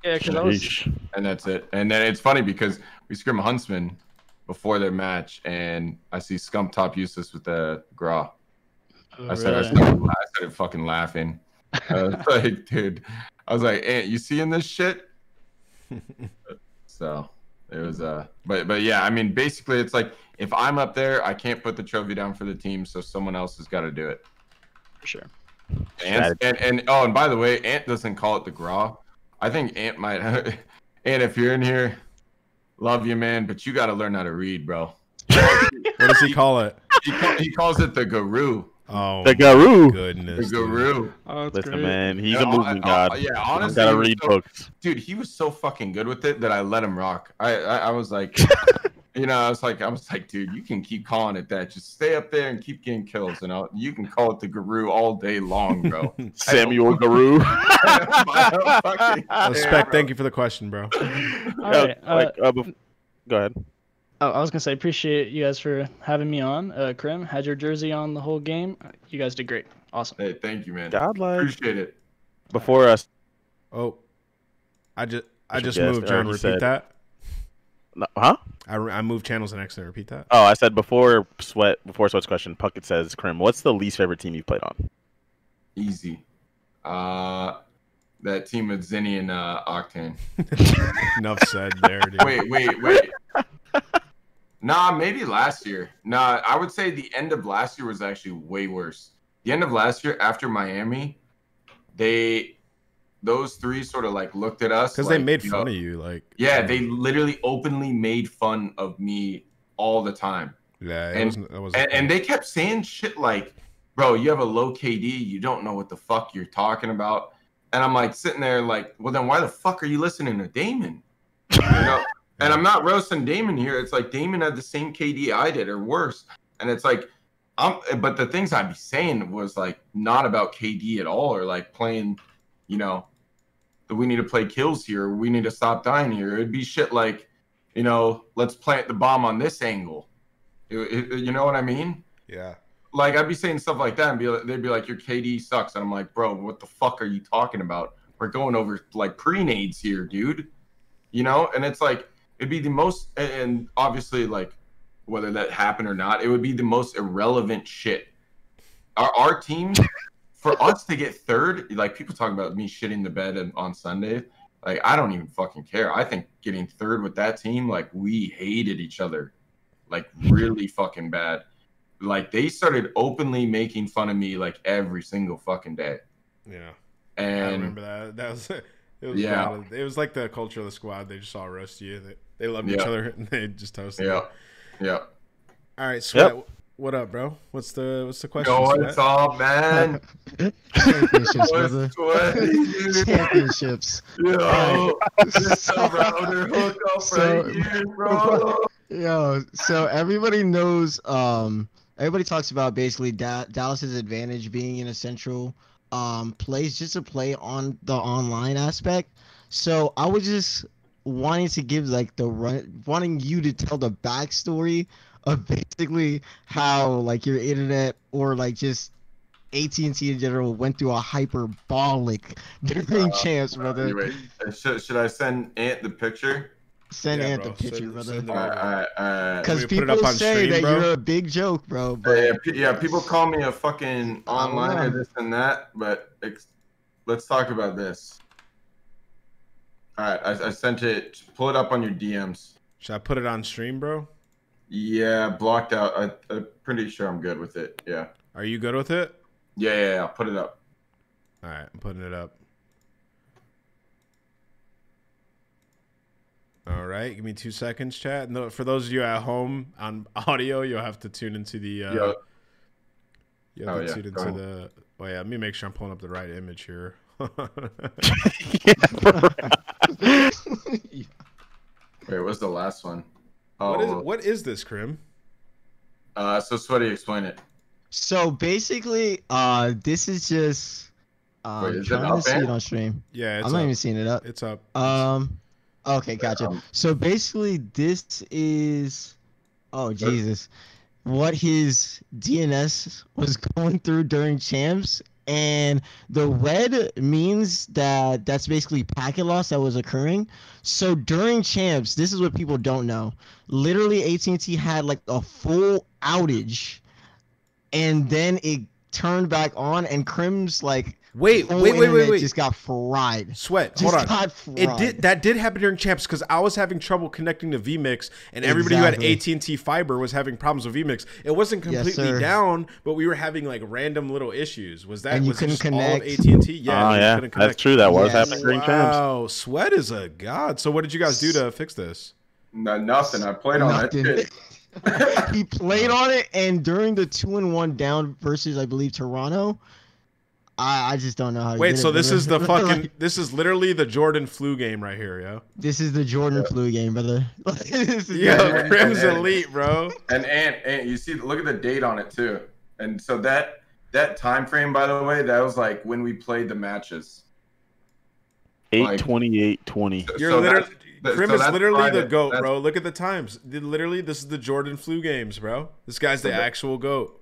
yeah, because I was And that's it. And then it's funny because we scrim Huntsman before their match, and I see Scump top useless with the Gra. I started fucking laughing. I was like, dude, I was like, Ant, you seeing this shit? So it was but yeah, I mean, basically it's like if I'm up there, I can't put the trophy down for the team, so someone else has got to do it. for sure. And by the way, Ant doesn't call it the Gra. I think Ant might. Ant, if you're in here, love you, man, but you got to learn how to read, bro. What does he call it? He calls it the Guru. Oh, The Guru. Goodness. The Guru. Oh, Listen, man, he's a movement god. Yeah, honestly, gotta he was read so- books. Dude, he was so fucking good with it that I let him rock. I was like, I was like, dude, you can keep calling it that. Just stay up there and keep getting kills, and you can call it the Guru all day long, bro. Samuel Guru. Spec, thank you for the question, bro. All right. Go ahead. Oh, I was gonna say appreciate you guys for having me on. Crim had your jersey on the whole game. You guys did great. Awesome. Hey, thank you, man. Godlike. Appreciate it. Before us. Oh, I just guessed, moved. John, he repeat said- that. No, huh? I moved channels and accidentally repeat that. Oh, I said before Sweat's question, Puckett says, Crim, what's the least favorite team you've played on? Easy. That team with Zinni and Octane. Enough said there, dude. Wait. Nah, maybe last year. Nah, I would say the end of last year was actually way worse. The end of last year after Miami, those three sort of like looked at us Because like, they made fun of you, like. Yeah, they literally openly made fun of me all the time. Yeah, and they kept saying shit like, "Bro, you have a low KD. You don't know what the fuck you're talking about." And I'm like sitting there like, "Well, then why the fuck are you listening to Damon?" You know. And I'm not roasting Damon here. It's like Damon had the same KD I did or worse. And it's like, but the things I'd be saying was like not about KD at all, or like playing, that we need to play kills here, or we need to stop dying here. It'd be shit like, let's plant the bomb on this angle. You know what I mean? Yeah. Like I'd be saying stuff like that, and they'd be like, your KD sucks. And I'm like, bro, what the fuck are you talking about? We're going over like pre-nades here, dude. And it's like, it'd be the most, and obviously, like, whether that happened or not, it would be the most irrelevant shit. Our team, for us to get third, like, people talk about me shitting the bed on Sunday. Like, I don't even fucking care. I think getting third with that team, like, we hated each other. Like, really fucking bad. Like, they started openly making fun of me, like, every single fucking day. Yeah. And I remember that. That was... It was bad. It was like the culture of the squad. They just all roast you. They loved each other and they just toasted you. Yeah. All right, Sweat. What up, bro? What's the question? Yo, what's up, man? Championships, brother. Sweaty, Championships. Yo, this router hookup right here, bro. Yo, so everybody knows. Everybody talks about basically Dallas's advantage being in a central place, just to play on the online aspect. So I was just wanting to give like wanting you to tell the backstory of basically how like your internet or like just AT&T in general went through a hyperbolic during champs, brother. Anyway, should I send Ant the picture? Send Ant the picture, brother. Because people say that you're a big joke, bro. But yeah, people call me a fucking online this and that, but let's talk about this. All right, I sent it. Pull it up on your DMs. Should I put it on stream, bro? Yeah, blocked out. I'm pretty sure I'm good with it. Yeah. Are you good with it? Yeah. I'll put it up. All right, I'm putting it up. All right, give me 2 seconds, chat. No, for those of you at home on audio, you'll have to tune into the. Tune into the. Oh yeah, let me make sure I'm pulling up the right image here. Wait, what's the last one? What is this, Crim? So Sweaty, explain it. So basically, this is just Wait, is trying it up, to see man? it on stream. Yeah, I'm not even seeing it up. It's up. Okay, gotcha. So basically, this is Jesus, what his DNS was going through during champs. And the red means that that's basically packet loss that was occurring. So during champs, this is what people don't know. Literally, AT&T had like a full outage, and then it turned back on, and Crim's like wait, just got fried. Sweat, hold on. That did happen during champs because I was having trouble connecting to vMix, and everybody who had AT&T fiber was having problems with vMix. It wasn't completely down, but we were having like random little issues. Was that? And you was couldn't connect. All of AT&T? Yeah, yeah, that's true. That was happening during champs. Wow, Sweat is a god. So what did you guys do to fix this? Nothing. I played on that shit. He played on it, and during the 2-1 down versus, I believe, Toronto, I just don't know how. Wait, so this is the fucking. This is literally the Jordan flu game right here, yo. This is the Jordan flu game, brother. Yo, Crim's elite, bro. And you see, look at the date on it too. And so that time frame, by the way, that was like when we played the matches. 8/28/20. You're literally. Crim is literally the GOAT, bro. Look at the times. Literally, this is the Jordan flu games, bro. This guy's the actual GOAT.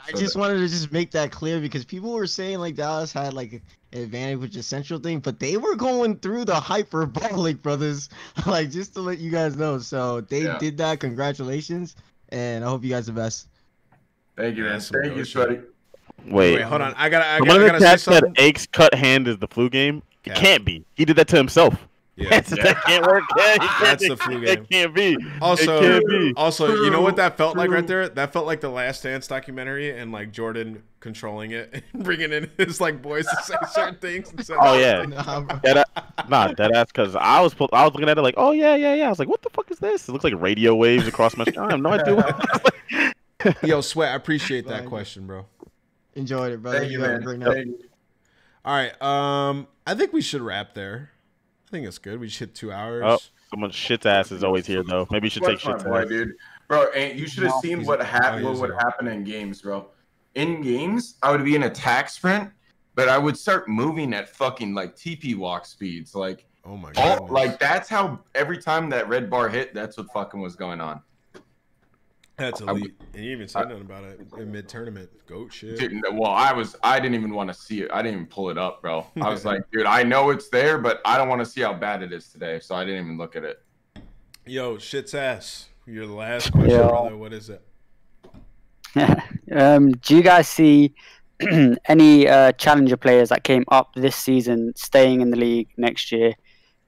I just wanted to just make that clear because people were saying like Dallas had like an advantage with the central thing, but they were going through the hyperbolic, brothers. Like, just to let you guys know. So they did that. Congratulations, and I hope you guys are the best. Thank you, man. Thank you, Sweaty. Wait, hold on. I gotta say say something. something. Aches cut hand is the flu game. It can't be. He did that to himself. Yeah. That can't work. That's the flu game. It can't be. Also, you know what that felt like right there? That felt like the Last Dance documentary and like Jordan controlling it and bringing in his like boys to say certain things. Oh yeah, that's because I was looking at it like, oh yeah. I was like, what the fuck is this? It looks like radio waves across my. I have no idea. Yo, Sweat, I appreciate that question, bro. Enjoyed it, brother. Thank you, man. All right, I think we should wrap there. I think it's good. We just hit 2 hours. Oh, someone's shit's ass is always here though. Maybe you should take shit's ass. Dude. Bro, and you should have seen what would happen in games, bro. In games, I would be in attack sprint, but I would start moving at fucking like TP walk speeds. Like, oh my god. Like that's how every time that red bar hit, that's what fucking was going on. That's elite. And you even said nothing about it in mid-tournament. Goat shit. Dude, well, I didn't even want to see it. I didn't even pull it up, bro. I was like, dude, I know it's there, but I don't want to see how bad it is today, so I didn't even look at it. Yo, shit's ass. Your last question, brother. What is it? Do you guys see any challenger players that came up this season staying in the league next year?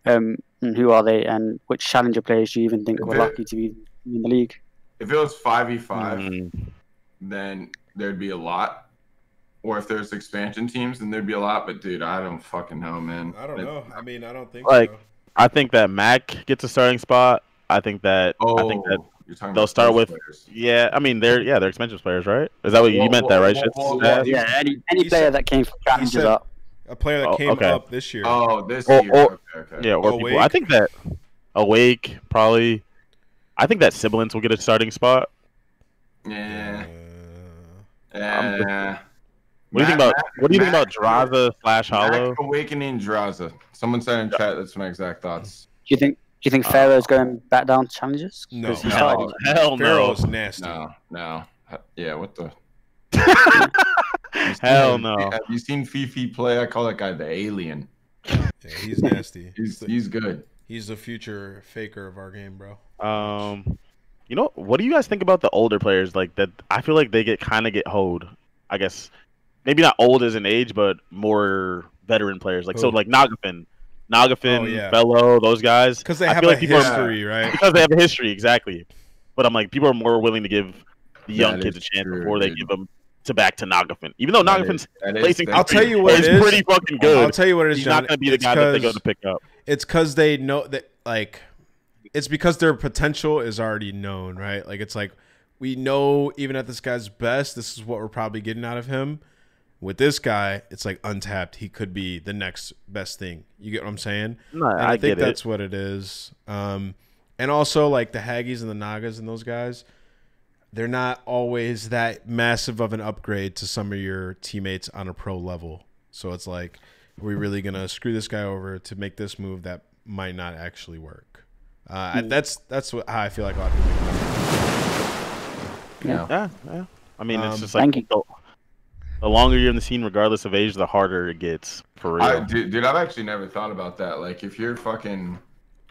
And who are they? And which challenger players do you even think were lucky to be in the league? If it was 5v5, then there'd be a lot. Or if there's expansion teams, then there'd be a lot. But dude, I don't fucking know, man. I don't know. I mean, I don't think like, so. I think that Mac gets a starting spot. I think that You're talking They'll about start those with players. I mean they're expensive players, right? Is that what you meant that right? Yeah, any player that came from challenges up. A player that came up this year. Oh, this Or- year. or- Okay. Yeah, or people. I think that Awake probably. I think that Sibilance will get a starting spot. Yeah. What do you think about Draza / Hollow? Mac Awakening Draza. Someone said in chat. That's my exact thoughts. Do you think Pharaoh's going back down to challenges? No. 'Cause he Hell started- no. Pharaoh's nasty. No. Yeah, what the? Hell no. Have you seen Fifi play? I call that guy the alien. Yeah, he's nasty. He's good. He's the future faker of our game, bro. You know, what do you guys think about the older players like that? I feel like they kind of get hoed. I guess maybe not old as an age, but more veteran players. Like so, like Nagafin, Fellow, those guys. Because they I have feel a like people history, right? Because they have a history, exactly. But I'm like, people are more willing to give the young That kids a is chance true, before they dude. give them back to Nagafin. Even though Nagafin's placing, I'll tell you what it is. pretty fucking good. I'll tell you what it is, He's John. not going to be the guy that they go to pick up. It's because they know that, like, it's because their potential is already known, right? Like, it's like, we know even at this guy's best, this is what we're probably getting out of him. With this guy, it's like untapped. He could be the next best thing. You get what I'm saying? No, and I think get that's it. what it is. And also, like, the Haggies and the Nagas and those guys, they're not always that massive of an upgrade to some of your teammates on a pro level. So it's like, are we really going to screw this guy over to make this move that might not actually work? That's how I feel like a lot of people think about it. Yeah. I mean, it's just like the longer you're in the scene, regardless of age, the harder it gets, for real. Dude, I've actually never thought about that. Like, if you're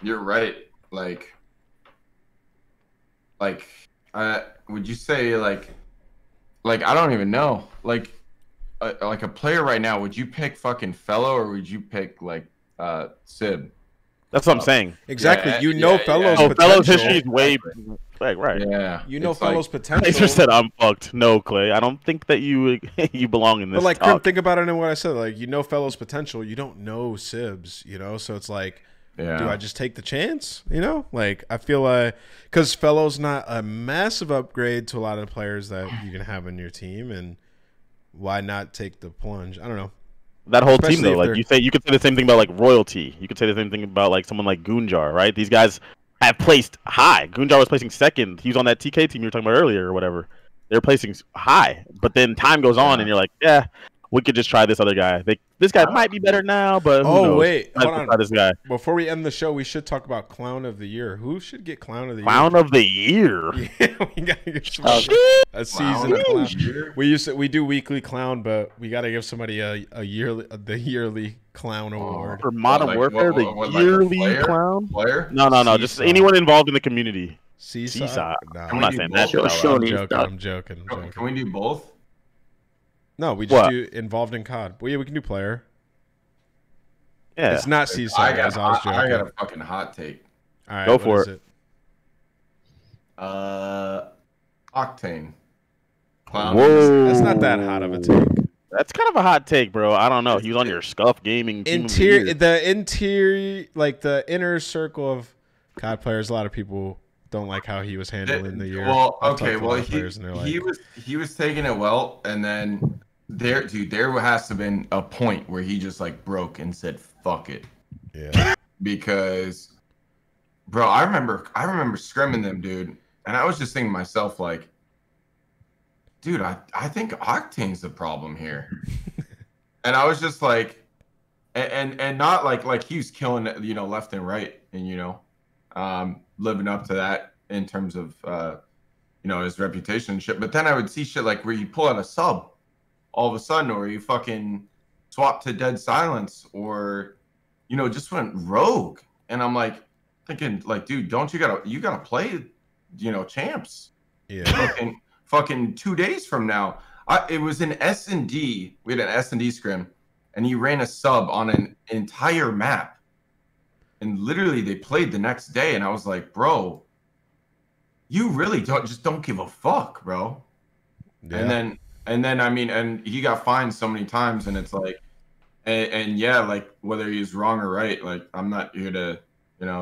you're right. Like, would you say like I don't even know. Like a player right now, would you pick fucking Fellow or would you pick like Sib? That's what I'm saying. Exactly. Yeah, Fellow's Oh, potential. Fellow's history is way right. Yeah. You know It's Fellow's like- potential. Clay just said I'm fucked. No, Clay. I don't think that you belong in this. But like, talk. think about it in what I said. Like, you know Fellow's potential. You don't know Sibs, you know? So it's like, Yeah. do I just take the chance? You know? Like, I feel like, because Fellow's not a massive upgrade to a lot of the players that you can have in your team. And why not take the plunge? I don't know. That whole Especially team, though, if like they're- you could say the same thing about like Royalty. You could say the same thing about like someone like Goonjar, right? These guys have placed high. Goonjar was placing second. He was on that TK team you were talking about earlier or whatever. They're placing high, but then time goes on, and you're like, yeah, we could just try this other guy. This guy might be better now, but who knows? Wait, Let's hold on. try this guy. Before we end the show, we should talk about Clown of the Year. Who should get Clown of the Clown Year? of the Year. Yeah, we gotta give some a season Clown of of Clown. the Year? We do weekly Clown, but we gotta give somebody the yearly Clown Award For Modern Like, Warfare, what, the like a yearly player? clown? Player? No, just Seesaw. anyone involved in the community. Seesaw. Nah, I'm not saying that. Sure, out loud. surely. I'm joking. Can we do both? No, we just What? do involved in COD. Well, yeah, we can do player. Yeah. It's not Seesaw, I guys. I was joking. got a fucking hot take. All right, Go what for is it. Octane. Clown. Whoa. That's not that hot of a take. That's kind of a hot take, bro. I don't know. He was on your Scuff Gaming team. of the year. Like the inner circle of COD players, a lot of people don't like how he was handling the year. Well, I've talked okay, to a lot well of players and they're like, he was taking it well, and then there has to have been a point where he just like broke and said fuck it. Yeah. Because, bro, I remember scrimming them, dude, and I was just thinking to myself like, dude, I think Octane's the problem here. And I was just like, and not like he was killing it, left and right, and living up to that in terms of his reputation and shit. But then I would see shit like where you pull out a sub all of a sudden, or you fucking swap to dead silence, or just went rogue. And I'm like thinking like, dude, don't you gotta play champs? Yeah. Fucking 2 days from now. It was an S&D. We had an S&D scrim, and he ran a sub on an entire map. And literally, they played the next day, and I was like, bro, you really don't give a fuck, bro. Yeah. And then I mean, and he got fined so many times, and it's like, and yeah, like whether he's wrong or right, like I'm not here to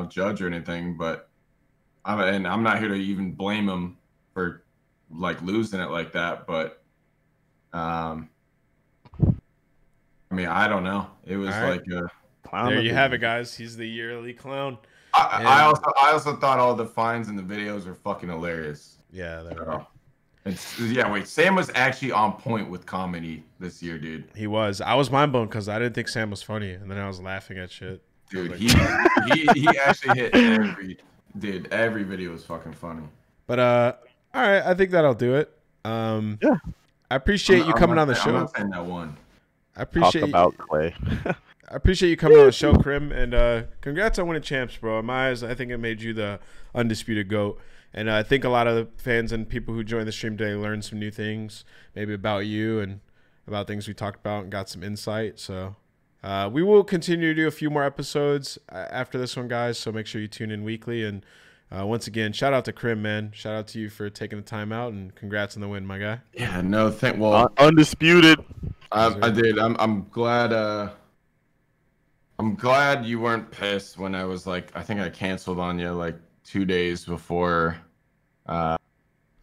judge or anything, but And I'm not here to even blame him for like losing it like that, but I mean, I don't know. It was like a there you have it, guys. He's the yearly clown. I also thought all the finds in the videos were fucking hilarious. Yeah, they were. Wait, Sam was actually on point with comedy this year, dude. He was. I was mind blown because I didn't think Sam was funny, and then I was laughing at shit. Dude, he actually hit every video was fucking funny. But all right, I think that'll do it. Yeah, I appreciate you coming on the show. I'm not saying that one. I appreciate Talk about Clay. I appreciate you coming on the show, Crim, and congrats on winning champs, bro. In my eyes, I think it made you the undisputed GOAT. And I think a lot of the fans and people who joined the stream today learned some new things, maybe about you and about things we talked about, and got some insight. So we will continue to do a few more episodes after this one, guys. So make sure you tune in weekly. And once again, shout out to Crim, man. Shout out to you for taking the time out, and congrats on the win, my guy. Yeah, no, undisputed. I did. I'm glad. I'm glad you weren't pissed when I was like, I think I canceled on you like 2 days before. Oh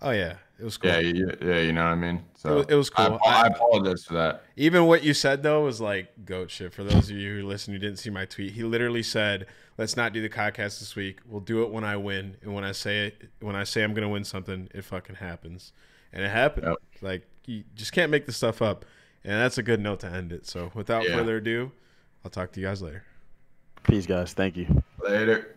yeah, it was cool. Yeah, you know what I mean. So it was cool. I apologize for that. Even what you said though was like goat shit. For those of you who listen who didn't see my tweet, he literally said, "Let's not do the Codcast this week. We'll do it when I win. And when I say I'm gonna win something, it fucking happens." And it happened. Yep. Like you just can't make this stuff up. And that's a good note to end it. So without further ado, I'll talk to you guys later. Peace, guys. Thank you. Later.